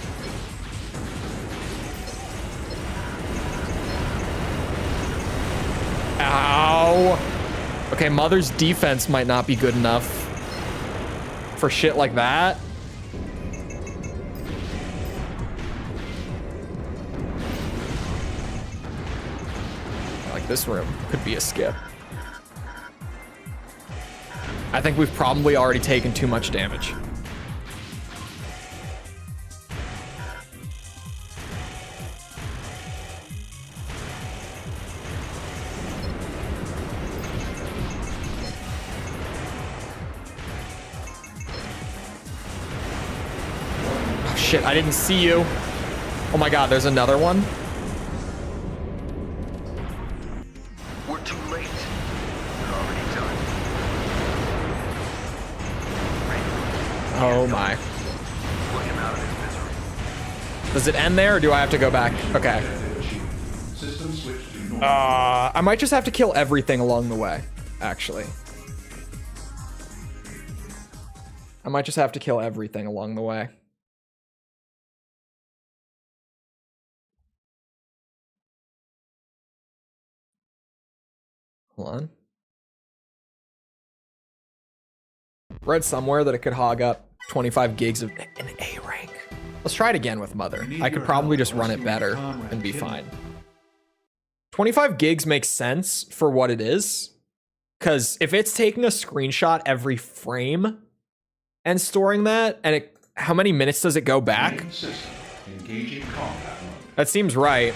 Ow. Okay, Mother's defense might not be good enough for shit like that. like this room could be a skip. I think we've probably already taken too much damage. Oh shit, I didn't see you. Oh my god, there's another one. We're too late. You're already done. Oh my. Put him out of his misery. Does it end there or do I have to go back? Okay. System switch to normal. I might just have to kill everything along the way, actually. I might just have to kill everything along the way. Hold on. Read somewhere that it could hog up 25 gigs of an A rank. Let's try it again with Mother. I could probably just run it better and be fine. 25 gigs makes sense for what it is. Because if it's taking a screenshot every frame and storing that, and it, how many minutes does it go back? Engaging combat mode. That seems right.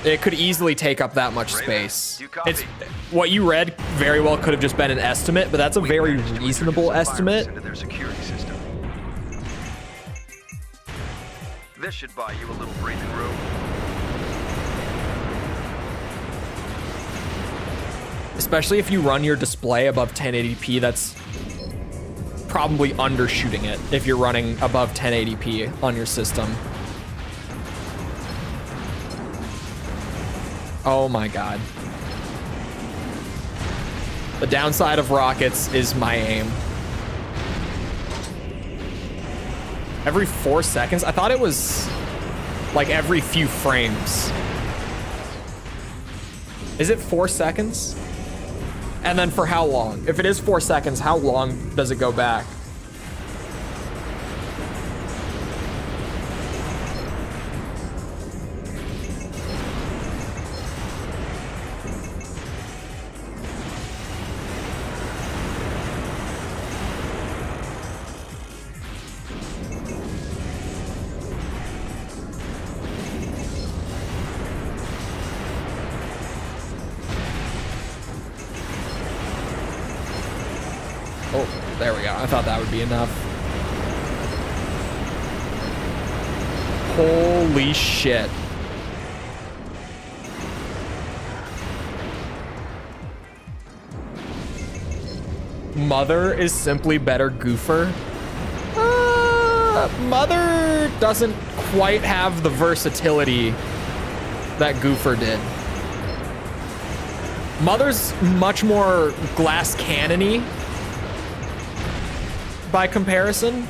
It could easily take up that much space. It's what you read very well could have just been an estimate, but that's a very reasonable estimate. Into their security system. This should buy you a little breathing room. Especially if you run your display above 1080p, that's probably undershooting it if you're running above 1080p on your system. Oh my god. The downside of rockets is my aim. Every 4 seconds? I thought it was like every few frames. Is it 4 seconds? And then for how long? If it is 4 seconds, how long does it go back? Oh, there we go. I thought that would be enough. Holy shit. Mother is simply better goofer. Mother doesn't quite have the versatility that Goofer did. Mother's much more glass cannon-y by comparison.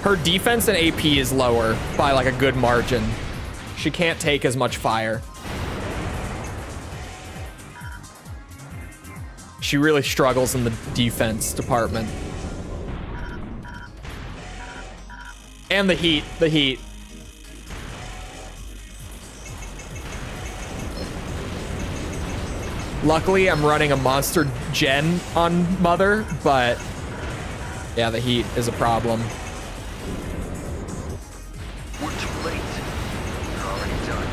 Her defense and AP is lower by like a good margin. She can't take as much fire. She really struggles in the defense department. And the heat, the heat. Luckily, I'm running a monster gen on Mother, but yeah, the heat is a problem. We're too late. You're already done.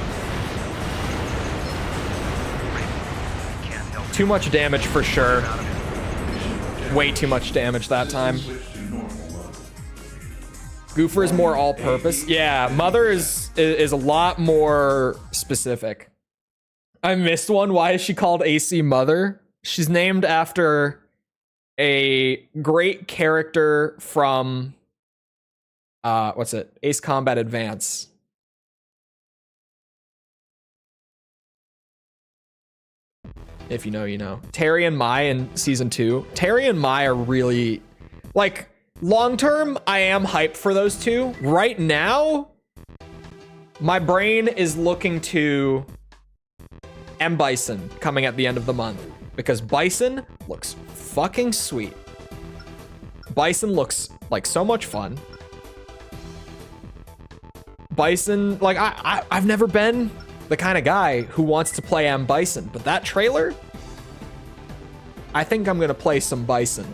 Can't help Too much damage for sure. Way too much damage that time. Goofer is more all-purpose. Yeah, Mother is a lot more specific. I missed one. Why is she called AC Mother? She's named after a great character from what's it? Ace Combat Advance. If you know, you know. Terry and Mai in season 2. Terry and Mai are really like long term, I am hyped for those two. Right now, my brain is looking to M. Bison coming at the end of the month because Bison looks fucking sweet. Bison looks like so much fun. Bison, like I've never been the kind of guy who wants to play M. Bison, but that trailer, I think I'm gonna play some Bison.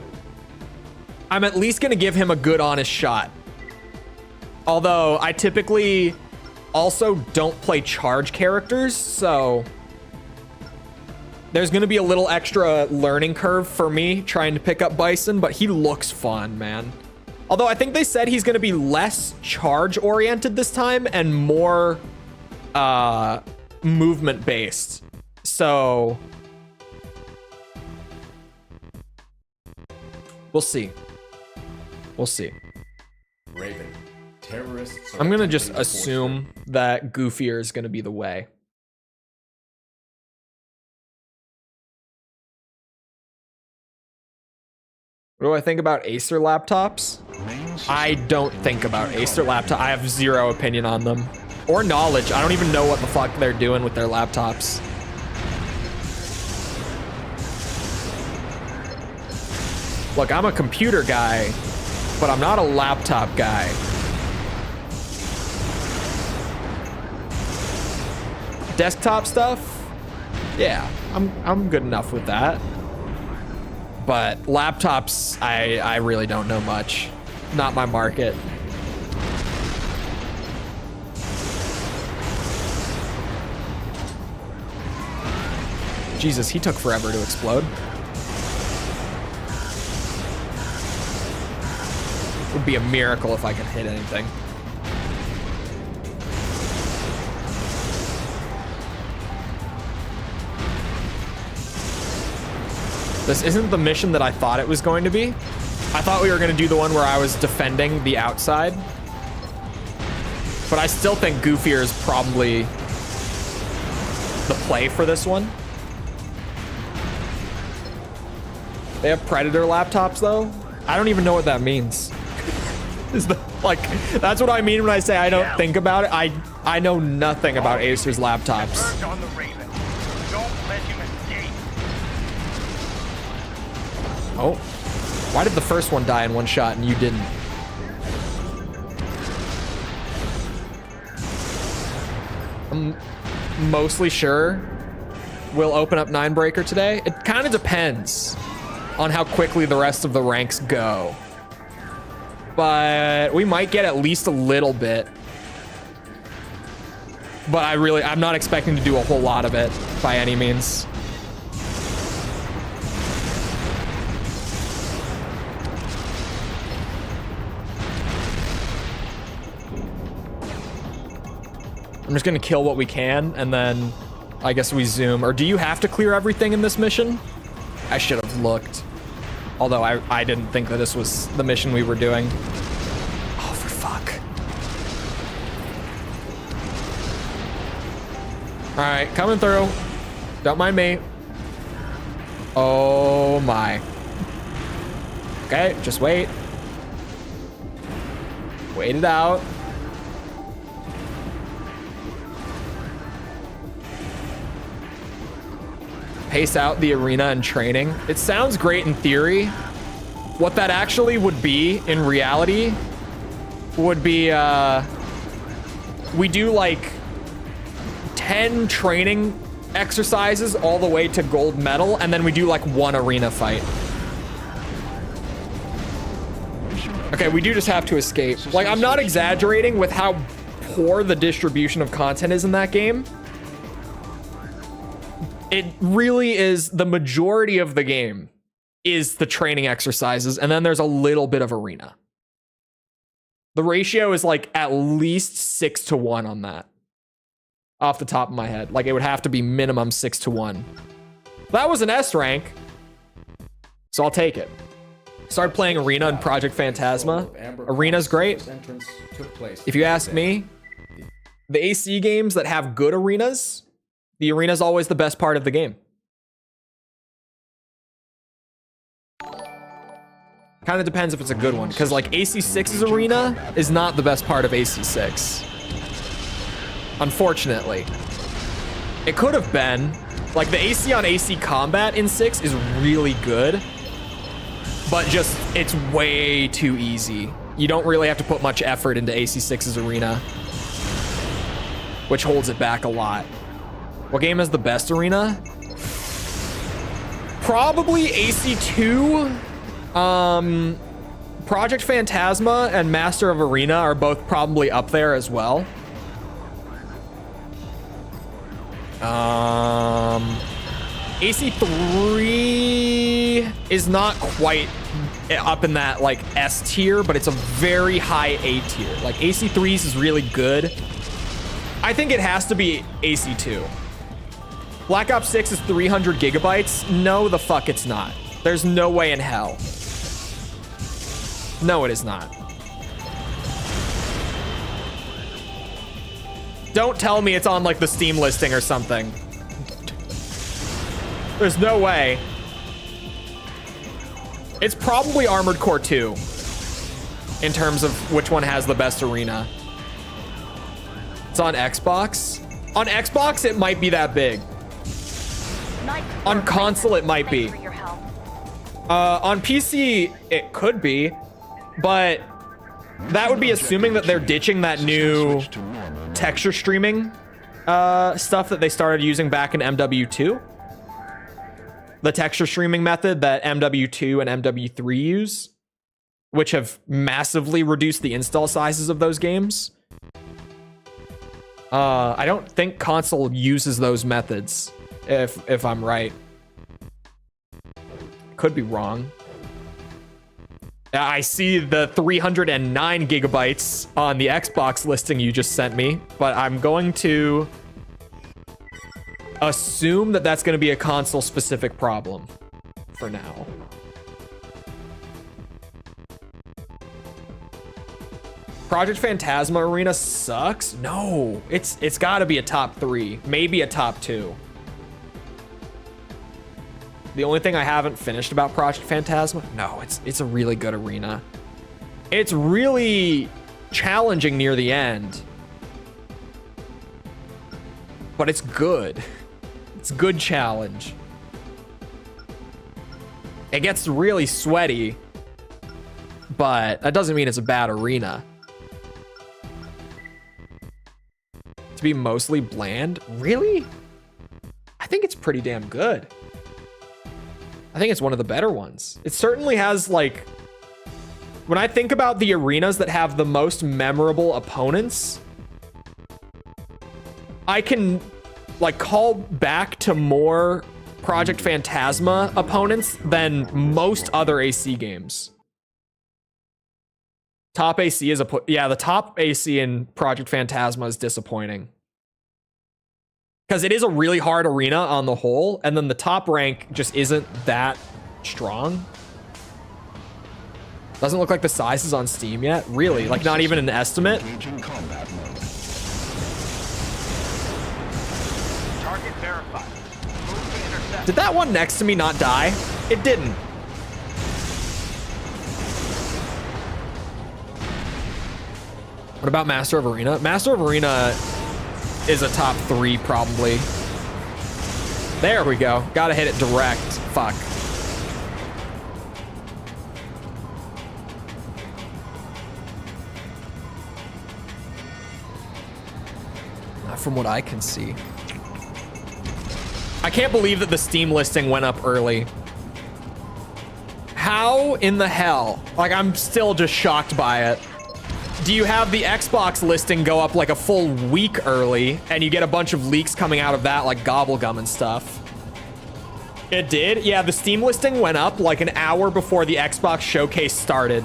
I'm at least gonna give him a good, honest shot. Although I typically also don't play charge characters, so there's gonna be a little extra learning curve for me trying to pick up Bison, but he looks fun, man. Although I think they said he's gonna be less charge oriented this time and more movement based. So we'll see. We'll see. Raven. Terrorists are I'm gonna just attempting to force assume that goofier is gonna be the way. What do I think about Acer laptops? I don't think about Acer laptop. I have zero opinion on them or knowledge. I don't even know what the fuck they're doing with their laptops. Look, I'm a computer guy, but I'm not a laptop guy. Desktop stuff? Yeah, I'm good enough with that. But laptops, I really don't know much. Not my market. Jesus, he took forever to explode. Would be a miracle if I could hit anything. This isn't the mission that I thought it was going to be. I thought we were going to do the one where I was defending the outside. But I still think goofier is probably the play for this one. They have Predator laptops though. I don't even know what that means. Like, that's what I mean when I say I don't think about it. I know nothing about Acer's laptops. On the Raven. Don't let him escape. Oh, why did the first one die in one shot and you didn't? I'm mostly sure we'll open up 9breaker today. It kind of depends on how quickly the rest of the ranks go. But we might get at least a little bit. But I'm not expecting to do a whole lot of it by any means. I'm just gonna kill what we can, and then I guess we zoom. Or do you have to clear everything in this mission? I should have looked. Although I didn't think that this was the mission we were doing. Oh, for fuck. All right, coming through. Don't mind me. Oh my. Okay, just wait. Wait it out. Pace out the arena and training. It sounds great in theory. What that actually would be in reality would be we do like 10 training exercises all the way to gold medal, and then we do like one arena fight. Okay, we do just have to escape. Like, I'm not exaggerating with how poor the distribution of content is in that game. It really is, the majority of the game is the training exercises, and then there's a little bit of arena. The ratio is like at least 6-to-1 on that. Off the top of my head. Like, it would have to be minimum 6-to-1. That was an S rank, so I'll take it. Started playing Arena and Project Phantasma. Arena's great. If you ask me, the AC games that have good arenas, the arena's always the best part of the game. Kind of depends if it's a good one, because like AC6's arena is not the best part of AC6. Unfortunately. It could have been. Like, the AC on AC combat in 6 is really good, but just, it's way too easy. You don't really have to put much effort into AC6's arena, which holds it back a lot. What game has the best arena? Probably AC2. Project Phantasma and Master of Arena are both probably up there as well. AC3 is not quite up in that like S tier, but it's a very high A tier. Like AC3's is really good. I think it has to be AC2. Black Ops 6 is 300 gigabytes. No, the fuck it's not. There's no way in hell. No, it is not. Don't tell me it's on like the Steam listing or something. There's no way. It's probably Armored Core 2 in terms of which one has the best arena. It's on Xbox. On Xbox, it might be that big. On console, it might be. On PC, it could be, but that would be assuming that they're ditching that new texture streaming stuff that they started using back in MW2. The texture streaming method that MW2 and MW3 use, which have massively reduced the install sizes of those games. I don't think console uses those methods, if I'm right. Could be wrong. I see the 309 gigabytes on the Xbox listing you just sent me, but I'm going to assume that that's going to be a console specific problem for now. Project Phantasma Arena sucks? No, it's got to be a top 3, maybe a top 2. The only thing I haven't finished about Project Phantasma? No, it's a really good arena. It's really challenging near the end. But it's good. It's good challenge. It gets really sweaty, but that doesn't mean it's a bad arena. To be mostly bland? Really? I think it's pretty damn good. I think it's one of the better ones. It certainly has, like, when I think about the arenas that have the most memorable opponents, I can, like, call back to more Project Phantasma opponents than most other AC games. Top AC is the top AC in Project Phantasma is disappointing. Because it is a really hard arena on the whole, and then the top rank just isn't that strong. Doesn't look like the size is on Steam yet. Really? Like, not even an estimate? Engaging combat mode. Target verified. Move to intercept. Did that one next to me not die? It didn't. What about Master of Arena? Master of Arena is a top 3 probably. There we go. Gotta hit it direct. Fuck. Not from what I can see. I can't believe that the Steam listing went up early. How in the hell? Like, I'm still just shocked by it. Do you have the Xbox listing go up like a full week early, and you get a bunch of leaks coming out of that, like Gobblegum and stuff? It did? Yeah, the Steam listing went up like an hour before the Xbox showcase started.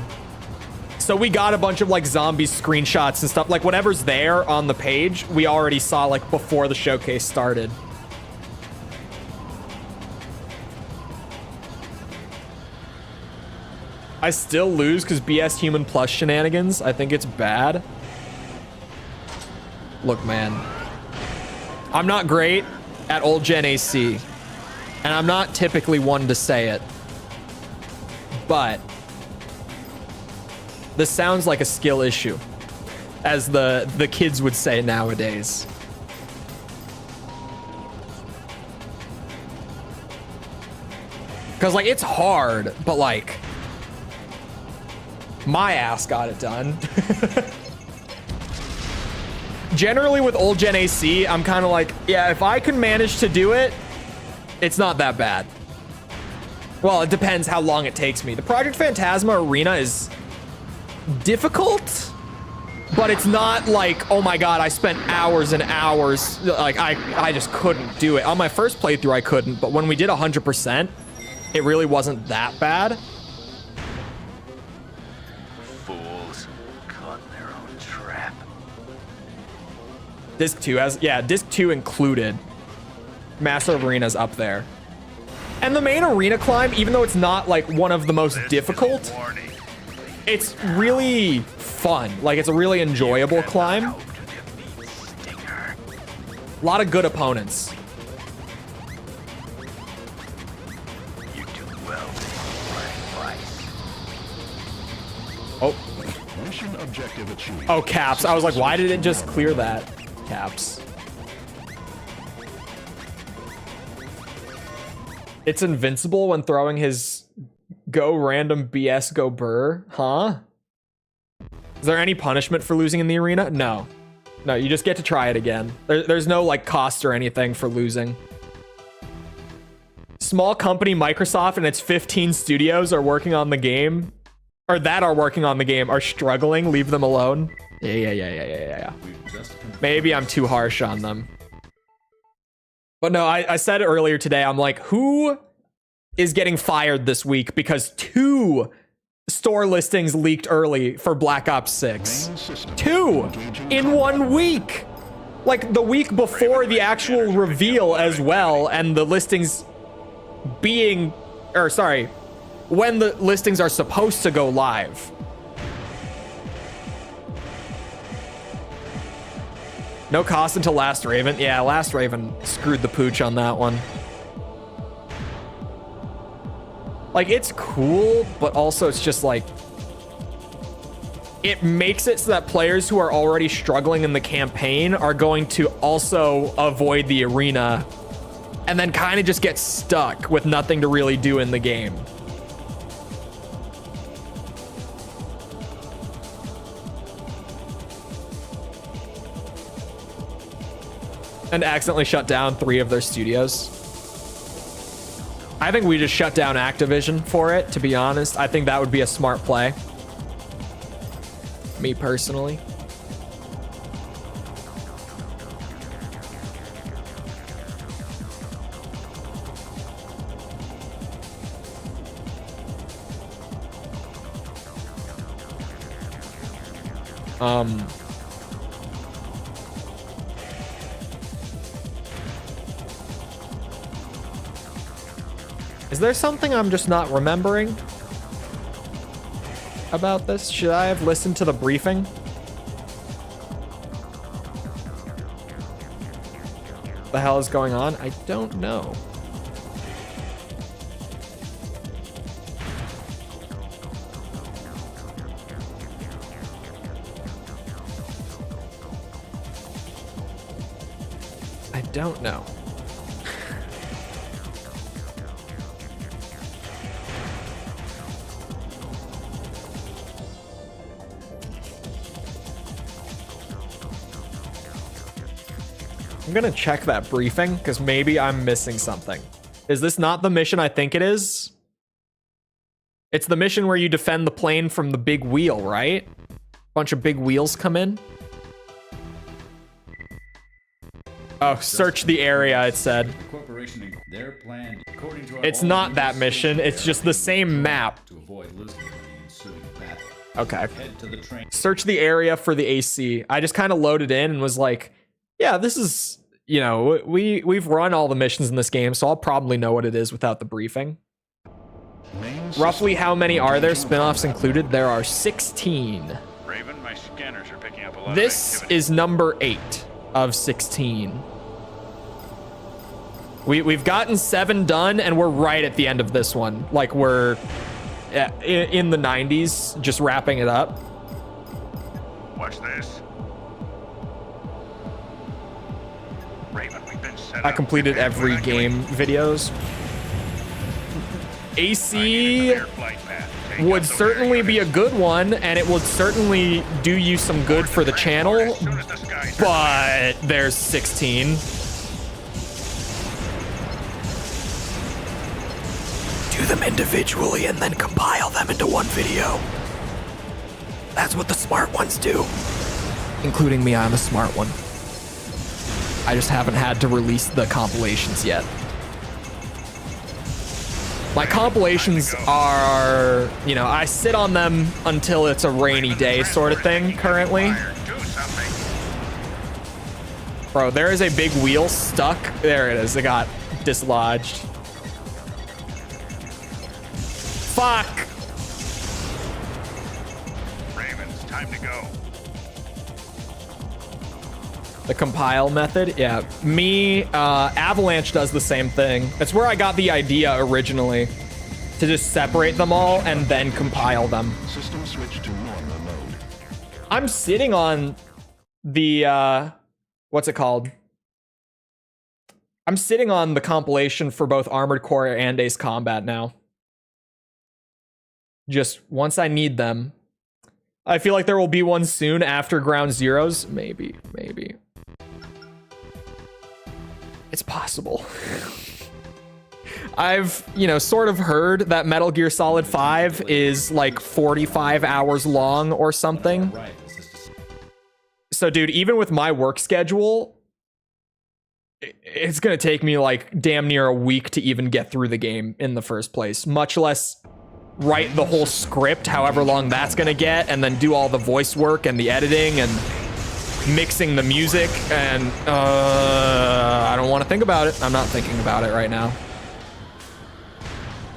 So we got a bunch of like zombie screenshots and stuff. Like whatever's there on the page, we already saw like before the showcase started. I still lose because BS Human Plus shenanigans. I think it's bad. Look, man. I'm not great at old gen AC. And I'm not typically one to say it. But this sounds like a skill issue, as the kids would say nowadays. Because, like, it's hard, but, like, my ass got it done. generally with old gen AC, I'm kind of like, yeah, if I can manage to do it, it's not that bad. Well, it depends how long it takes me. The Project Phantasma Arena is difficult, but it's not like, oh my god, I spent hours and hours. Like, I just couldn't do it. On my first playthrough, I couldn't, but when we did 100%, it really wasn't that bad. Fools caught in their own trap. Disc 2 has, yeah, Disc 2 included. Master Arena's up there. And the main arena climb, even though it's not like one of the most difficult, it's really fun. Like, it's a really enjoyable climb. A lot of good opponents. You do well with my advice. Oh. Mission objective achieved. Oh, Caps. I was like, why did it just clear that? Caps. It's invincible when throwing his go random BS go burr. Huh? Is there any punishment for losing in the arena? No. No, you just get to try it again. There's no like cost or anything for losing. Small company Microsoft and its 15 studios are working on the game. Or that are working on the game are struggling. Leave them alone. Yeah. Maybe I'm too harsh on them. But no, I said it earlier today. I'm like, who is getting fired this week because 2 store listings leaked early for Black Ops 6? 2 in 1 week. Like the week before the actual reveal as well, and the listings being, or sorry, when the listings are supposed to go live. No cost until Last Raven. Yeah, Last Raven screwed the pooch on that one. Like, it's cool, but also it's just like, it makes it so that players who are already struggling in the campaign are going to also avoid the arena and then kind of just get stuck with nothing to really do in the game. And accidentally shut down 3 of their studios. I think we just shut down Activision for it, to be honest. I think that would be a smart play. Me personally. Is there something I'm just not remembering about this? Should I have listened to the briefing? What the hell is going on? I don't know. I don't know. I'm gonna check that briefing because maybe I'm missing something. Is this not the mission I think it is? It's the mission where you defend the plane from the big wheel, right? Bunch of big wheels come in. Oh, search the area, it said. It's not that mission, it's just the same map. Okay. Search the area for the AC. I just kind of loaded in and was like, yeah, this is, you know, we've run all the missions in this game, so I'll probably know what it is without the briefing. Roughly how many are there, spin-offs included? There are 16. Raven, my scanners are picking up a lot This of activity. is number 8 of 16. We've gotten 7 done, and we're right at the end of this one. Like, we're in the 90s, just wrapping it up. Watch this. Raven, we've been set I up. completed every game videos. AC, Clear flight path. would certainly be a good one, and it would certainly do you some good for the channel, but there's 16. Do them individually and then compile them into one video. That's what the smart ones do. Including me, I'm a smart one. I just haven't had to release the compilations yet. My compilations are, you know, I sit on them until it's a rainy day sort of thing currently. Bro, there is a big wheel stuck. There it is. It got dislodged. Fuck. Ravens, time to go. The compile method, yeah. Me, Avalanche does the same thing. That's where I got the idea originally, to just separate them all and then compile them. System switch to normal mode. I'm sitting on the, what's it called? I'm sitting on the compilation for both Armored Core and Ace Combat now. Just once I need them. I feel like there will be one soon after Ground Zeroes. Maybe. It's possible. I've, you know, sort of heard that Metal Gear Solid 5 is like 45 hours long or something. So, dude, even with my work schedule, it's gonna take me like damn near a week to even get through the game in the first place, much less write the whole script, however long that's gonna get, and then do all the voice work and the editing and mixing the music, and I don't want to think about it. I'm not thinking about it right now.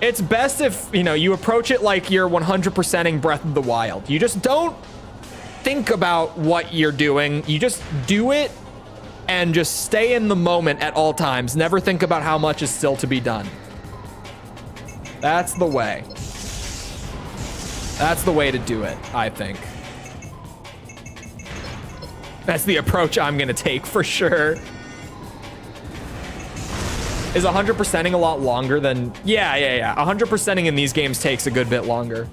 It's best if, you know, you approach it like you're 100%ing Breath of the Wild. You just don't think about what you're doing. You just do it and just stay in the moment at all times. Never think about how much is still to be done. That's the way. That's the way to do it, I think. That's the approach I'm gonna take for sure. Is 100%ing a lot longer than... Yeah. 100%ing in these games takes a good bit longer.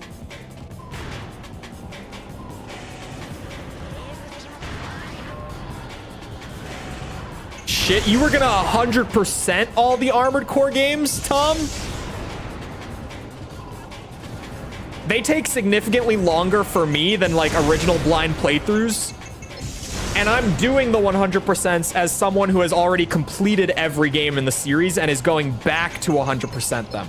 Shit, you were gonna 100% all the Armored Core games, Tom? They take significantly longer for me than like original blind playthroughs. And I'm doing the 100% as someone who has already completed every game in the series and is going back to 100% them.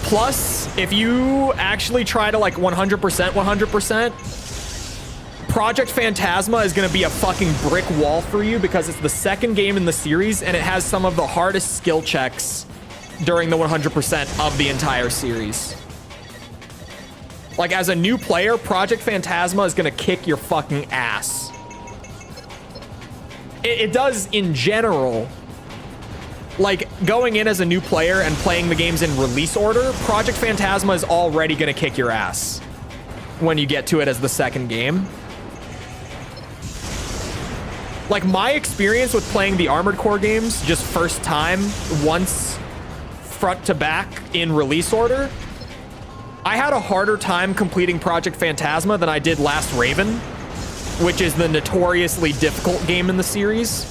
Plus, if you actually try to like 100%, Project Phantasma is going to be a fucking brick wall for you because it's the second game in the series and it has some of the hardest skill checks during the 100% of the entire series. Like, as a new player, Project Phantasma is going to kick your fucking ass. It does in general. Like, going in as a new player and playing the games in release order, Project Phantasma is already going to kick your ass when you get to it as the second game. Like, my experience with playing the Armored Core games, just first time, once front to back in release order, I had a harder time completing Project Phantasma than I did Last Raven, which is the notoriously difficult game in the series.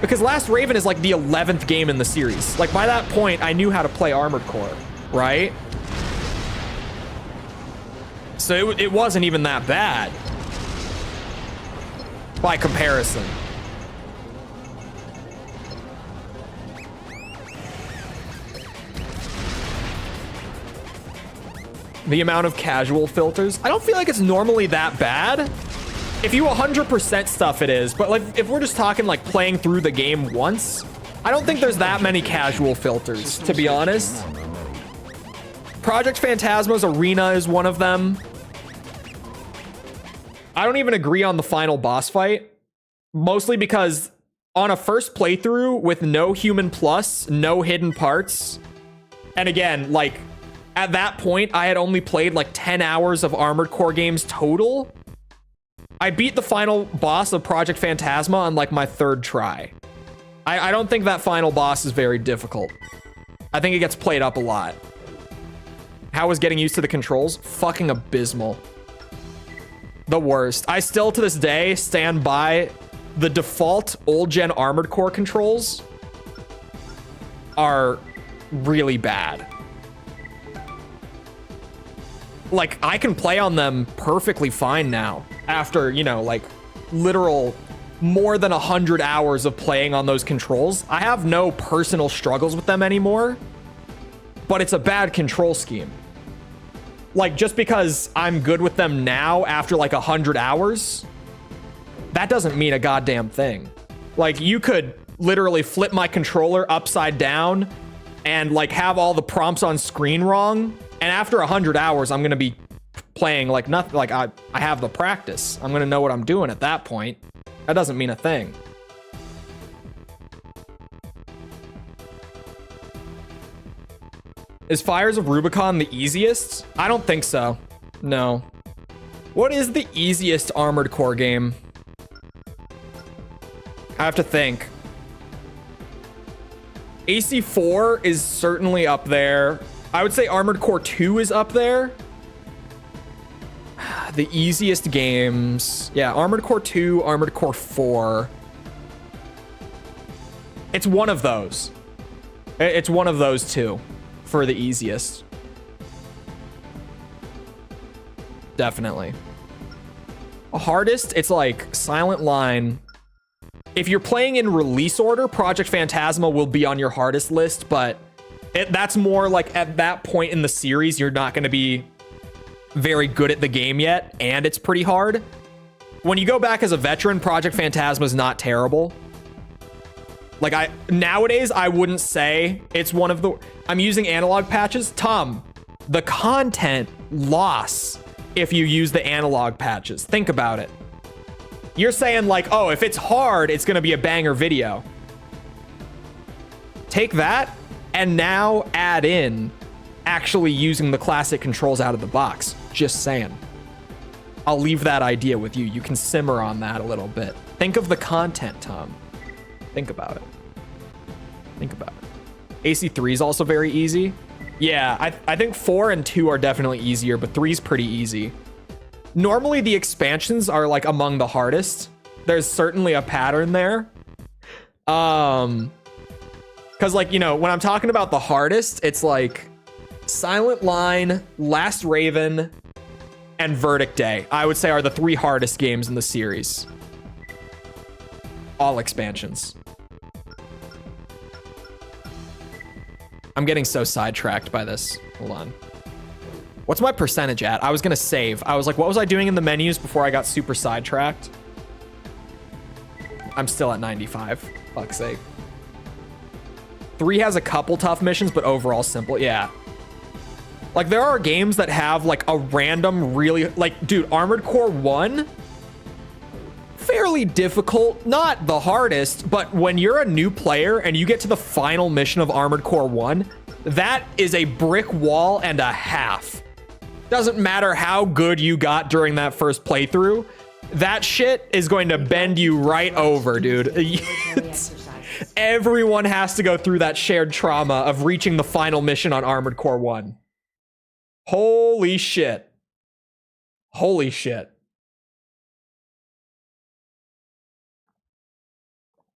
Because Last Raven is like the 11th game in the series. Like, by that point, I knew how to play Armored Core, right? So it wasn't even that bad by comparison. The amount of casual filters, I don't feel like it's normally that bad. If you 100% stuff, it is. But like, if we're just talking like playing through the game once, I don't think there's that many casual filters, to be honest. Project Phantasma's Arena is one of them. I don't even agree on the final boss fight, mostly because on a first playthrough with no human plus, no hidden parts, and again, like, at that point, I had only played like 10 hours of Armored Core games total. I beat the final boss of Project Phantasma on like my third try. I don't think that final boss is very difficult. I think it gets played up a lot. How was getting used to the controls? Fucking abysmal. The worst. I still, to this day, stand by the default old-gen Armored Core controls are really bad. Like, I can play on them perfectly fine now after, you know, like, literal more than 100 hours of playing on those controls. I have no personal struggles with them anymore, but it's a bad control scheme. Like, just because I'm good with them now after like 100 hours, that doesn't mean a goddamn thing. Like, you could literally flip my controller upside down and like have all the prompts on screen wrong, and after 100 hours, I'm gonna be playing like nothing. Like, I have the practice. I'm gonna know what I'm doing at that point. That doesn't mean a thing. Is Fires of Rubicon the easiest? I don't think so. No. What is the easiest Armored Core game? I have to think. AC4 is certainly up there. I would say Armored Core 2 is up there. The easiest games. Yeah, Armored Core 2, Armored Core 4. It's one of those. It's one of those two for the easiest. Definitely. Hardest, it's like Silent Line. If you're playing in release order, Project Phantasma will be on your hardest list, but that's more like at that point in the series, you're not going to be very good at the game yet, and it's pretty hard. When you go back as a veteran, Project Phantasma is not terrible. Like, nowadays, I wouldn't say it's one of the... I'm using analog patches. Tom, the content loss if you use the analog patches. Think about it. You're saying like, oh, if it's hard, it's going to be a banger video. Take that and now add in actually using the classic controls out of the box. Just saying. I'll leave that idea with you. You can simmer on that a little bit. Think of the content, Tom. Think about it. Think about it. AC3 is also very easy. Yeah, I think 4 and 2 are definitely easier, but 3 is pretty easy. Normally, the expansions are like among the hardest. There's certainly a pattern there. Because like, you know, when I'm talking about the hardest, it's like Silent Line, Last Raven, and Verdict Day, I would say, are the 3 hardest games in the series. All expansions. I'm getting so sidetracked by this. Hold on. What's my percentage at? I was gonna save. I was like, what was I doing in the menus before I got super sidetracked? I'm still at 95. Fuck's sake. 3 has a couple tough missions, but overall simple. Yeah. Like, there are games that have like a random really... Like, dude, Armored Core 1... fairly difficult, not the hardest, but when you're a new player and you get to the final mission of Armored Core 1, that is a brick wall and a half. Doesn't matter how good you got during that first playthrough, that shit is going to bend you right over, dude. Everyone has to go through that shared trauma of reaching the final mission on Armored Core 1. Holy shit. Holy shit.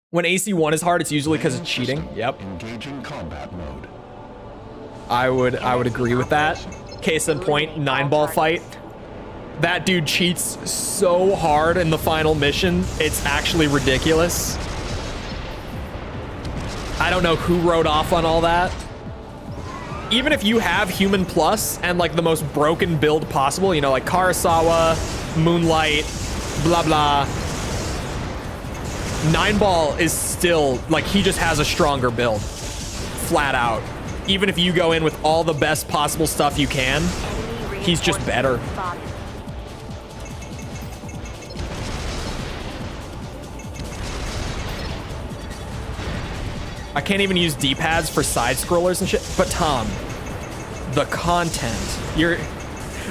When AC1 is hard, it's usually because it's cheating. Yep. Engaging combat mode. I would agree with that. Case in point, 9-ball fight. That dude cheats so hard in the final mission. It's actually ridiculous. I don't know who wrote off on all that. Even if you have Human Plus and like the most broken build possible, you know, like Karasawa, Moonlight, blah, blah. 9-ball is still, like, he just has a stronger build. Flat out. Even if you go in with all the best possible stuff you can, he's just better. I can't even use D-pads for side scrollers and shit. But Tom, the content.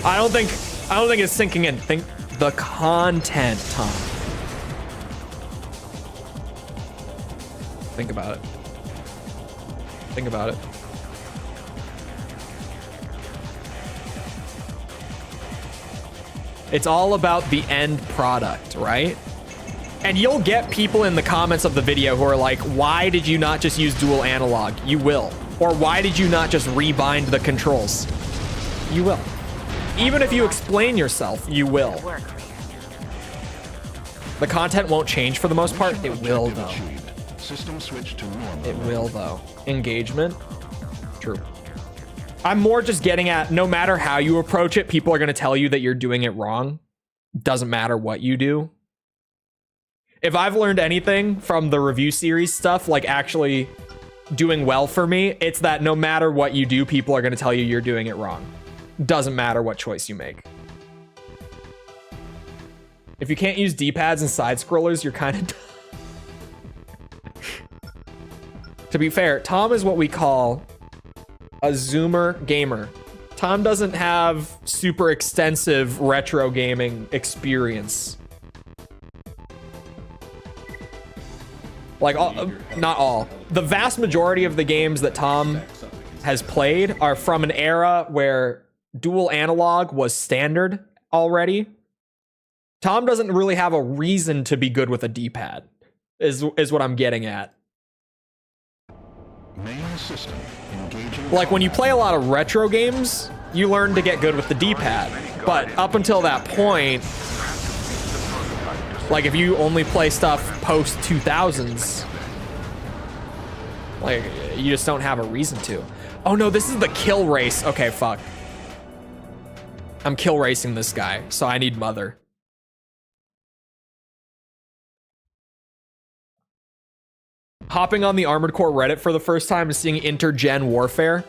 I don't think it's sinking in. Think the content, Tom. Think about it. Think about it. It's all about the end product, right? And you'll get people in the comments of the video who are like, why did you not just use dual analog? You will. Or why did you not just rebind the controls? You will. Even if you explain yourself, you will. The content won't change for the most part. It will, though. System switch to normal. It will, though. Engagement. True. I'm more just getting at, no matter how you approach it, people are going to tell you that you're doing it wrong. Doesn't matter what you do. If I've learned anything from the review series stuff, like actually doing well for me, it's that no matter what you do, people are going to tell you you're doing it wrong. Doesn't matter what choice you make. If you can't use D-pads and side scrollers, you're kind of... To be fair, Tom is what we call a Zoomer gamer. Tom doesn't have super extensive retro gaming experience. Like, not all. The vast majority of the games that Tom has played are from an era where dual analog was standard already. Tom doesn't really have a reason to be good with a D-pad, is what I'm getting at. Main system engaging. Like, when you play a lot of retro games, you learn to get good with the D-pad. But up until that point, like, if you only play stuff post 2000s, like, you just don't have a reason to. Oh no, this is the kill race. Okay, fuck. I'm kill racing this guy, so I need mother. Hopping on the Armored Core Reddit for the first time and seeing intergen warfare.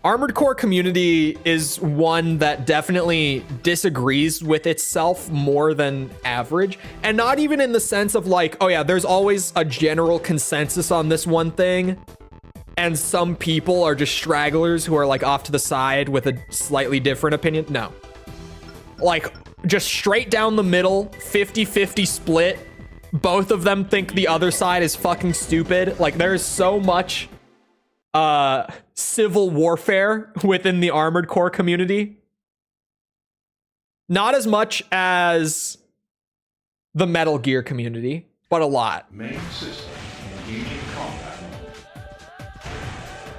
Armored Core community is one that definitely disagrees with itself more than average. And not even in the sense of like, oh yeah, there's always a general consensus on this one thing. And some people are just stragglers who are like off to the side with a slightly different opinion. No. Like, just straight down the middle, 50-50 split. Both of them think the other side is fucking stupid. Like, there's so much civil warfare within the Armored Core community. Not as much as the Metal Gear community, but a lot. Main system engaging combat.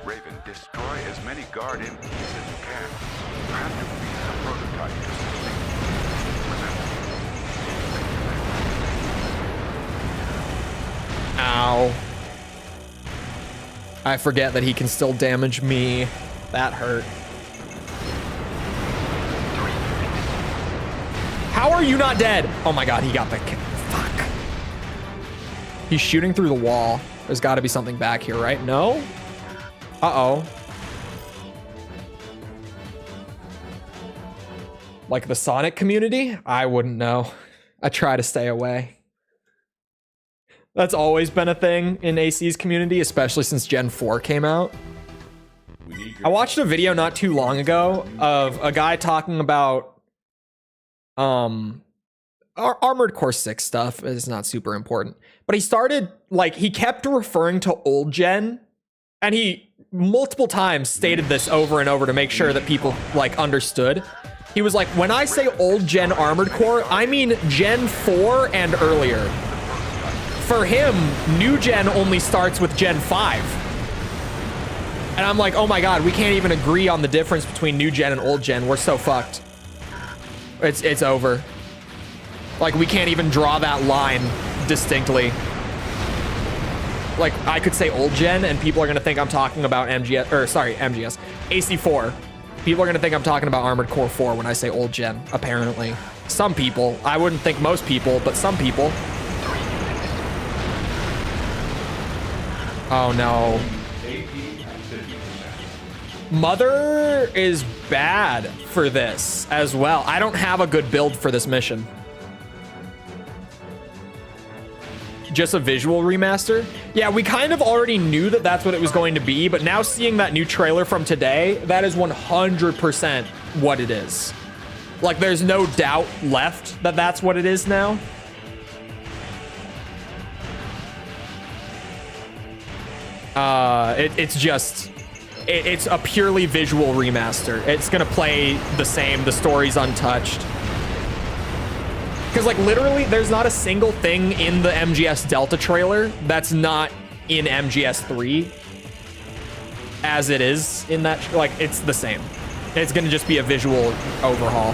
Raven, destroy as many guard MPs as you can. You have to release the prototype to succeed. Ow. I forget that he can still damage me. That hurt. How are you not dead? Oh my god, he got the kill. Fuck. He's shooting through the wall. There's got to be something back here, right? No? Uh-oh. Like the Sonic community? I wouldn't know. I try to stay away. That's always been a thing in AC's community, especially since Gen 4 came out. I watched a video not too long ago of a guy talking about Armored Core 6 stuff. It's not super important. But he started, like, he kept referring to old gen, and he multiple times stated this over and over to make sure that people, like, understood. He was like, when I say old gen Armored Core, I mean Gen 4 and earlier. For him, new gen only starts with Gen 5. And I'm like, oh my god, we can't even agree on the difference between new gen and old gen. We're so fucked. It's over. Like, we can't even draw that line distinctly. Like, I could say old gen and people are gonna think I'm talking about MGS, AC4. People are gonna think I'm talking about Armored Core 4 when I say old gen, apparently. Some people. I wouldn't think most people, but some people. Oh no. Mother is bad for this as well. I don't have a good build for this mission. Just a visual remaster? Yeah, we kind of already knew that that's what it was going to be, but now seeing that new trailer from today, that is 100% what it is. Like, there's no doubt left that that's what it is now. It's just, it's a purely visual remaster. It's gonna play the same. The story's untouched. Because like literally, there's not a single thing in the MGS Delta trailer that's not in MGS 3 as it is in that. Like it's the same. It's gonna just be a visual overhaul.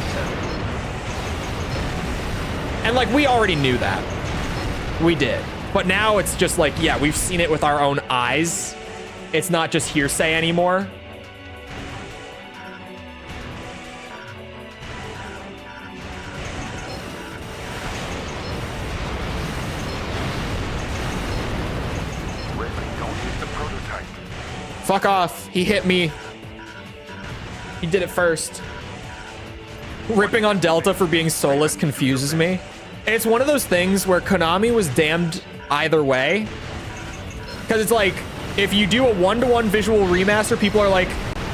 And like we already knew that. We did. But now it's just like, yeah, we've seen it with our own eyes. It's not just hearsay anymore. Fuck off. He hit me. He did it first. Ripping on Delta for being soulless confuses me. It's one of those things where Konami was damned either way. Because it's like, if you do a one-to-one visual remaster, people are like,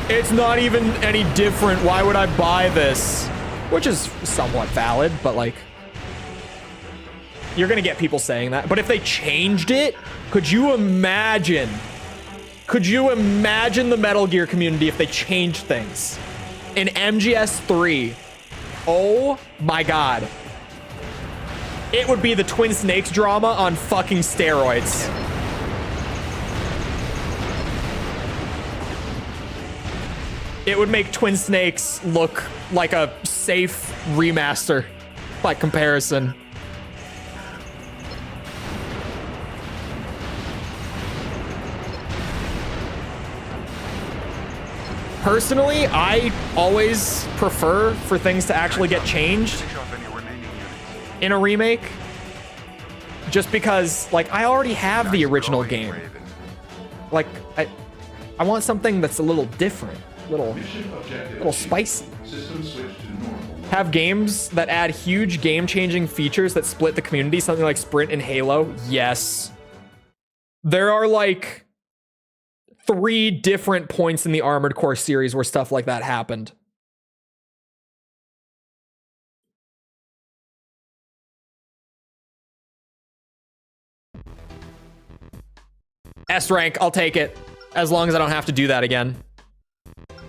it's not even any different. Why would I buy this? Which is somewhat valid, but like, you're going to get people saying that. But if they changed it, could you imagine? Could you imagine the Metal Gear community if they changed things? In MGS 3, oh my god. It would be the Twin Snakes drama on fucking steroids. It would make Twin Snakes look like a safe remaster by comparison. Personally, I always prefer for things to actually get changed in a remake. Just because, like, I already have the original game. Like, I want something that's a little different, little spicy. Have games that add huge game-changing features that split the community, something like Sprint and Halo. Yes. There are, like, 3 different points in the Armored Core series where stuff like that happened. S rank, I'll take it. As long as I don't have to do that again.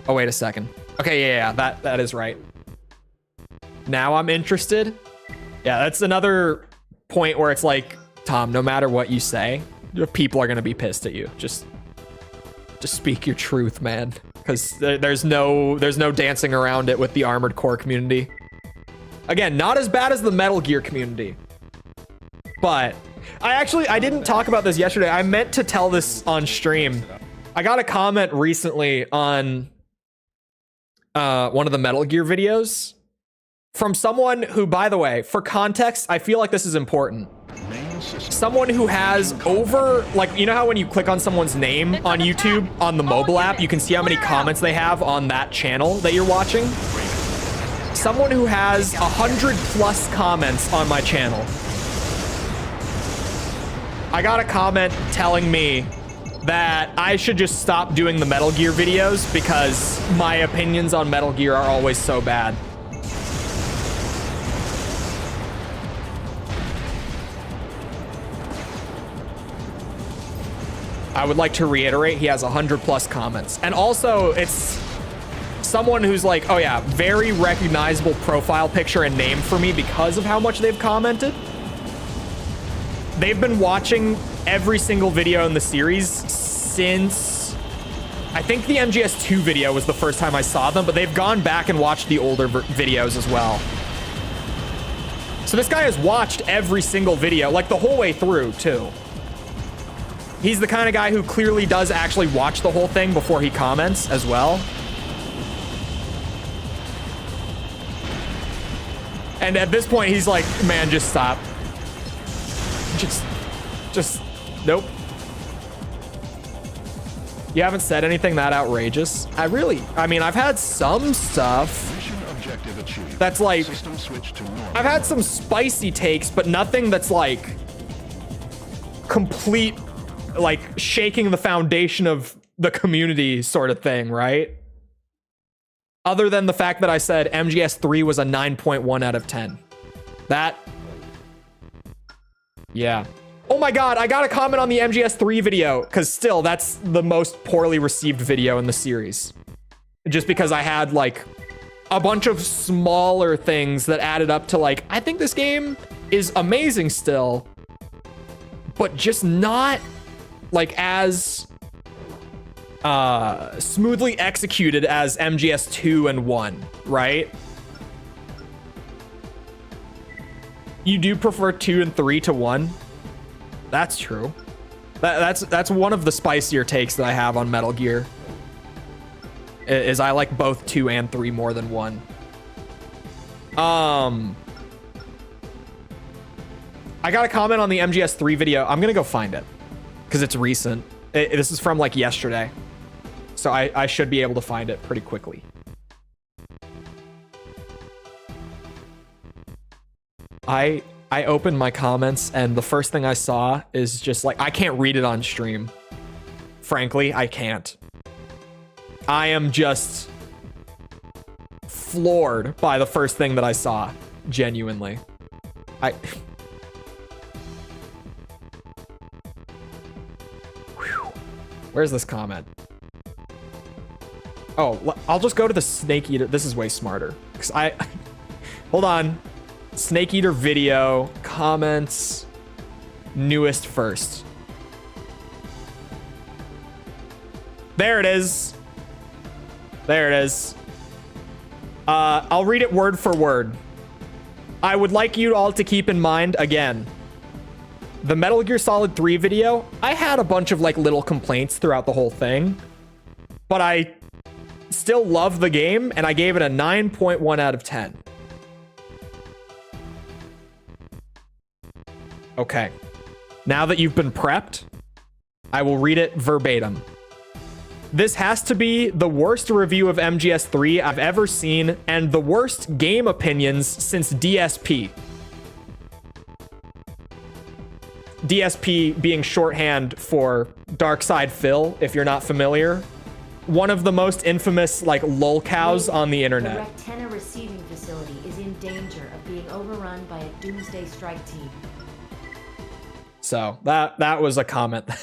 Oh, wait a second. Okay, yeah, that is right. Now I'm interested. Yeah, that's another point where it's like, Tom, no matter what you say, people are gonna be pissed at you. Just speak your truth, man. Because there's no dancing around it with the Armored Core community. Again, not as bad as the Metal Gear community. But I didn't talk about this yesterday. I meant to tell this on stream. I got a comment recently on one of the Metal Gear videos from someone who, by the way, for context, I feel like this is important. Someone who has over, like, you know how when you click on someone's name on YouTube on the mobile app, you can see how many comments they have on that channel that you're watching? Someone who has 100+ comments on my channel. I got a comment telling me that I should just stop doing the Metal Gear videos because my opinions on Metal Gear are always so bad. I would like to reiterate, he has 100+ comments. And also, it's someone who's like, oh yeah, very recognizable profile picture and name for me because of how much they've commented. They've been watching every single video in the series since, I think the MGS2 video was the first time I saw them, but they've gone back and watched the older videos as well. So this guy has watched every single video, like the whole way through too. He's the kind of guy who clearly does actually watch the whole thing before he comments as well. And at this point, he's like, man, just stop. Just, nope. You haven't said anything that outrageous. I mean, I've had some stuff that's like, I've had some spicy takes, but nothing that's like complete, like shaking the foundation of the community sort of thing, right? Other than the fact that I said MGS 3 was a 9.1 out of 10. That, yeah. Oh my god, I gotta comment on the MGS3 video, because still, that's the most poorly received video in the series. Just because I had, like, a bunch of smaller things that added up to, like, I think this game is amazing still, but just not, like, as smoothly executed as MGS2 and 1, right? You do prefer 2 and 3 to 1? That's true. That's one of the spicier takes that I have on Metal Gear. Is I like both 2 and 3 more than 1. I got a comment on the MGS3 video. I'm gonna go find it because it's recent. This is from like yesterday, so I should be able to find it pretty quickly. I opened my comments and the first thing I saw is just like, I can't read it on stream. Frankly, I can't. I am just floored by the first thing that I saw. Genuinely. Where's this comment? Oh, I'll just go to the Snake Eater. This is way smarter. Because hold on. Snake Eater video, comments, newest first. There it is. There it is. I'll read it word for word. I would like you all to keep in mind, again, the Metal Gear Solid 3 video, I had a bunch of like little complaints throughout the whole thing, but I still love the game and I gave it a 9.1 out of 10. Okay. Now that you've been prepped, I will read it verbatim. This has to be the worst review of MGS3 I've ever seen and the worst game opinions since DSP. DSP being shorthand for Dark Side Phil, if you're not familiar. One of the most infamous, like, lolcows on the internet. The Rectenna receiving facility is in danger of being overrun by a doomsday strike team. So, that was a comment that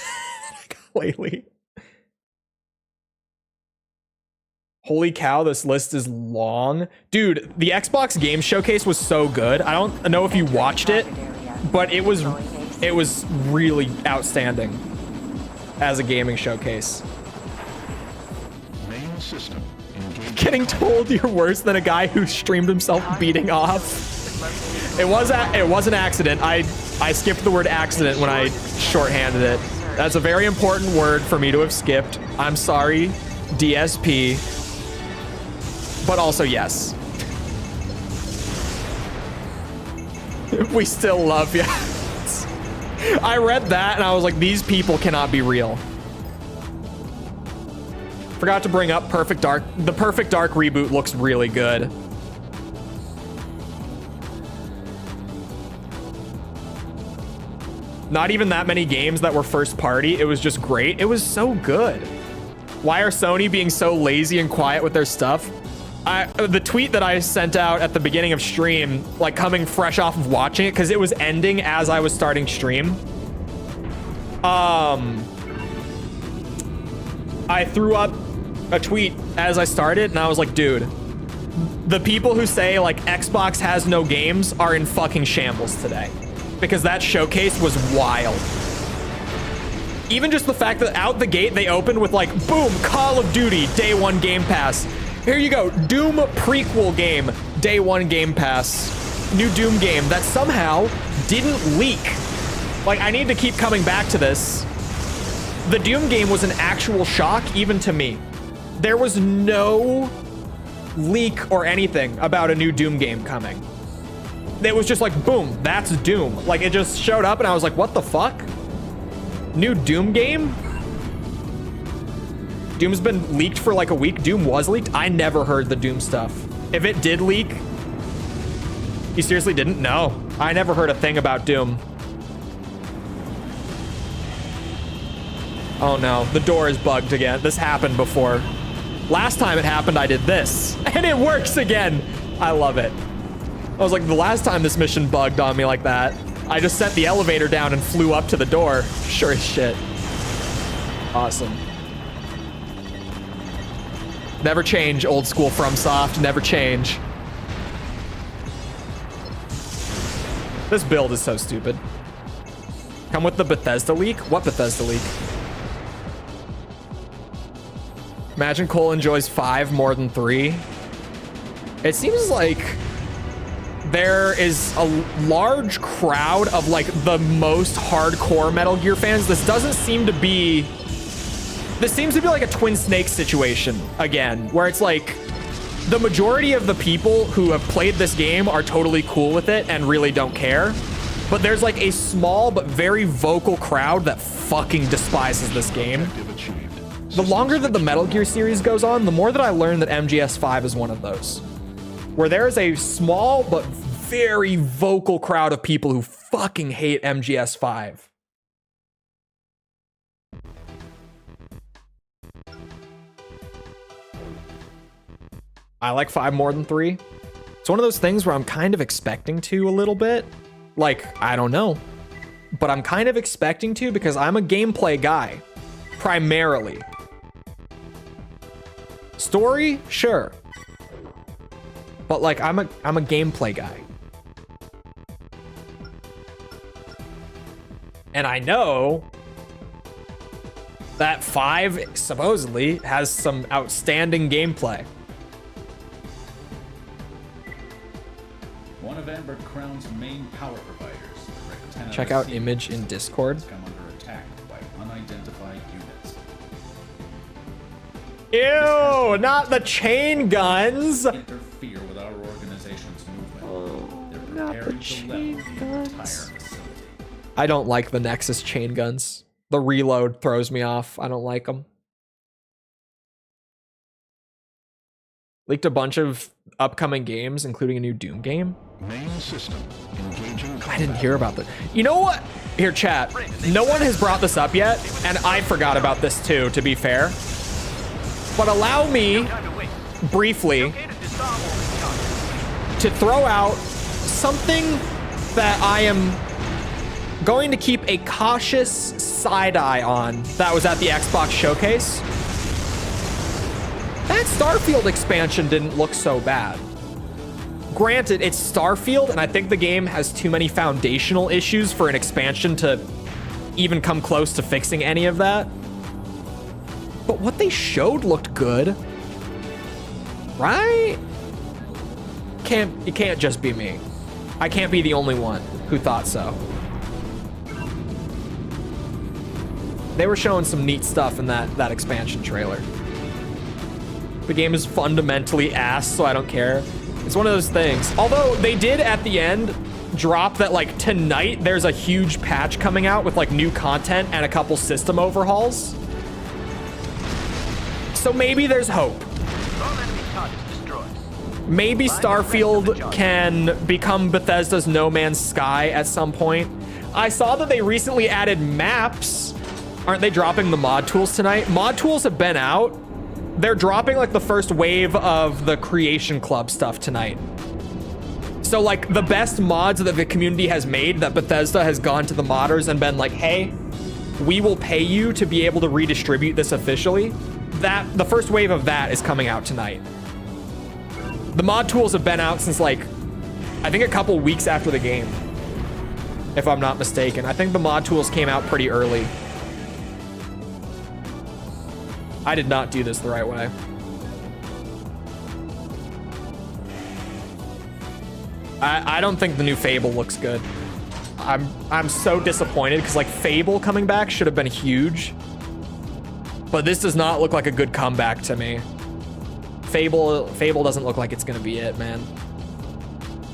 I got lately. Holy cow, this list is long. Dude, the Xbox Game Showcase was so good. I don't know if you watched it, but it was really outstanding as a gaming showcase. Main system engaged. Getting told you're worse than a guy who streamed himself beating off. It was an accident. I skipped the word accident when I shorthanded it. That's a very important word for me to have skipped. I'm sorry, DSP. But also, yes. We still love you. I read that and I was like, these people cannot be real. Forgot to bring up Perfect Dark. The Perfect Dark reboot looks really good. Not even that many games that were first party. It was just great. It was so good. Why are Sony being so lazy and quiet with their stuff? The tweet that I sent out at the beginning of stream, like coming fresh off of watching it, because it was ending as I was starting stream. I threw up a tweet as I started, and I was like, dude, the people who say like Xbox has no games are in fucking shambles today. Because that showcase was wild. Even just the fact that out the gate they opened with like, boom, Call of Duty, day one Game Pass. Here you go, Doom prequel game, day one Game Pass. New Doom game that somehow didn't leak. Like, I need to keep coming back to this. The Doom game was an actual shock, even to me. There was no leak or anything about a new Doom game coming. It was just like, boom, that's Doom. Like, it just showed up and I was like, what the fuck? New Doom game? Doom's been leaked for like a week. Doom was leaked? I never heard the Doom stuff. If it did leak, you seriously didn't? No. I never heard a thing about Doom. Oh no, the door is bugged again. This happened before. Last time it happened, I did this. And it works again. I love it. I was like, the last time this mission bugged on me like that, I just set the elevator down and flew up to the door. Sure as shit. Awesome. Never change, old school FromSoft. Never change. This build is so stupid. Come with the Bethesda leak? What Bethesda leak? Imagine Cole enjoys 5 more than 3. It seems like there is a large crowd of like the most hardcore Metal Gear fans. This seems to be like a Twin Snakes situation again, where it's like the majority of the people who have played this game are totally cool with it and really don't care. But there's like a small but very vocal crowd that fucking despises this game. The longer that the Metal Gear series goes on, the more that I learn that MGS5 is one of those. Where there is a small but very vocal crowd of people who fucking hate MGS5. I like 5 more than 3. It's one of those things where I'm kind of expecting to a little bit. Like, I don't know. But I'm kind of expecting to because I'm a gameplay guy. Primarily. Story? Sure. But like, I'm a gameplay guy. And I know that 5 supposedly has some outstanding gameplay. One of Amber Crown's main power providers, the Rectana Check out receiver, image in Discord. has come under attack by unidentified units. Ew, not the chain guns. Interfere with our organization's movement. They're preparing to level the entire facility. I don't like the Nexus chain guns. The reload throws me off. I don't like them. Leaked a bunch of upcoming games, including a new Doom game. Main system engaging. I didn't hear about that. You know what? Here, chat. No one has brought this up yet, and I forgot about this too, to be fair. But allow me, briefly, to throw out something that I am going to keep a cautious side eye on that was at the Xbox showcase. That Starfield expansion didn't look so bad. Granted, it's Starfield, and I think the game has too many foundational issues for an expansion to even come close to fixing any of that. But what they showed looked good. Right? It can't just be me. I can't be the only one who thought so. They were showing some neat stuff in that expansion trailer. The game is fundamentally ass, so I don't care. It's one of those things. Although they did at the end drop that like tonight there's a huge patch coming out with like new content and a couple system overhauls. So maybe there's hope. Maybe Starfield can become Bethesda's No Man's Sky at some point. I saw that they recently added maps. Aren't they dropping the mod tools tonight? Mod tools have been out. They're dropping like the first wave of the Creation Club stuff tonight. So like the best mods that the community has made, that Bethesda has gone to the modders and been like, hey, we will pay you to be able to redistribute this officially. The first wave of that is coming out tonight. The mod tools have been out since like, I think a couple weeks after the game, if I'm not mistaken. I think the mod tools came out pretty early. I did not do this the right way. I don't think the new Fable looks good. I'm so disappointed because like Fable coming back should have been huge. But this does not look like a good comeback to me. Fable doesn't look like it's gonna be it, man.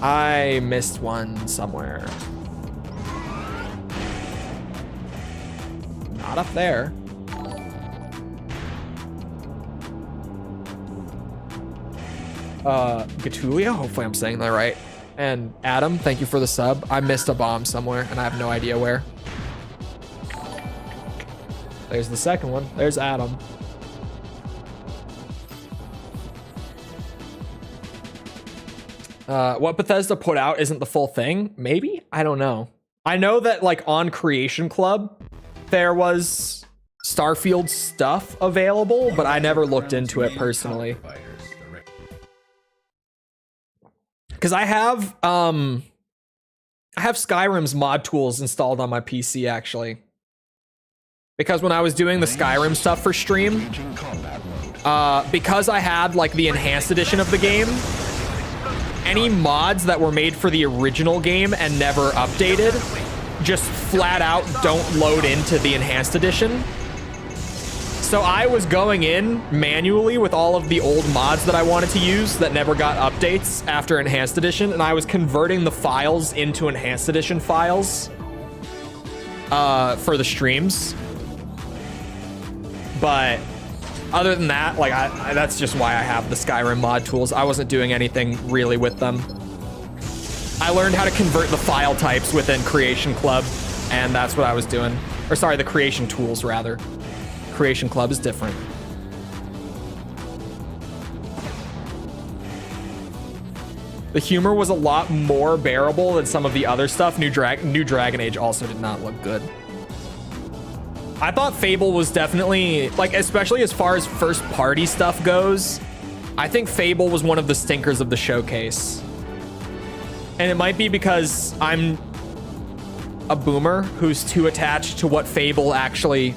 I missed one somewhere. Not up there. Gatulio, hopefully I'm saying that right. And Adam, thank you for the sub. I missed a bomb somewhere and I have no idea where. There's the second one. There's Adam. What Bethesda put out isn't the full thing. Maybe? I don't know. I know that like on Creation Club, there was Starfield stuff available, but I never looked into it personally. Because I have Skyrim's mod tools installed on my PC actually. Because when I was doing the Skyrim stuff for stream, because I had like the enhanced edition of the game, any mods that were made for the original game and never updated just flat out don't load into the enhanced edition. So I was going in manually with all of the old mods that I wanted to use that never got updates after enhanced edition, and I was converting the files into enhanced edition files for the streams. But other than that, like that's just why I have the Skyrim mod tools. I wasn't doing anything really with them. I learned how to convert the file types within Creation Club, and that's what I was doing. Or sorry, the Creation tools rather. Creation Club is different. The humor was a lot more bearable than some of the other stuff. New Dragon Age also did not look good. I thought Fable was definitely, like, especially as far as first party stuff goes, I think Fable was one of the stinkers of the showcase. And it might be because I'm a boomer who's too attached to what Fable actually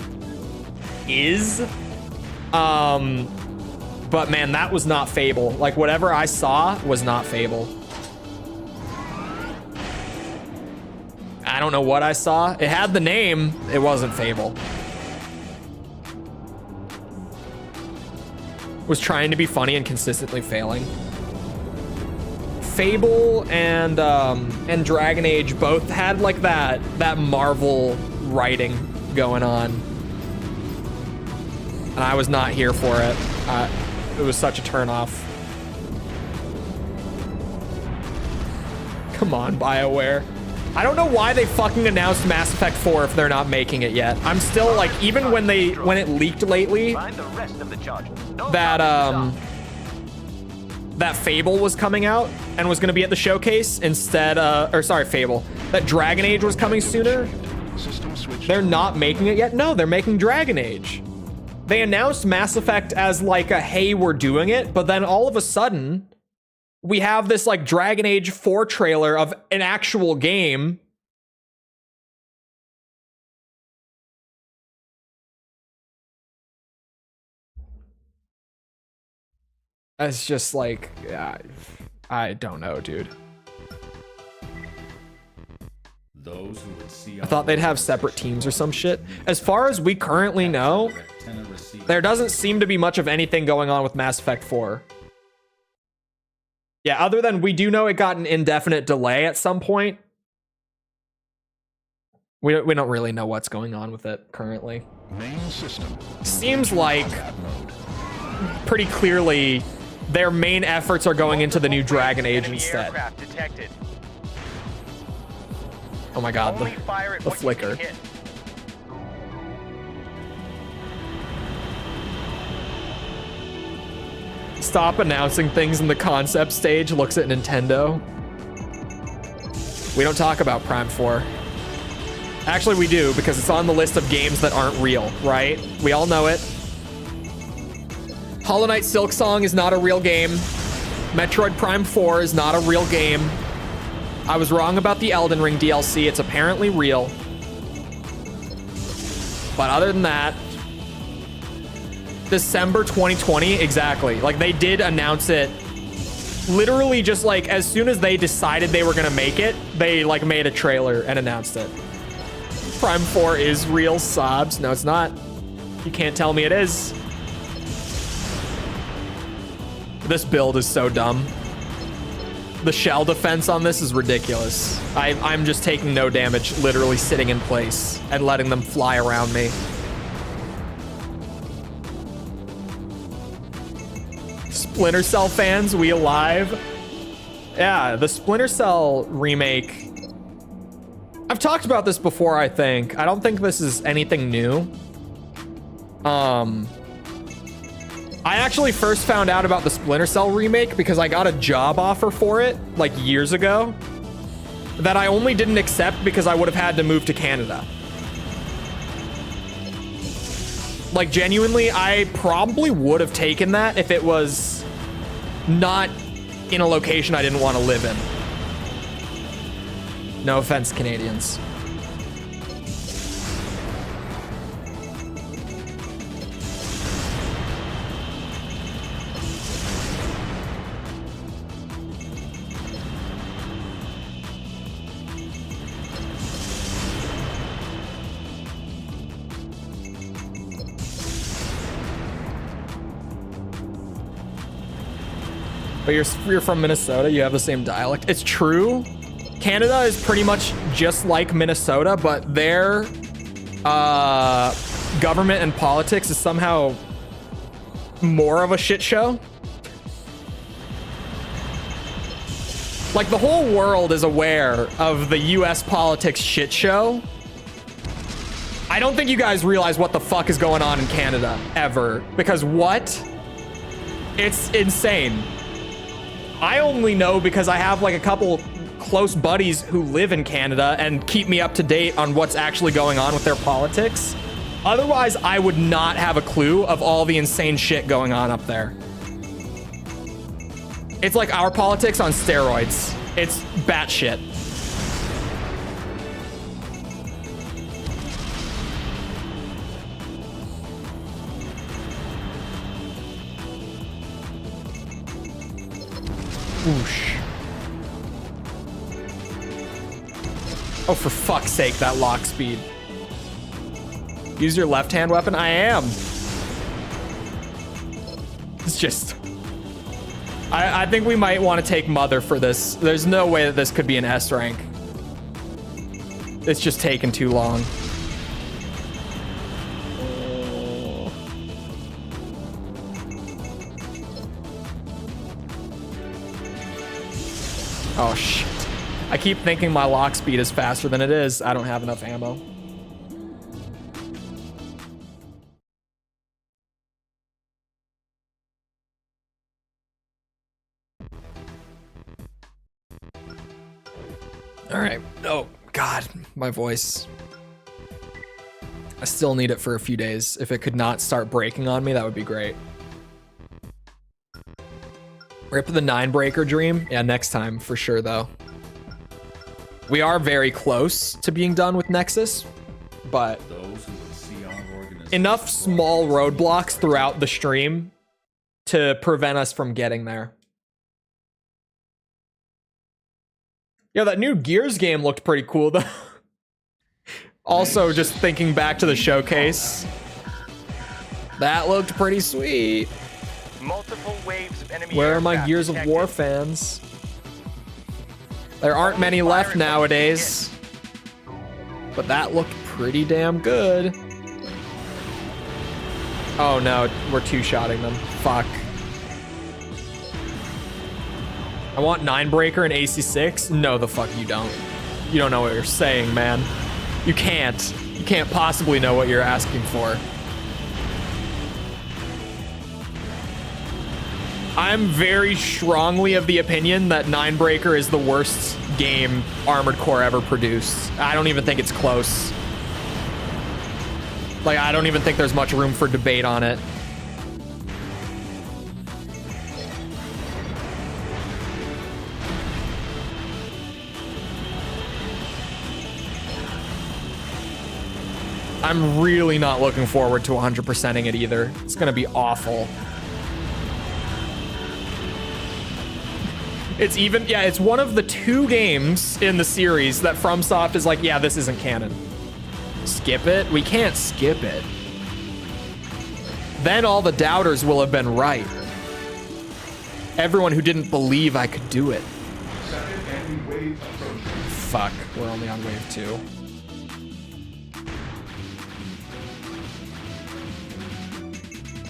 is. But man, that was not Fable. Like, whatever I saw was not Fable. I don't know what I saw. It had the name. It wasn't Fable. Was trying to be funny and consistently failing. Fable and Dragon Age both had like that Marvel writing going on. And I was not here for it. It was such a turnoff. Come on, BioWare. I don't know why they fucking announced Mass Effect 4 if they're not making it yet. I'm still like, even when it leaked lately, that Fable was coming out and was going to be at the showcase instead, or sorry, Fable. That Dragon Age was coming sooner. They're not making it yet? No, they're making Dragon Age. They announced Mass Effect as like a, hey, we're doing it, but then all of a sudden, we have this like Dragon Age 4 trailer of an actual game. It's just like, I don't know, dude. Those who would see I thought they'd have separate teams or some shit. As far as we currently know, there doesn't seem to be much of anything going on with Mass Effect 4. Yeah, other than we do know it got an indefinite delay at some point. We don't really know what's going on with it currently. Main system. Seems like pretty clearly their main efforts are going into the new Dragon Age instead. Oh my god, the flicker. Stop announcing things in the concept stage, looks at Nintendo. We don't talk about Prime 4. Actually, we do, because it's on the list of games that aren't real, right? We all know it. Hollow Knight Silksong is not a real game. Metroid Prime 4 is not a real game. I was wrong about the Elden Ring DLC. It's apparently real. But other than that, December 2020, exactly. Like, they did announce it literally just like as soon as they decided they were gonna make it, they like made a trailer and announced it. Prime 4 is real, sobs. No, it's not. You can't tell me it is. This build is so dumb. The shell defense on this is ridiculous. I'm just taking no damage, literally sitting in place and letting them fly around me. Splinter Cell fans, we alive? Yeah, the Splinter Cell remake. I've talked about this before, I think. I don't think this is anything new. I actually first found out about the Splinter Cell remake because I got a job offer for it like years ago. that I only didn't accept because I would have had to move to Canada. Like, genuinely, I probably would have taken that if it was not in a location I didn't want to live in. No offense, Canadians. But you're from Minnesota, you have the same dialect. It's true. Canada is pretty much just like Minnesota, but their government and politics is somehow more of a shit show. Like, the whole world is aware of the US politics shit show. I don't think you guys realize what the fuck is going on in Canada, ever. Because what? It's insane. I only know because I have like a couple close buddies who live in Canada and keep me up to date on what's actually going on with their politics. Otherwise, I would not have a clue of all the insane shit going on up there. It's like our politics on steroids. It's batshit. Whoosh. Oh, for fuck's sake, that lock speed. Use your left-hand weapon? I am. It's just... I think we might want to take Mother for this. There's no way that this could be an S rank. It's just taking too long. Oh shit. I keep thinking my lock speed is faster than it is. I don't have enough ammo. All right. Oh God, my voice. I still need it for a few days. If it could not start breaking on me, that would be great. Rip the 9-breaker dream. Yeah, next time for sure though. We are very close to being done with Nexus, but enough small roadblocks throughout the stream to prevent us from getting there. Yeah, that new Gears game looked pretty cool though. Also, just thinking back to the showcase, that looked pretty sweet. Multiple waves of enemy Where are my aircraft Gears of detected. War fans? There aren't many left nowadays, but that looked pretty damn good. Oh no, we're two-shotting them. Fuck. I want 9-breaker and AC6? No, the fuck you don't. You don't know what you're saying, man. You can't. You can't possibly know what you're asking for. I'm very strongly of the opinion that 9-breaker is the worst game Armored Core ever produced. I don't even think it's close. Like, I don't even think there's much room for debate on it. I'm really not looking forward to 100%ing it either. It's gonna be awful. It's even, yeah, it's one of the 2 games in the series that FromSoft is like, yeah, this isn't canon. Skip it? We can't skip it. Then all the doubters will have been right. Everyone who didn't believe I could do it. Fuck, we're only on wave 2.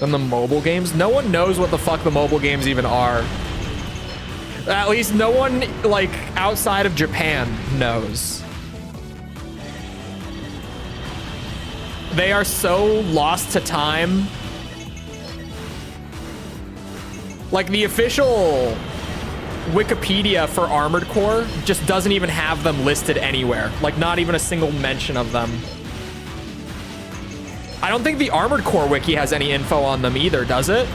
Then the mobile games? No one knows what the fuck the mobile games even are. At least no one, like, outside of Japan knows. They are so lost to time. Like, the official Wikipedia for Armored Core just doesn't even have them listed anywhere. Like, not even a single mention of them. I don't think the Armored Core wiki has any info on them either, does it?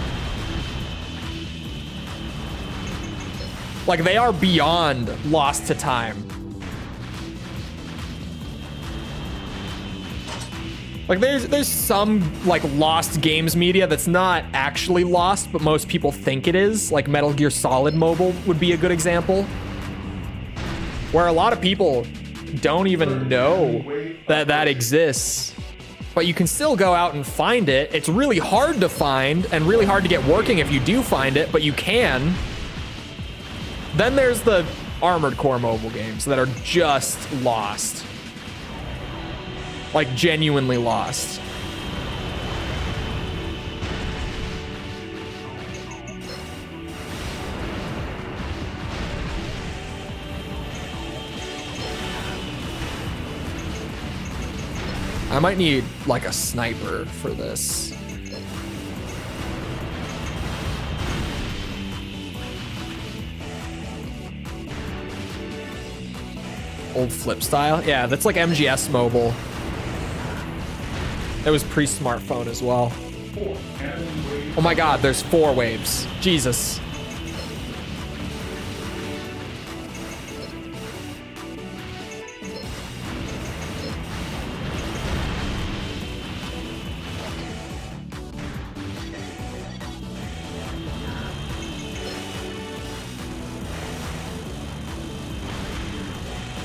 Like, they are beyond lost to time. Like, there's some, like, lost games media that's not actually lost, but most people think it is. Like, Metal Gear Solid Mobile would be a good example. Where a lot of people don't even know that that exists. But you can still go out and find it. It's really hard to find and really hard to get working if you do find it, but you can. Then there's the Armored Core mobile games that are just lost. Like, genuinely lost. I might need, like, a sniper for this. Old flip style? Yeah, that's like MGS mobile. It was pre-smartphone as well. Oh my god, there's 4 waves. Jesus.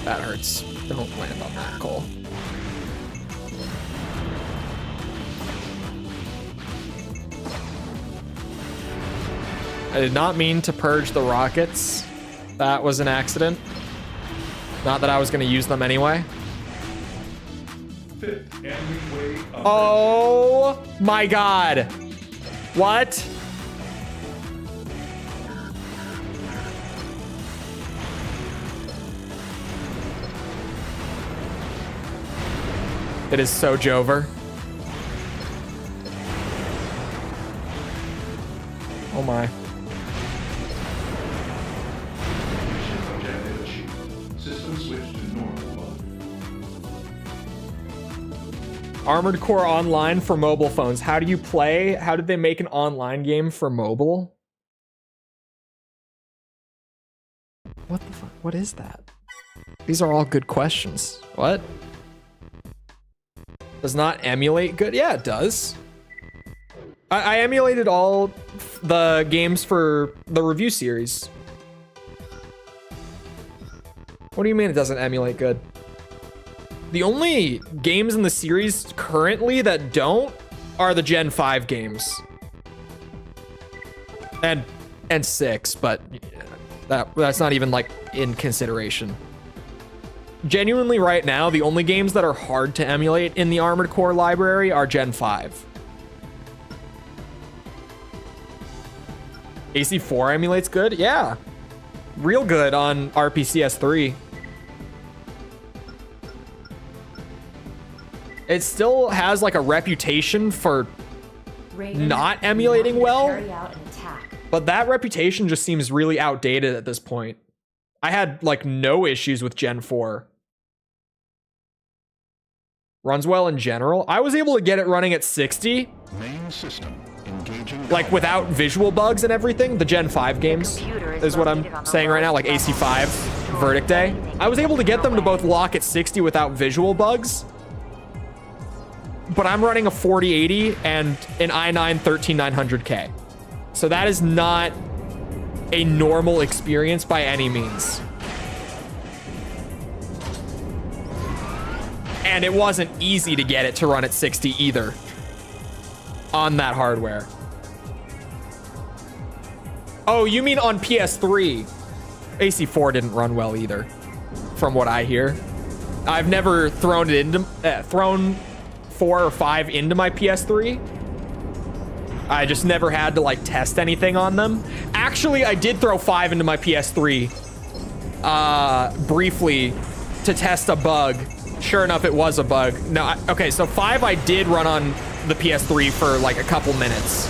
That hurts. Don't land on that, Cole. I did not mean to purge the rockets. That was an accident. Not that I was going to use them anyway. Oh my god. What? It is so Jover. Oh my. System switch to normal mode. Armored Core Online for mobile phones. How do you play? How did they make an online game for mobile? What the fuck? What is that? These are all good questions. What? Does not emulate good? Yeah, it does. I emulated all the games for the review series. What do you mean it doesn't emulate good? The only games in the series currently that don't are the Gen 5 games. And 6, but that's not even like in consideration. Genuinely right now, the only games that are hard to emulate in the Armored Core library are Gen 5. AC4 emulates good? Yeah. Real good on RPCS3. It still has like a reputation for not emulating well, but that reputation just seems really outdated at this point. I had like no issues with Gen 4. Runs well in general. I was able to get it running at 60. Main system engaging. Like without visual bugs and everything. The Gen 5 games is what I'm saying right now, like AC5, Verdict Day. I was able to get them to both lock at 60 without visual bugs. But I'm running a 4080 and an i9 13900K. So that is not a normal experience by any means. And it wasn't easy to get it to run at 60 either on that hardware. Oh, you mean on PS3? AC4 didn't run well either, from what I hear. I've never thrown it into thrown 4 or 5 into my PS3. I just never had to like test anything on them. Actually, I did throw 5 into my PS3 briefly to test a bug. Sure enough, it was a bug. No, okay, so 5 I did run on the PS3 for like a couple minutes.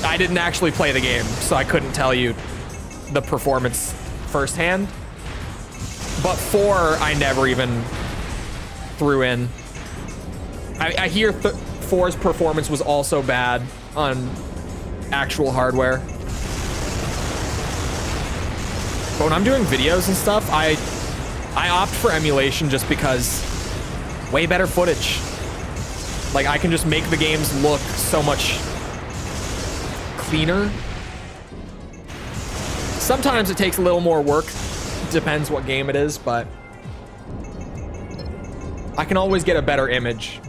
I didn't actually play the game, so I couldn't tell you the performance firsthand. But 4, I never even threw in. I hear 4's performance was also bad on actual hardware. But when I'm doing videos and stuff, I opt for emulation just because way better footage. Like, I can just make the games look so much cleaner. Sometimes it takes a little more work. Depends what game it is, but I can always get a better image.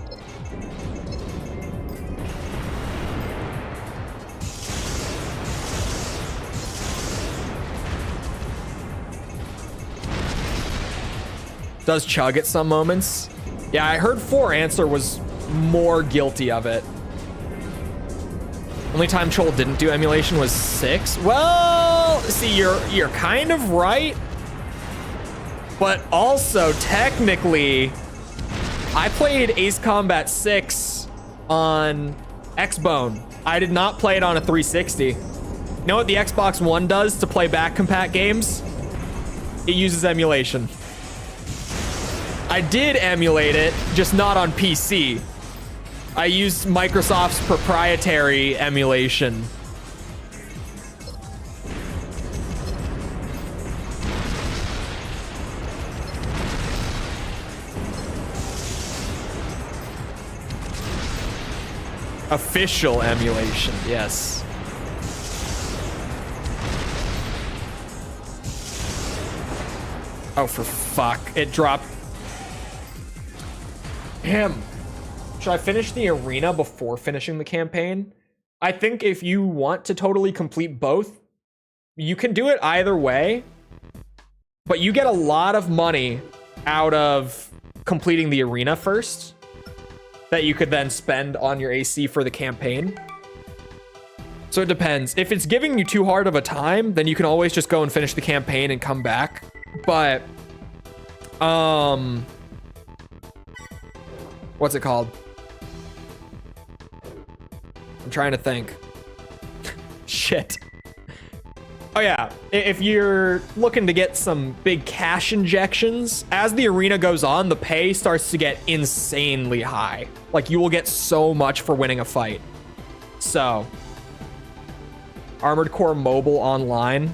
Does chug at some moments. Yeah, I heard 4 Answer was more guilty of it. Only time Chole didn't do emulation was 6. Well, see, you're kind of right. But also, technically, I played Ace Combat 6 on Xbone. I did not play it on a 360. You know what the Xbox One does to play back compat games? It uses emulation. I did emulate it, just not on PC. I used Microsoft's proprietary emulation. Official emulation, yes. Oh, for fuck. It dropped. Damn. Should I finish the arena before finishing the campaign? I think if you want to totally complete both, you can do it either way. But you get a lot of money out of completing the arena first that you could then spend on your AC for the campaign. So it depends. If it's giving you too hard of a time, then you can always just go and finish the campaign and come back. But, what's it called? I'm trying to think. Shit. Oh yeah, if you're looking to get some big cash injections, as the arena goes on, the pay starts to get insanely high. Like, you will get so much for winning a fight. So, Armored Core Mobile Online.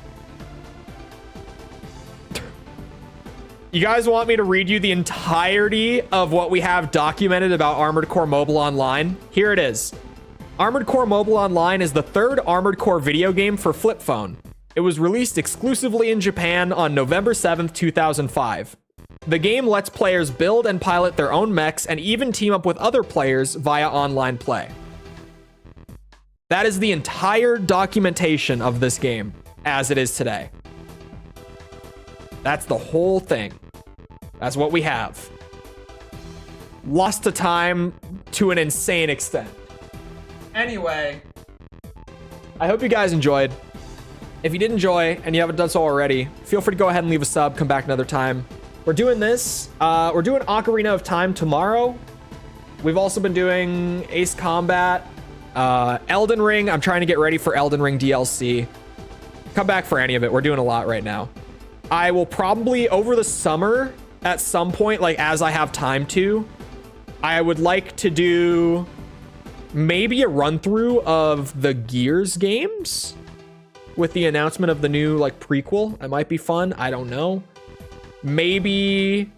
You guys want me to read you the entirety of what we have documented about Armored Core Mobile Online? Here it is. Armored Core Mobile Online is the third Armored Core video game for flip phone. It was released exclusively in Japan on November 7th, 2005. The game lets players build and pilot their own mechs and even team up with other players via online play. That is the entire documentation of this game as it is today. That's the whole thing. That's what we have. Lost to time to an insane extent. Anyway, I hope you guys enjoyed. If you did enjoy and you haven't done so already, feel free to go ahead and leave a sub, come back another time. We're doing this. We're doing Ocarina of Time tomorrow. We've also been doing Ace Combat, Elden Ring. I'm trying to get ready for Elden Ring DLC. Come back for any of it. We're doing a lot right now. I will probably, over the summer, at some point, like as I have time to, I would like to do maybe a run through of the Gears games with the announcement of the new like prequel. It might be fun. I don't know. Maybe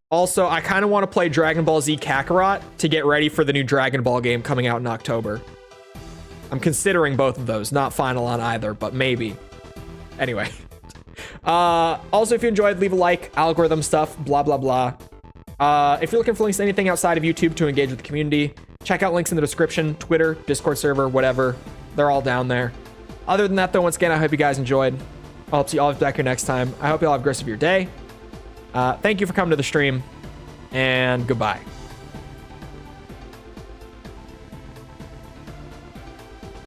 also I kind of want to play Dragon Ball Z Kakarot to get ready for the new Dragon Ball game coming out in October. I'm considering both of those, not final on either, but maybe. Anyway. Also, if you enjoyed, leave a like, algorithm stuff, blah, blah, blah. If you're looking for links to anything outside of YouTube to engage with the community, check out links in the description, Twitter, Discord server, whatever. They're all down there. Other than that, though, once again, I hope you guys enjoyed. I'll see you all back here next time. I hope you all have a great rest of your day. Thank you for coming to the stream, and goodbye.